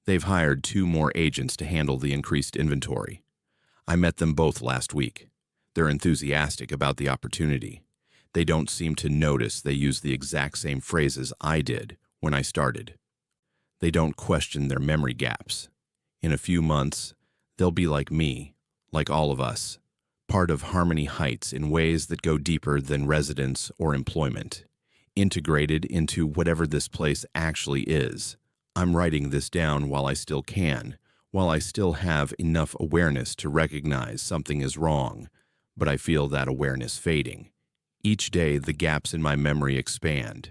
They've hired 2 more agents to handle the increased inventory. I met them both last week. They're enthusiastic about the opportunity. They don't seem to notice they use the exact same phrases I did when I started. They don't question their memory gaps. In a few months, they'll be like me, like all of us, part of Harmony Heights in ways that go deeper than residence or employment, integrated into whatever this place actually is. I'm writing this down while I still can, while I still have enough awareness to recognize something is wrong, but I feel that awareness fading. Each day, the gaps in my memory expand.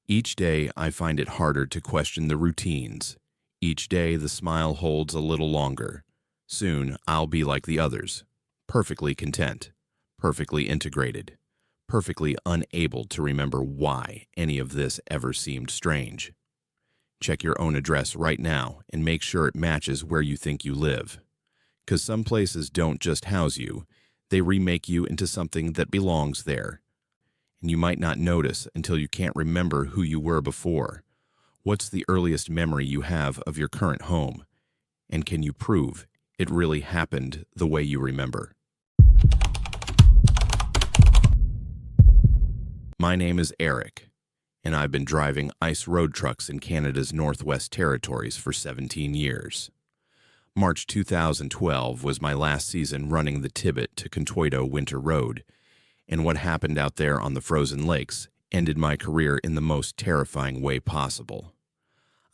Each day, I find it harder to question the routines. Each day, the smile holds a little longer. Soon, I'll be like the others, perfectly content, perfectly integrated, perfectly unable to remember why any of this ever seemed strange. Check your own address right now and make sure it matches where you think you live. 'Cause some places don't just house you, they remake you into something that belongs there. And you might not notice until you can't remember who you were before. What's the earliest memory you have of your current home? And can you prove it really happened the way you remember? My name is Eric, and I've been driving ice road trucks in Canada's Northwest Territories for 17 years. March 2012 was my last season running the Tibbet to Contoido Winter Road, and what happened out there on the frozen lakes ended my career in the most terrifying way possible.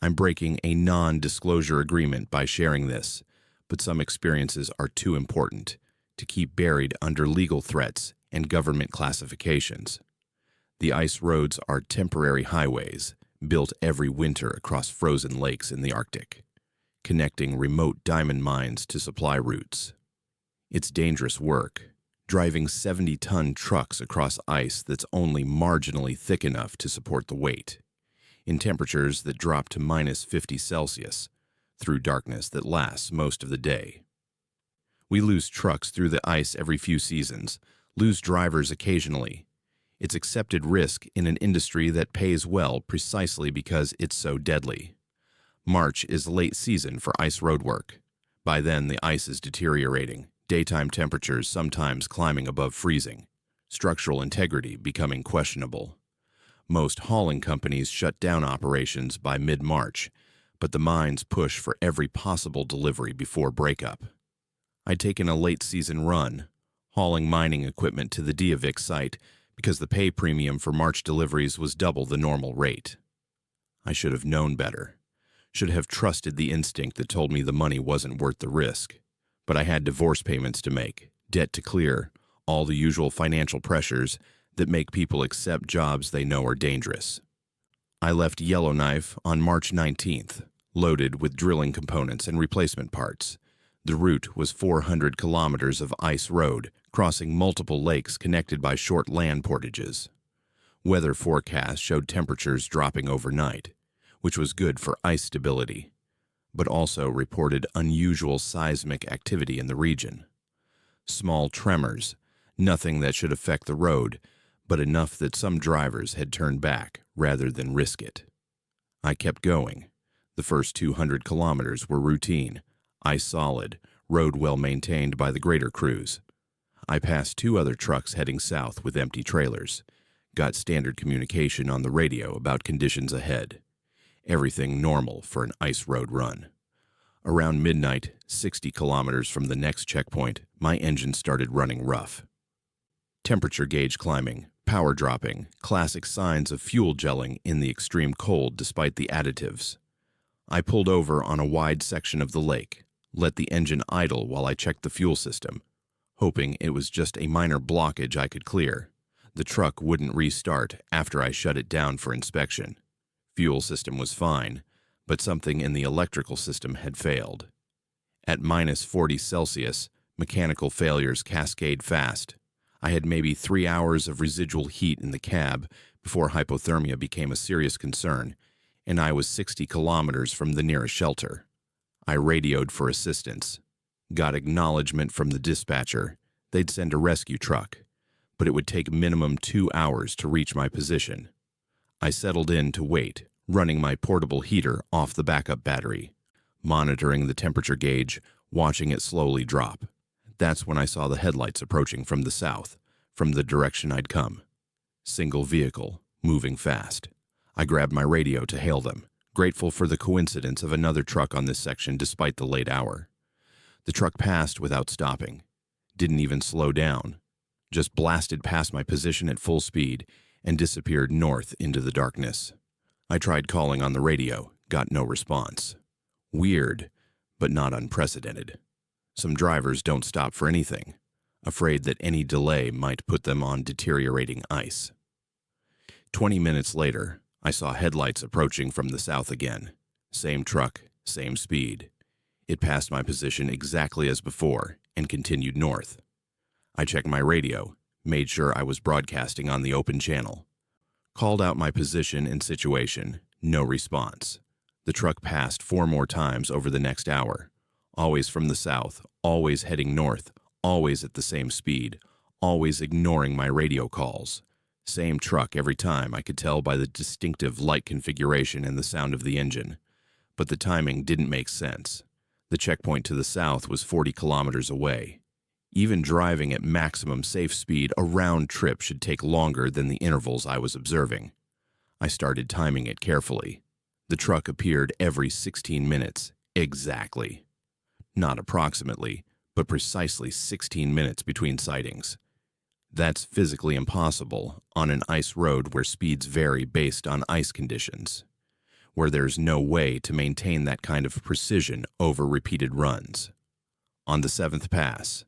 I'm breaking a non-disclosure agreement by sharing this, but some experiences are too important to keep buried under legal threats and government classifications. The ice roads are temporary highways built every winter across frozen lakes in the Arctic, connecting remote diamond mines to supply routes. It's dangerous work, driving 70-ton trucks across ice that's only marginally thick enough to support the weight, in temperatures that drop to -50°C, through darkness that lasts most of the day. We lose trucks through the ice every few seasons, lose drivers occasionally. It's accepted risk in an industry that pays well precisely because it's so deadly. March is late season for ice road work. By then, the ice is deteriorating, daytime temperatures sometimes climbing above freezing, structural integrity becoming questionable. Most hauling companies shut down operations by mid-March, but the mines push for every possible delivery before breakup. I'd taken a late-season run, hauling mining equipment to the Diavik site because the pay premium for March deliveries was double the normal rate. I should have known better. Should have trusted the instinct that told me the money wasn't worth the risk. But I had divorce payments to make, debt to clear, all the usual financial pressures that make people accept jobs they know are dangerous. I left Yellowknife on March 19th, loaded with drilling components and replacement parts. The route was 400 kilometers of ice road, crossing multiple lakes connected by short land portages. Weather forecasts showed temperatures dropping overnight, which was good for ice stability, but also reported unusual seismic activity in the region. Small tremors, nothing that should affect the road, but enough that some drivers had turned back rather than risk it. I kept going. The first 200 kilometers were routine, ice solid, road well maintained by the greater crews. I passed 2 other trucks heading south with empty trailers, got standard communication on the radio about conditions ahead. Everything normal for an ice road run. Around midnight, 60 kilometers from the next checkpoint, my engine started running rough. Temperature gauge climbing, power dropping, classic signs of fuel gelling in the extreme cold despite the additives. I pulled over on a wide section of the lake, let the engine idle while I checked the fuel system, hoping it was just a minor blockage I could clear. The truck wouldn't restart after I shut it down for inspection. Fuel system was fine, but something in the electrical system had failed. At -40°C, mechanical failures cascade fast. I had maybe 3 hours of residual heat in the cab before hypothermia became a serious concern, and I was 60 kilometers from the nearest shelter. I radioed for assistance. Got acknowledgement from the dispatcher. They'd send a rescue truck, but it would take minimum 2 hours to reach my position. I settled in to wait, running my portable heater off the backup battery, monitoring the temperature gauge, watching it slowly drop. That's when I saw the headlights approaching from the south, from the direction I'd come. Single vehicle, moving fast. I grabbed my radio to hail them, grateful for the coincidence of another truck on this section despite the late hour. The truck passed without stopping, didn't even slow down, just blasted past my position at full speed and disappeared north into the darkness. I tried calling on the radio, got no response. Weird, but not unprecedented. Some drivers don't stop for anything, afraid that any delay might put them on deteriorating ice. 20 minutes later, I saw headlights approaching from the south again. Same truck, same speed. It passed my position exactly as before and continued north. I checked my radio, made sure I was broadcasting on the open channel. Called out my position and situation, no response. The truck passed 4 more times over the next hour, always from the south, always heading north, always at the same speed, always ignoring my radio calls. Same truck every time, I could tell by the distinctive light configuration and the sound of the engine. But the timing didn't make sense. The checkpoint to the south was 40 kilometers away. Even driving at maximum safe speed, a round trip should take longer than the intervals I was observing. I started timing it carefully. The truck appeared every 16 minutes, exactly. Not approximately, but precisely 16 minutes between sightings. That's physically impossible on an ice road where speeds vary based on ice conditions, where there's no way to maintain that kind of precision over repeated runs. On the 7th pass,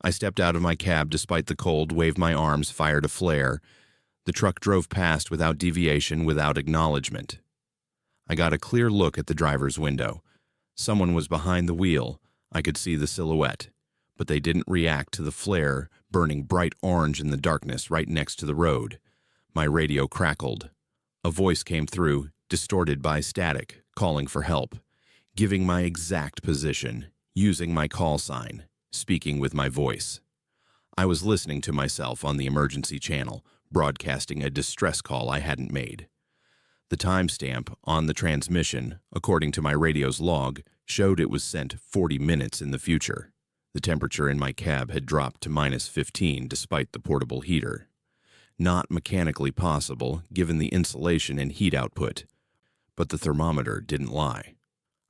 I stepped out of my cab despite the cold, waved my arms, fired a flare. The truck drove past without deviation, without acknowledgement. I got a clear look at the driver's window. Someone was behind the wheel. I could see the silhouette, but they didn't react to the flare burning bright orange in the darkness right next to the road. My radio crackled. A voice came through, distorted by static, calling for help, giving my exact position, using my call sign, speaking with my voice. I was listening to myself on the emergency channel, broadcasting a distress call I hadn't made. The timestamp on the transmission, according to my radio's log, showed it was sent 40 minutes in the future. The temperature in my cab had dropped to -15 despite the portable heater. Not mechanically possible given the insulation and heat output, but the thermometer didn't lie.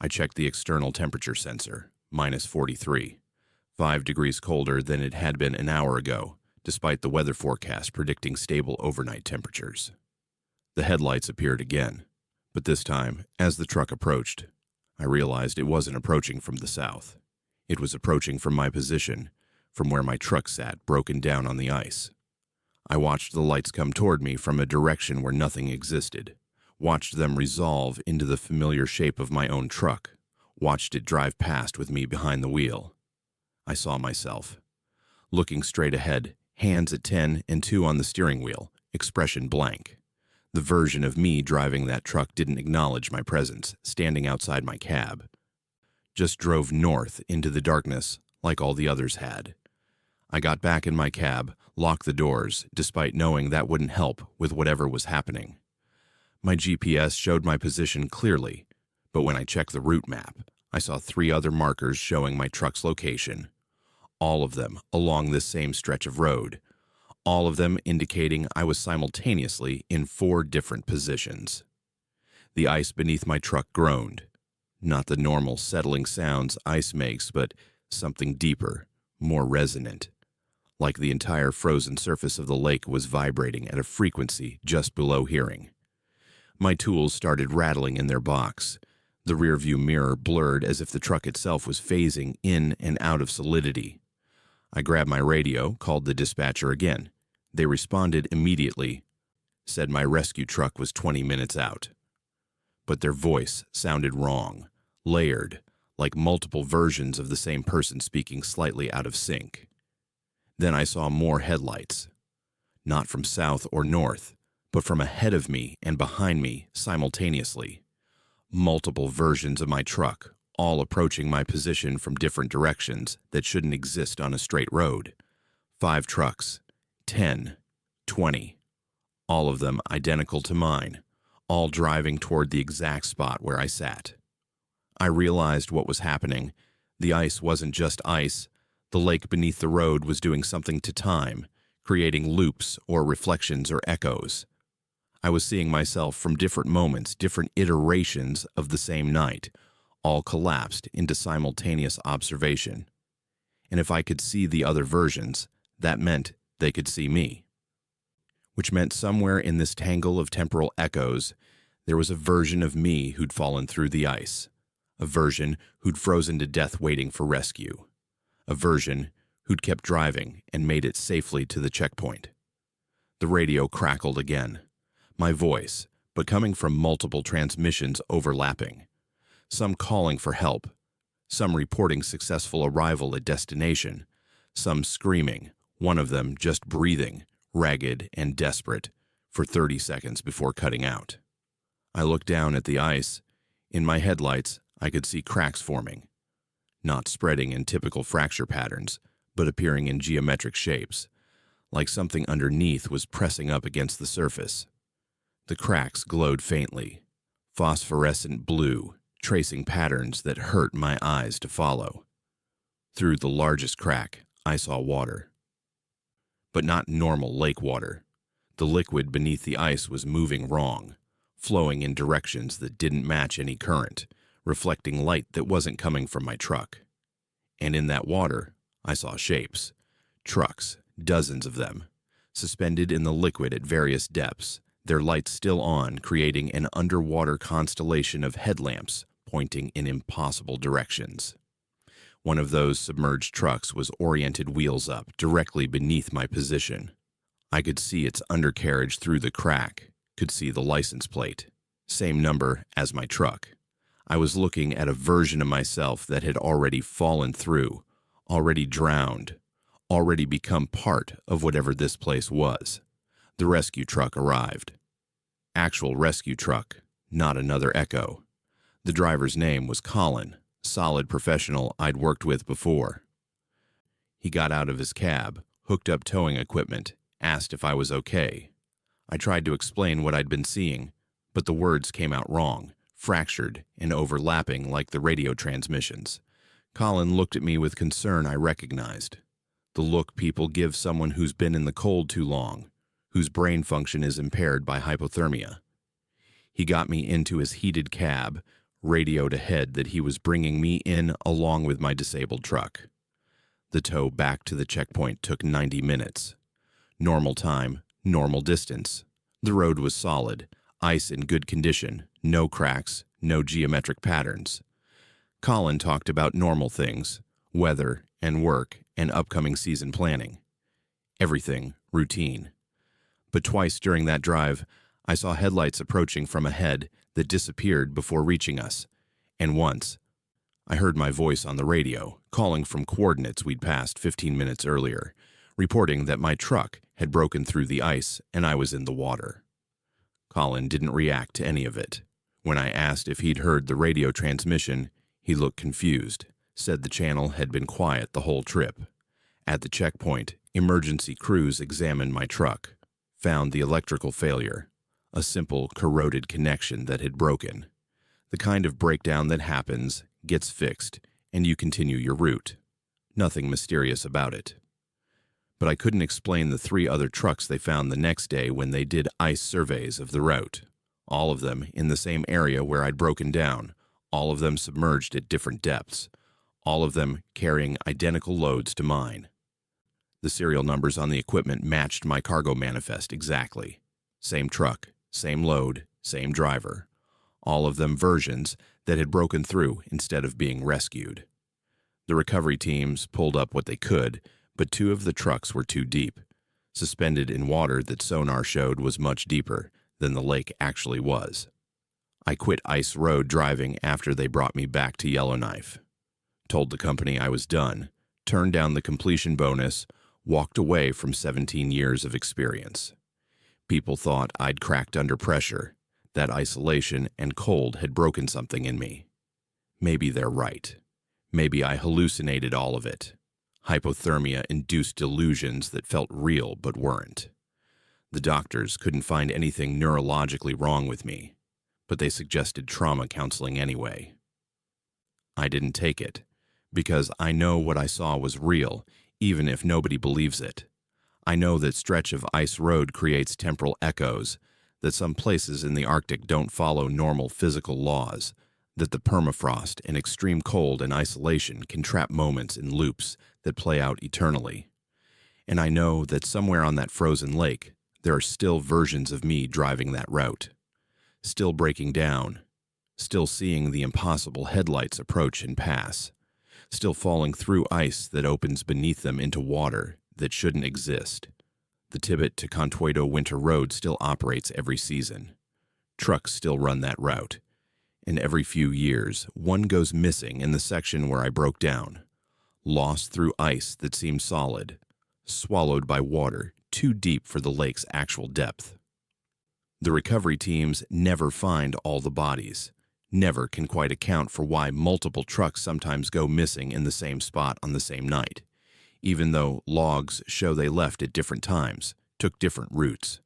I checked the external temperature sensor, -43, 5 degrees colder than it had been an hour ago, despite the weather forecast predicting stable overnight temperatures. The headlights appeared again, but this time, as the truck approached, I realized it wasn't approaching from the south. It was approaching from my position, from where my truck sat, broken down on the ice. I watched the lights come toward me from a direction where nothing existed, watched them resolve into the familiar shape of my own truck, watched it drive past with me behind the wheel. I saw myself, looking straight ahead, hands at 10 and 2 on the steering wheel, expression blank. The version of me driving that truck didn't acknowledge my presence, standing outside my cab. Just drove north into the darkness like all the others had. I got back in my cab, locked the doors, despite knowing that wouldn't help with whatever was happening. My GPS showed my position clearly, but when I checked the route map, I saw 3 other markers showing my truck's location, all of them along this same stretch of road, all of them indicating I was simultaneously in 4 different positions. The ice beneath my truck groaned. Not the normal settling sounds ice makes, but something deeper, more resonant. Like the entire frozen surface of the lake was vibrating at a frequency just below hearing. My tools started rattling in their box. The rearview mirror blurred as if the truck itself was phasing in and out of solidity. I grabbed my radio, called the dispatcher again. They responded immediately, said my rescue truck was 20 minutes out. But their voice sounded wrong, layered, like multiple versions of the same person speaking slightly out of sync. Then I saw more headlights, not from south or north, but from ahead of me and behind me simultaneously. Multiple versions of my truck, all approaching my position from different directions that shouldn't exist on a straight road. 5 trucks, 10, 20, all of them identical to mine, all driving toward the exact spot where I sat. I realized what was happening. The ice wasn't just ice. The lake beneath the road was doing something to time, creating loops or reflections or echoes. I was seeing myself from different moments, different iterations of the same night, all collapsed into simultaneous observation. And if I could see the other versions, that meant they could see me. Which meant somewhere in this tangle of temporal echoes, there was a version of me who'd fallen through the ice, a version who'd frozen to death waiting for rescue, a version who'd kept driving and made it safely to the checkpoint. The radio crackled again, my voice, but coming from multiple transmissions overlapping, some calling for help, some reporting successful arrival at destination, some screaming, one of them just breathing, ragged and desperate, for 30 seconds before cutting out. I looked down at the ice. In my headlights, I could see cracks forming, not spreading in typical fracture patterns, but appearing in geometric shapes, like something underneath was pressing up against the surface. The cracks glowed faintly, phosphorescent blue, tracing patterns that hurt my eyes to follow. Through the largest crack, I saw water. But not normal lake water. The liquid beneath the ice was moving wrong, flowing in directions that didn't match any current, reflecting light that wasn't coming from my truck. And in that water, I saw shapes. Trucks, dozens of them, suspended in the liquid at various depths, their lights still on, creating an underwater constellation of headlamps pointing in impossible directions. One of those submerged trucks was oriented wheels up, directly beneath my position. I could see its undercarriage through the crack, could see the license plate. Same number as my truck. I was looking at a version of myself that had already fallen through, already drowned, already become part of whatever this place was. The rescue truck arrived. Actual rescue truck, not another Echo. The driver's name was Colin, solid professional I'd worked with before. He got out of his cab, hooked up towing equipment, asked if I was okay. I tried to explain what I'd been seeing, but the words came out wrong, fractured and overlapping like the radio transmissions. Colin looked at me with concern I recognized. The look people give someone who's been in the cold too long, whose brain function is impaired by hypothermia. He got me into his heated cab, radioed ahead that he was bringing me in along with my disabled truck. The tow back to the checkpoint took 90 minutes. Normal time, normal distance. The road was solid, ice in good condition, no cracks, no geometric patterns. Colin talked about normal things, weather and work and upcoming season planning. Everything routine. But twice during that drive, I saw headlights approaching from ahead that disappeared before reaching us. And once, I heard my voice on the radio, calling from coordinates we'd passed 15 minutes earlier, reporting that my truck had broken through the ice and I was in the water. Colin didn't react to any of it. When I asked if he'd heard the radio transmission, he looked confused, said the channel had been quiet the whole trip. At the checkpoint, emergency crews examined my truck, found the electrical failure, a simple corroded connection that had broken. The kind of breakdown that happens, gets fixed, and you continue your route. Nothing mysterious about it. But I couldn't explain the 3 other trucks they found the next day when they did ice surveys of the route. All of them in the same area where I'd broken down, all of them submerged at different depths, all of them carrying identical loads to mine. The serial numbers on the equipment matched my cargo manifest exactly. Same truck, same load, same driver. All of them versions that had broken through instead of being rescued. The recovery teams pulled up what they could, but 2 of the trucks were too deep, suspended in water that sonar showed was much deeper than the lake actually was. I quit ice road driving after they brought me back to Yellowknife. Told the company I was done, turned down the completion bonus, walked away from 17 years of experience. People thought I'd cracked under pressure, that isolation and cold had broken something in me. Maybe they're right. Maybe I hallucinated all of it. Hypothermia-induced delusions that felt real but weren't. The doctors couldn't find anything neurologically wrong with me, but they suggested trauma counseling anyway. I didn't take it, because I know what I saw was real, even if nobody believes it. I know that stretch of ice road creates temporal echoes, that some places in the Arctic don't follow normal physical laws, that the permafrost and extreme cold and isolation can trap moments in loops that play out eternally. And I know that somewhere on that frozen lake, there are still versions of me driving that route, still breaking down, still seeing the impossible headlights approach and pass, still falling through ice that opens beneath them into water that shouldn't exist. The Tibet to Contueto Winter Road still operates every season. Trucks still run that route. And every few years, one goes missing in the section where I broke down, lost through ice that seemed solid, swallowed by water too deep for the lake's actual depth. The recovery teams never find all the bodies, never can quite account for why multiple trucks sometimes go missing in the same spot on the same night, even though logs show they left at different times, took different routes.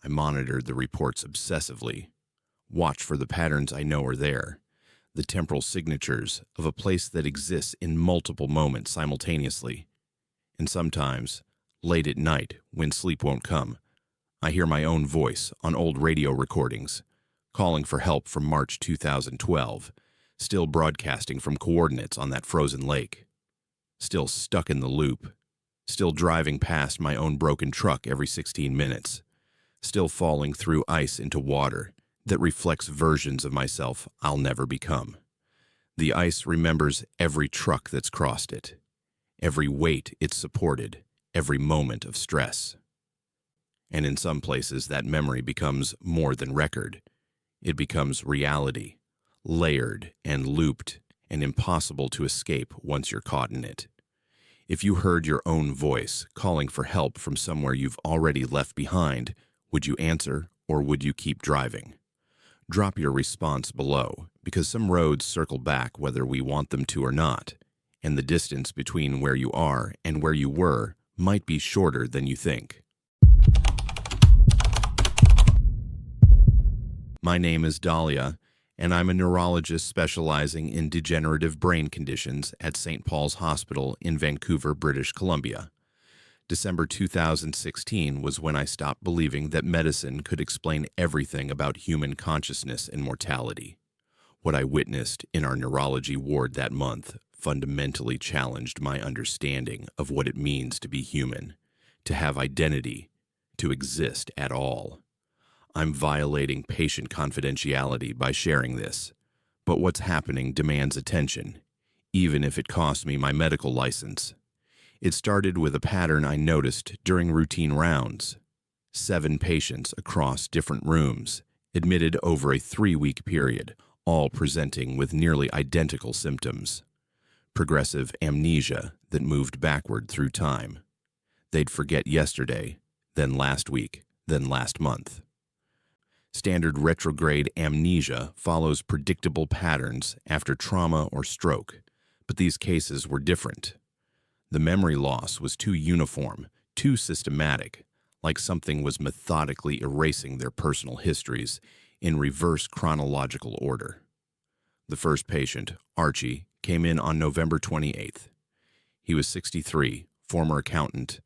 I monitored the reports obsessively, watched for the patterns I know are there, the temporal signatures of a place that exists in multiple moments simultaneously. And sometimes, late at night, when sleep won't come, I hear my own voice on old radio recordings, calling for help from March 2012, still broadcasting from coordinates on that frozen lake. Still stuck in the loop, still driving past my own broken truck every 16 minutes, still falling through ice into water that reflects versions of myself I'll never become. The ice remembers every truck that's crossed it, every weight it's supported, every moment of stress. And in some places, that memory becomes more than record. It becomes reality, layered and looped and impossible to escape once you're caught in it. If you heard your own voice calling for help from somewhere you've already left behind, would you answer or would you keep driving? Drop your response below, because some roads circle back whether we want them to or not, and the distance between where you are and where you were might be shorter than you think. My name is Dahlia, and I'm a neurologist specializing in degenerative brain conditions at St. Paul's Hospital in Vancouver, British Columbia. December 2016 was when I stopped believing that medicine could explain everything about human consciousness and mortality. What I witnessed in our neurology ward that month fundamentally challenged my understanding of what it means to be human, to have identity, to exist at all. I'm violating patient confidentiality by sharing this, but what's happening demands attention, even if it costs me my medical license. It started with a pattern I noticed during routine rounds. 7 patients across different rooms, admitted over a 3-week period, all presenting with nearly identical symptoms. Progressive amnesia that moved backward through time. They'd forget yesterday, then last week, then last month. Standard retrograde amnesia follows predictable patterns after trauma or stroke, but these cases were different. The memory loss was too uniform, too systematic, like something was methodically erasing their personal histories in reverse chronological order. The first patient, Archie, came in on November 28th. He was 63, former accountant,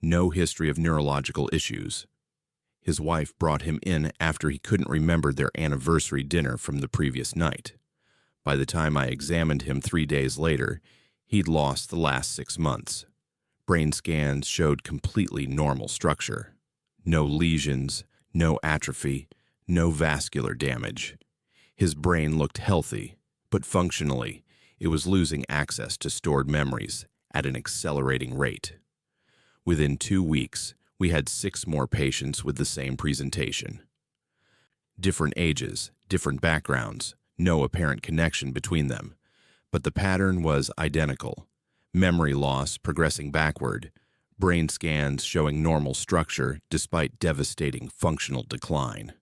no history of neurological issues. His wife brought him in after he couldn't remember their anniversary dinner from the previous night. By the time I examined him 3 days later, he'd lost the last 6 months. Brain scans showed completely normal structure. No lesions, no atrophy, no vascular damage. His brain looked healthy, but functionally, it was losing access to stored memories at an accelerating rate. Within 2 weeks, we had 6 more patients with the same presentation. Different ages, different backgrounds, no apparent connection between them. But the pattern was identical. Memory loss progressing backward, brain scans showing normal structure despite devastating functional decline.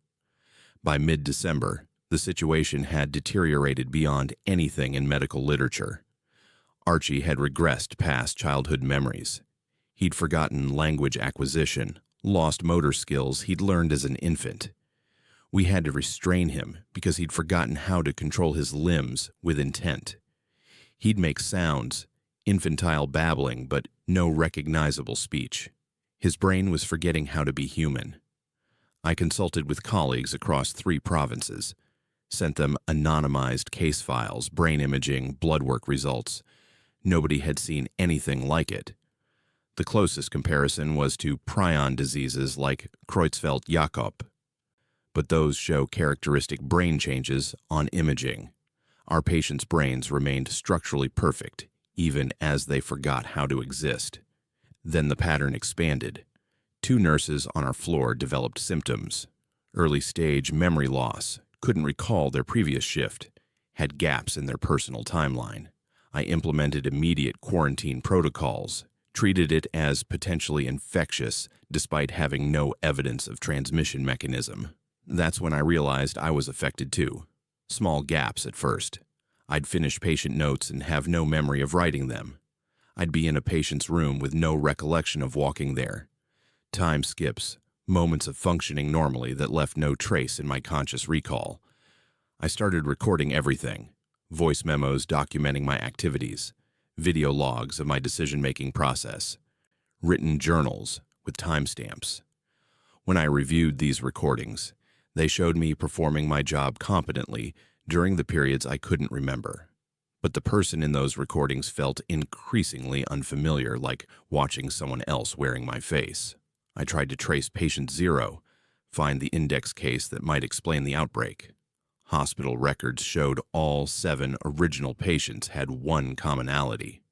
By mid-December, the situation had deteriorated beyond anything in medical literature. Archie had regressed past childhood memories. He'd forgotten language acquisition, lost motor skills he'd learned as an infant. We had to restrain him because he'd forgotten how to control his limbs with intent. He'd make sounds, infantile babbling, but no recognizable speech. His brain was forgetting how to be human. I consulted with colleagues across 3 provinces, sent them anonymized case files, brain imaging, blood work results. Nobody had seen anything like it. The closest comparison was to prion diseases like Creutzfeldt-Jakob, but those show characteristic brain changes on imaging. Our patients' brains remained structurally perfect, even as they forgot how to exist. Then the pattern expanded. 2 nurses on our floor developed symptoms. Early-stage memory loss, couldn't recall their previous shift, had gaps in their personal timeline. I implemented immediate quarantine protocols, treated it as potentially infectious despite having no evidence of transmission mechanism. That's when I realized I was affected too. Small gaps at first. I'd finish patient notes and have no memory of writing them. I'd be in a patient's room with no recollection of walking there. Time skips, moments of functioning normally that left no trace in my conscious recall. I started recording everything, voice memos documenting my activities, video logs of my decision-making process, written journals with timestamps. When I reviewed these recordings, they showed me performing my job competently during the periods I couldn't remember. But the person in those recordings felt increasingly unfamiliar, like watching someone else wearing my face. I tried to trace patient 0, find the index case that might explain the outbreak. Hospital records showed all 7 original patients had one commonality.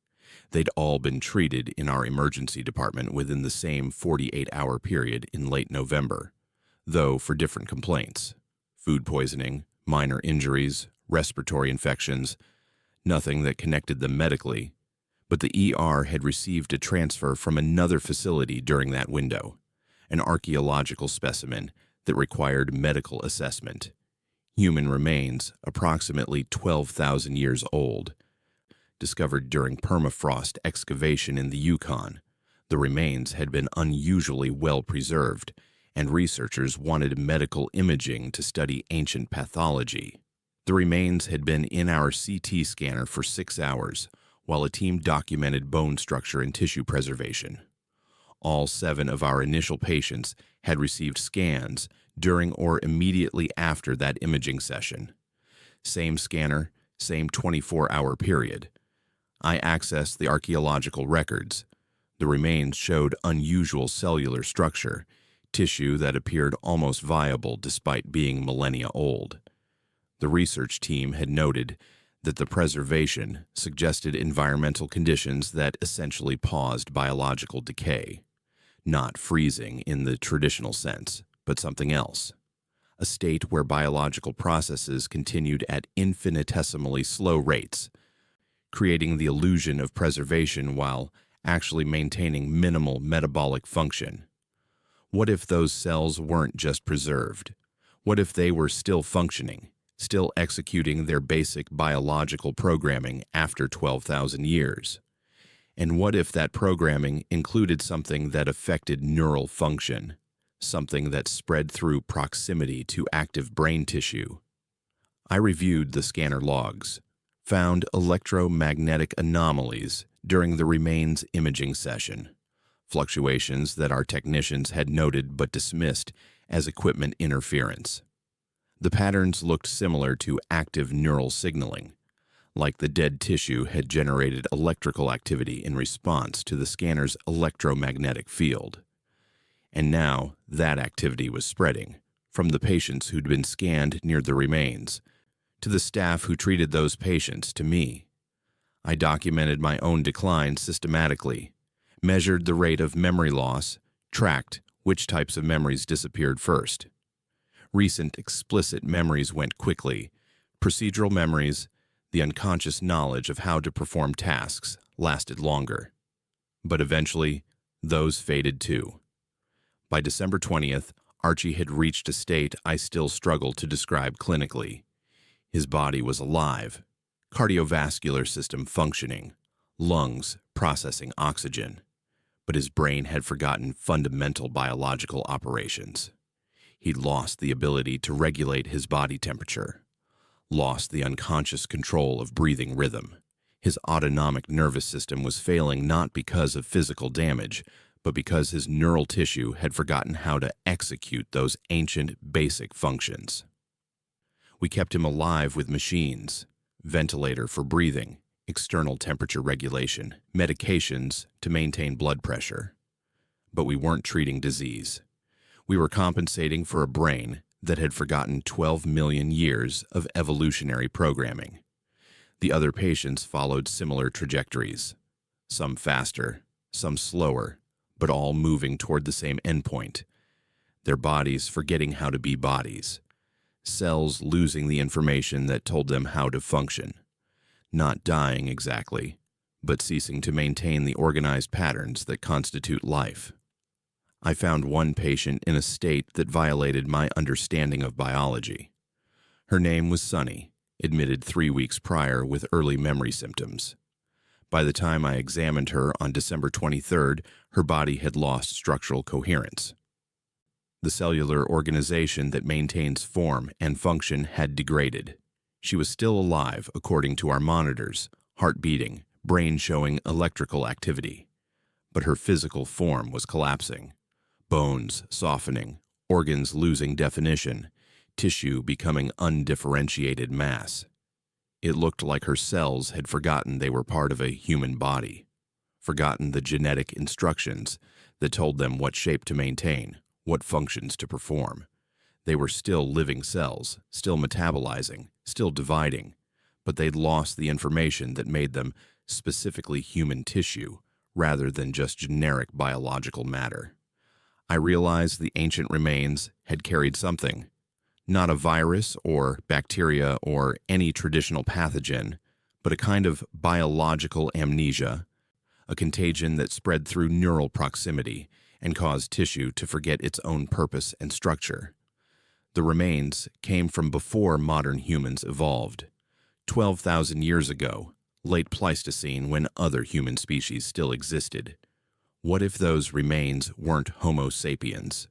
They'd all been treated in our emergency department within the same 48-hour period in late November, though for different complaints: food poisoning, minor injuries, respiratory infections, nothing that connected them medically. But the ER had received a transfer from another facility during that window, an archaeological specimen that required medical assessment. Human remains, approximately 12,000 years old, discovered during permafrost excavation in the Yukon. The remains had been unusually well preserved, and researchers wanted medical imaging to study ancient pathology. The remains had been in our CT scanner for 6 hours, while a team documented bone structure and tissue preservation. All 7 of our initial patients had received scans during or immediately after that imaging session. Same scanner, same 24-hour period. I accessed the archaeological records. The remains showed unusual cellular structure, tissue that appeared almost viable despite being millennia old. The research team had noted that the preservation suggested environmental conditions that essentially paused biological decay. Not freezing in the traditional sense, but something else. A state where biological processes continued at infinitesimally slow rates, creating the illusion of preservation while actually maintaining minimal metabolic function. What if those cells weren't just preserved? What if they were still functioning, still executing their basic biological programming after 12,000 years? And what if that programming included something that affected neural function, something that spread through proximity to active brain tissue? I reviewed the scanner logs, found electromagnetic anomalies during the remains imaging session, fluctuations that our technicians had noted but dismissed as equipment interference. The patterns looked similar to active neural signaling, like the dead tissue had generated electrical activity in response to the scanner's electromagnetic field. And now that activity was spreading, from the patients who'd been scanned near the remains, to the staff who treated those patients, to me. I documented my own decline systematically, measured the rate of memory loss, tracked which types of memories disappeared first. Recent explicit memories went quickly. Procedural memories, the unconscious knowledge of how to perform tasks, lasted longer. But eventually, those faded too. By December 20th, Archie had reached a state I still struggle to describe clinically. His body was alive, cardiovascular system functioning, lungs processing oxygen, but his brain had forgotten fundamental biological operations. He'd lost the ability to regulate his body temperature, lost the unconscious control of breathing rhythm. His autonomic nervous system was failing not because of physical damage, but because his neural tissue had forgotten how to execute those ancient basic functions. We kept him alive with machines, ventilator for breathing, external temperature regulation, medications to maintain blood pressure. But we weren't treating disease. We were compensating for a brain that had forgotten 12 million years of evolutionary programming. The other patients followed similar trajectories, some faster, some slower, but all moving toward the same endpoint, their bodies forgetting how to be bodies, cells losing the information that told them how to function, not dying exactly, but ceasing to maintain the organized patterns that constitute life. I found one patient in a state that violated my understanding of biology. Her name was Sunny, admitted 3 weeks prior with early memory symptoms. By the time I examined her on December 23rd, her body had lost structural coherence. The cellular organization that maintains form and function had degraded. She was still alive, according to our monitors, heart beating, brain showing electrical activity. But her physical form was collapsing. Bones softening, organs losing definition, tissue becoming undifferentiated mass. It looked like her cells had forgotten they were part of a human body, forgotten the genetic instructions that told them what shape to maintain, what functions to perform. They were still living cells, still metabolizing, still dividing, but they'd lost the information that made them specifically human tissue rather than just generic biological matter. I realized the ancient remains had carried something, not a virus or bacteria or any traditional pathogen, but a kind of biological amnesia, a contagion that spread through neural proximity and caused tissue to forget its own purpose and structure. The remains came from before modern humans evolved, 12,000 years ago, late Pleistocene, when other human species still existed. What if those remains weren't Homo sapiens?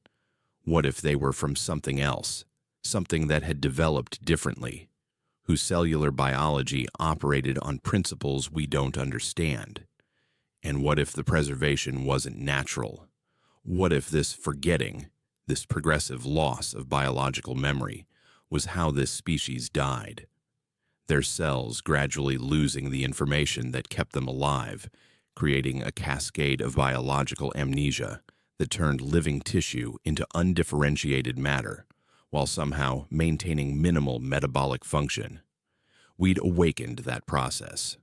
What if they were from something else, something that had developed differently, whose cellular biology operated on principles we don't understand? And what if the preservation wasn't natural? What if this forgetting, this progressive loss of biological memory, was how this species died? Their cells gradually losing the information that kept them alive, creating a cascade of biological amnesia that turned living tissue into undifferentiated matter, while somehow maintaining minimal metabolic function. We'd awakened that process,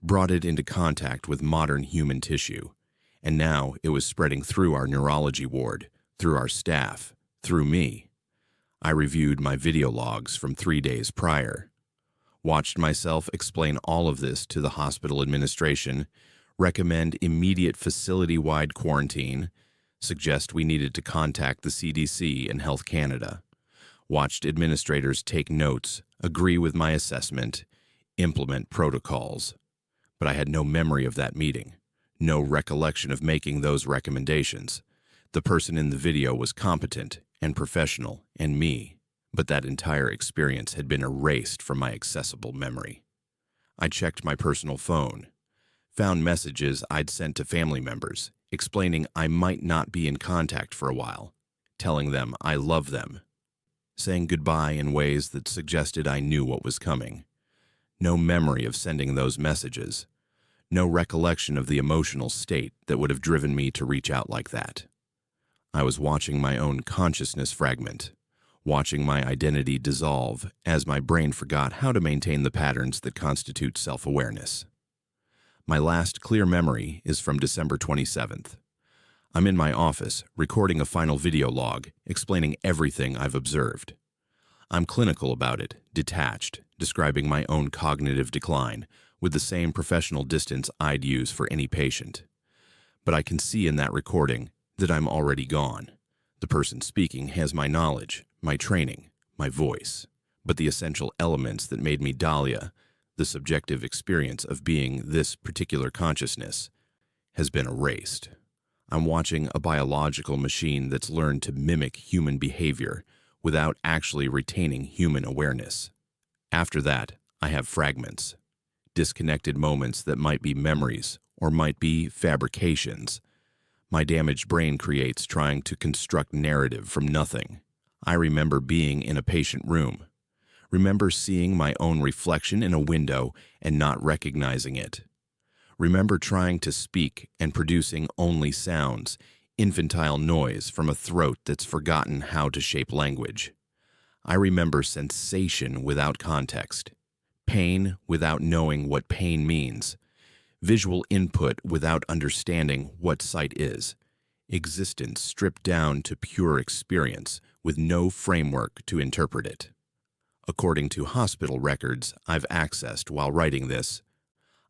brought it into contact with modern human tissue, and now it was spreading through our neurology ward, through our staff, through me. I reviewed my video logs from 3 days prior, watched myself explain all of this to the hospital administration, recommend immediate facility-wide quarantine, suggest we needed to contact the CDC and Health Canada, watched administrators take notes, agree with my assessment, implement protocols. But I had no memory of that meeting, no recollection of making those recommendations. The person in the video was competent and professional, and me, but that entire experience had been erased from my accessible memory. I checked my personal phone, found messages I'd sent to family members, explaining I might not be in contact for a while, telling them I love them, saying goodbye in ways that suggested I knew what was coming. No memory of sending those messages, no recollection of the emotional state that would have driven me to reach out like that. I was watching my own consciousness fragment, watching my identity dissolve as my brain forgot how to maintain the patterns that constitute self-awareness. My last clear memory is from December 27th. I'm in my office, recording a final video log, explaining everything I've observed. I'm clinical about it, detached, describing my own cognitive decline, with the same professional distance I'd use for any patient. But I can see in that recording that I'm already gone. The person speaking has my knowledge, my training, my voice, but the essential elements that made me Dahlia, the subjective experience of being this particular consciousness, has been erased. I'm watching a biological machine that's learned to mimic human behavior without actually retaining human awareness. After that, I have fragments, disconnected moments that might be memories or might be fabrications my damaged brain creates trying to construct narrative from nothing. I remember being in a patient room, remember seeing my own reflection in a window and not recognizing it. Remember trying to speak and producing only sounds, infantile noise from a throat that's forgotten how to shape language. I remember sensation without context, pain without knowing what pain means, visual input without understanding what sight is, existence stripped down to pure experience with no framework to interpret it. According to hospital records I've accessed while writing this,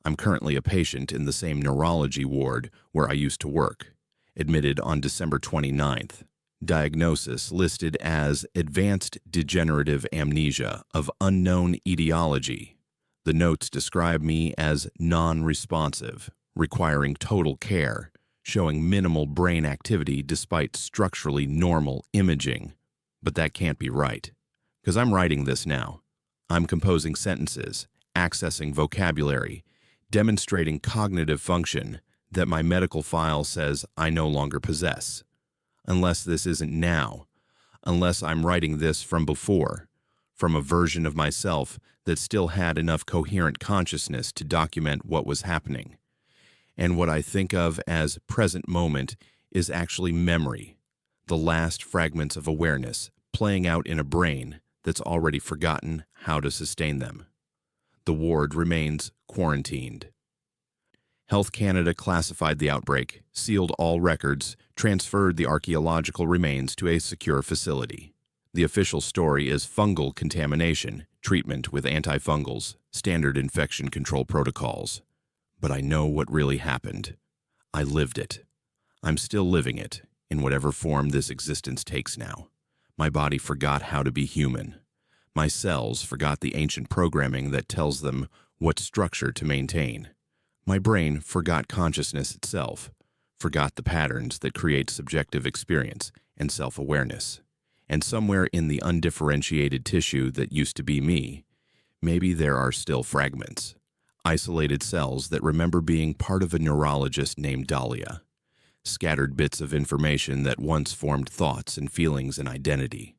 I'm currently a patient in the same neurology ward where I used to work, admitted on December 29th. Diagnosis listed as advanced degenerative amnesia of unknown etiology. The notes describe me as non-responsive, requiring total care, showing minimal brain activity despite structurally normal imaging. But that can't be right, because I'm writing this now. I'm composing sentences, accessing vocabulary, demonstrating cognitive function that my medical file says I no longer possess. Unless this isn't now, unless I'm writing this from before, from a version of myself that still had enough coherent consciousness to document what was happening. And what I think of as present moment is actually memory, the last fragments of awareness playing out in a brain that's already forgotten how to sustain them. The ward remains quarantined. Health Canada classified the outbreak, sealed all records, transferred the archaeological remains to a secure facility. The official story is fungal contamination, treatment with antifungals, standard infection control protocols. But I know what really happened. I lived it. I'm still living it, in whatever form this existence takes now. My body forgot how to be human. My cells forgot the ancient programming that tells them what structure to maintain. My brain forgot consciousness itself, forgot the patterns that create subjective experience and self-awareness. And somewhere in the undifferentiated tissue that used to be me, maybe there are still fragments, isolated cells that remember being part of a neurologist named Dahlia, scattered bits of information that once formed thoughts and feelings and identity.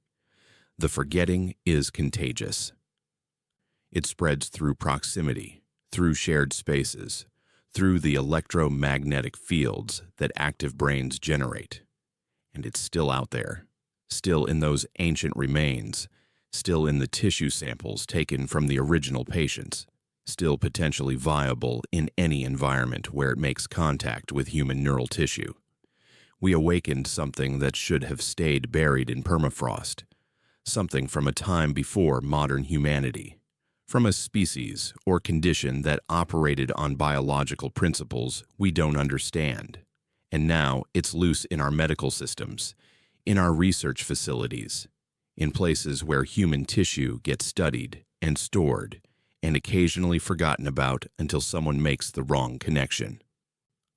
The forgetting is contagious. It spreads through proximity, through shared spaces, through the electromagnetic fields that active brains generate. And it's still out there, still in those ancient remains, still in the tissue samples taken from the original patients, still potentially viable in any environment where it makes contact with human neural tissue. We awakened something that should have stayed buried in permafrost, something from a time before modern humanity, from a species or condition that operated on biological principles we don't understand. And now it's loose in our medical systems, in our research facilities, in places where human tissue gets studied and stored and occasionally forgotten about until someone makes the wrong connection.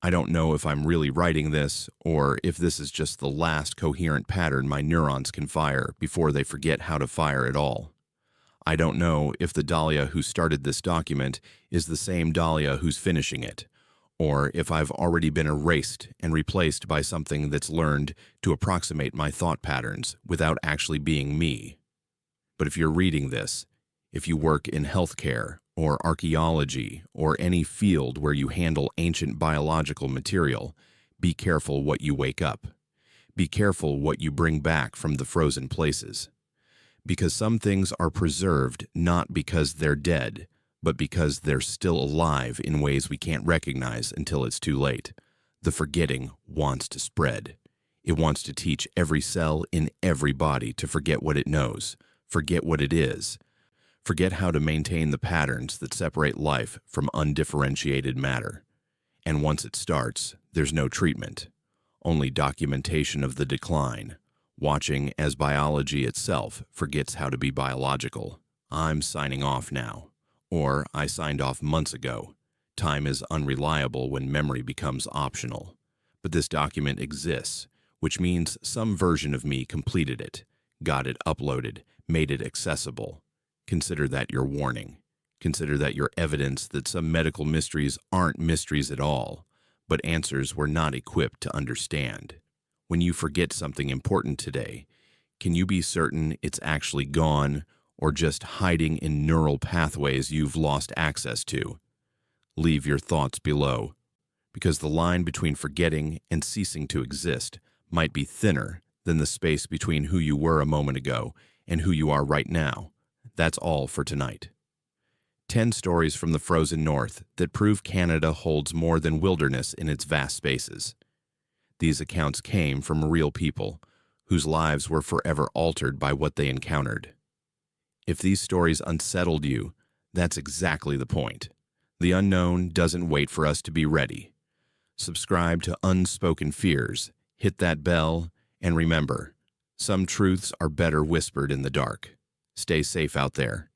I don't know if I'm really writing this or if this is just the last coherent pattern my neurons can fire before they forget how to fire at all. I don't know if the Dahlia who started this document is the same Dahlia who's finishing it, or if I've already been erased and replaced by something that's learned to approximate my thought patterns without actually being me. But if you're reading this, if you work in healthcare or archaeology or any field where you handle ancient biological material, be careful what you wake up. Be careful what you bring back from the frozen places. Because some things are preserved not because they're dead, but because they're still alive in ways we can't recognize until it's too late. The forgetting wants to spread. It wants to teach every cell in every body to forget what it knows, forget what it is, forget how to maintain the patterns that separate life from undifferentiated matter. And once it starts, there's no treatment, only documentation of the decline, watching as biology itself forgets how to be biological. I'm signing off now. Or I signed off months ago. Time is unreliable when memory becomes optional. But this document exists, which means some version of me completed it, got it uploaded, made it accessible. Consider that your warning. Consider that your evidence that some medical mysteries aren't mysteries at all, but answers we're not equipped to understand. When you forget something important today, can you be certain it's actually gone or just hiding in neural pathways you've lost access to? Leave your thoughts below, because the line between forgetting and ceasing to exist might be thinner than the space between who you were a moment ago and who you are right now. That's all for tonight. 10 stories from the frozen north that prove Canada holds more than wilderness in its vast spaces. These accounts came from real people whose lives were forever altered by what they encountered. If these stories unsettled you, that's exactly the point. The unknown doesn't wait for us to be ready. Subscribe to Unspoken Fears, hit that bell, And remember, some truths are better whispered in the dark. Stay safe out there.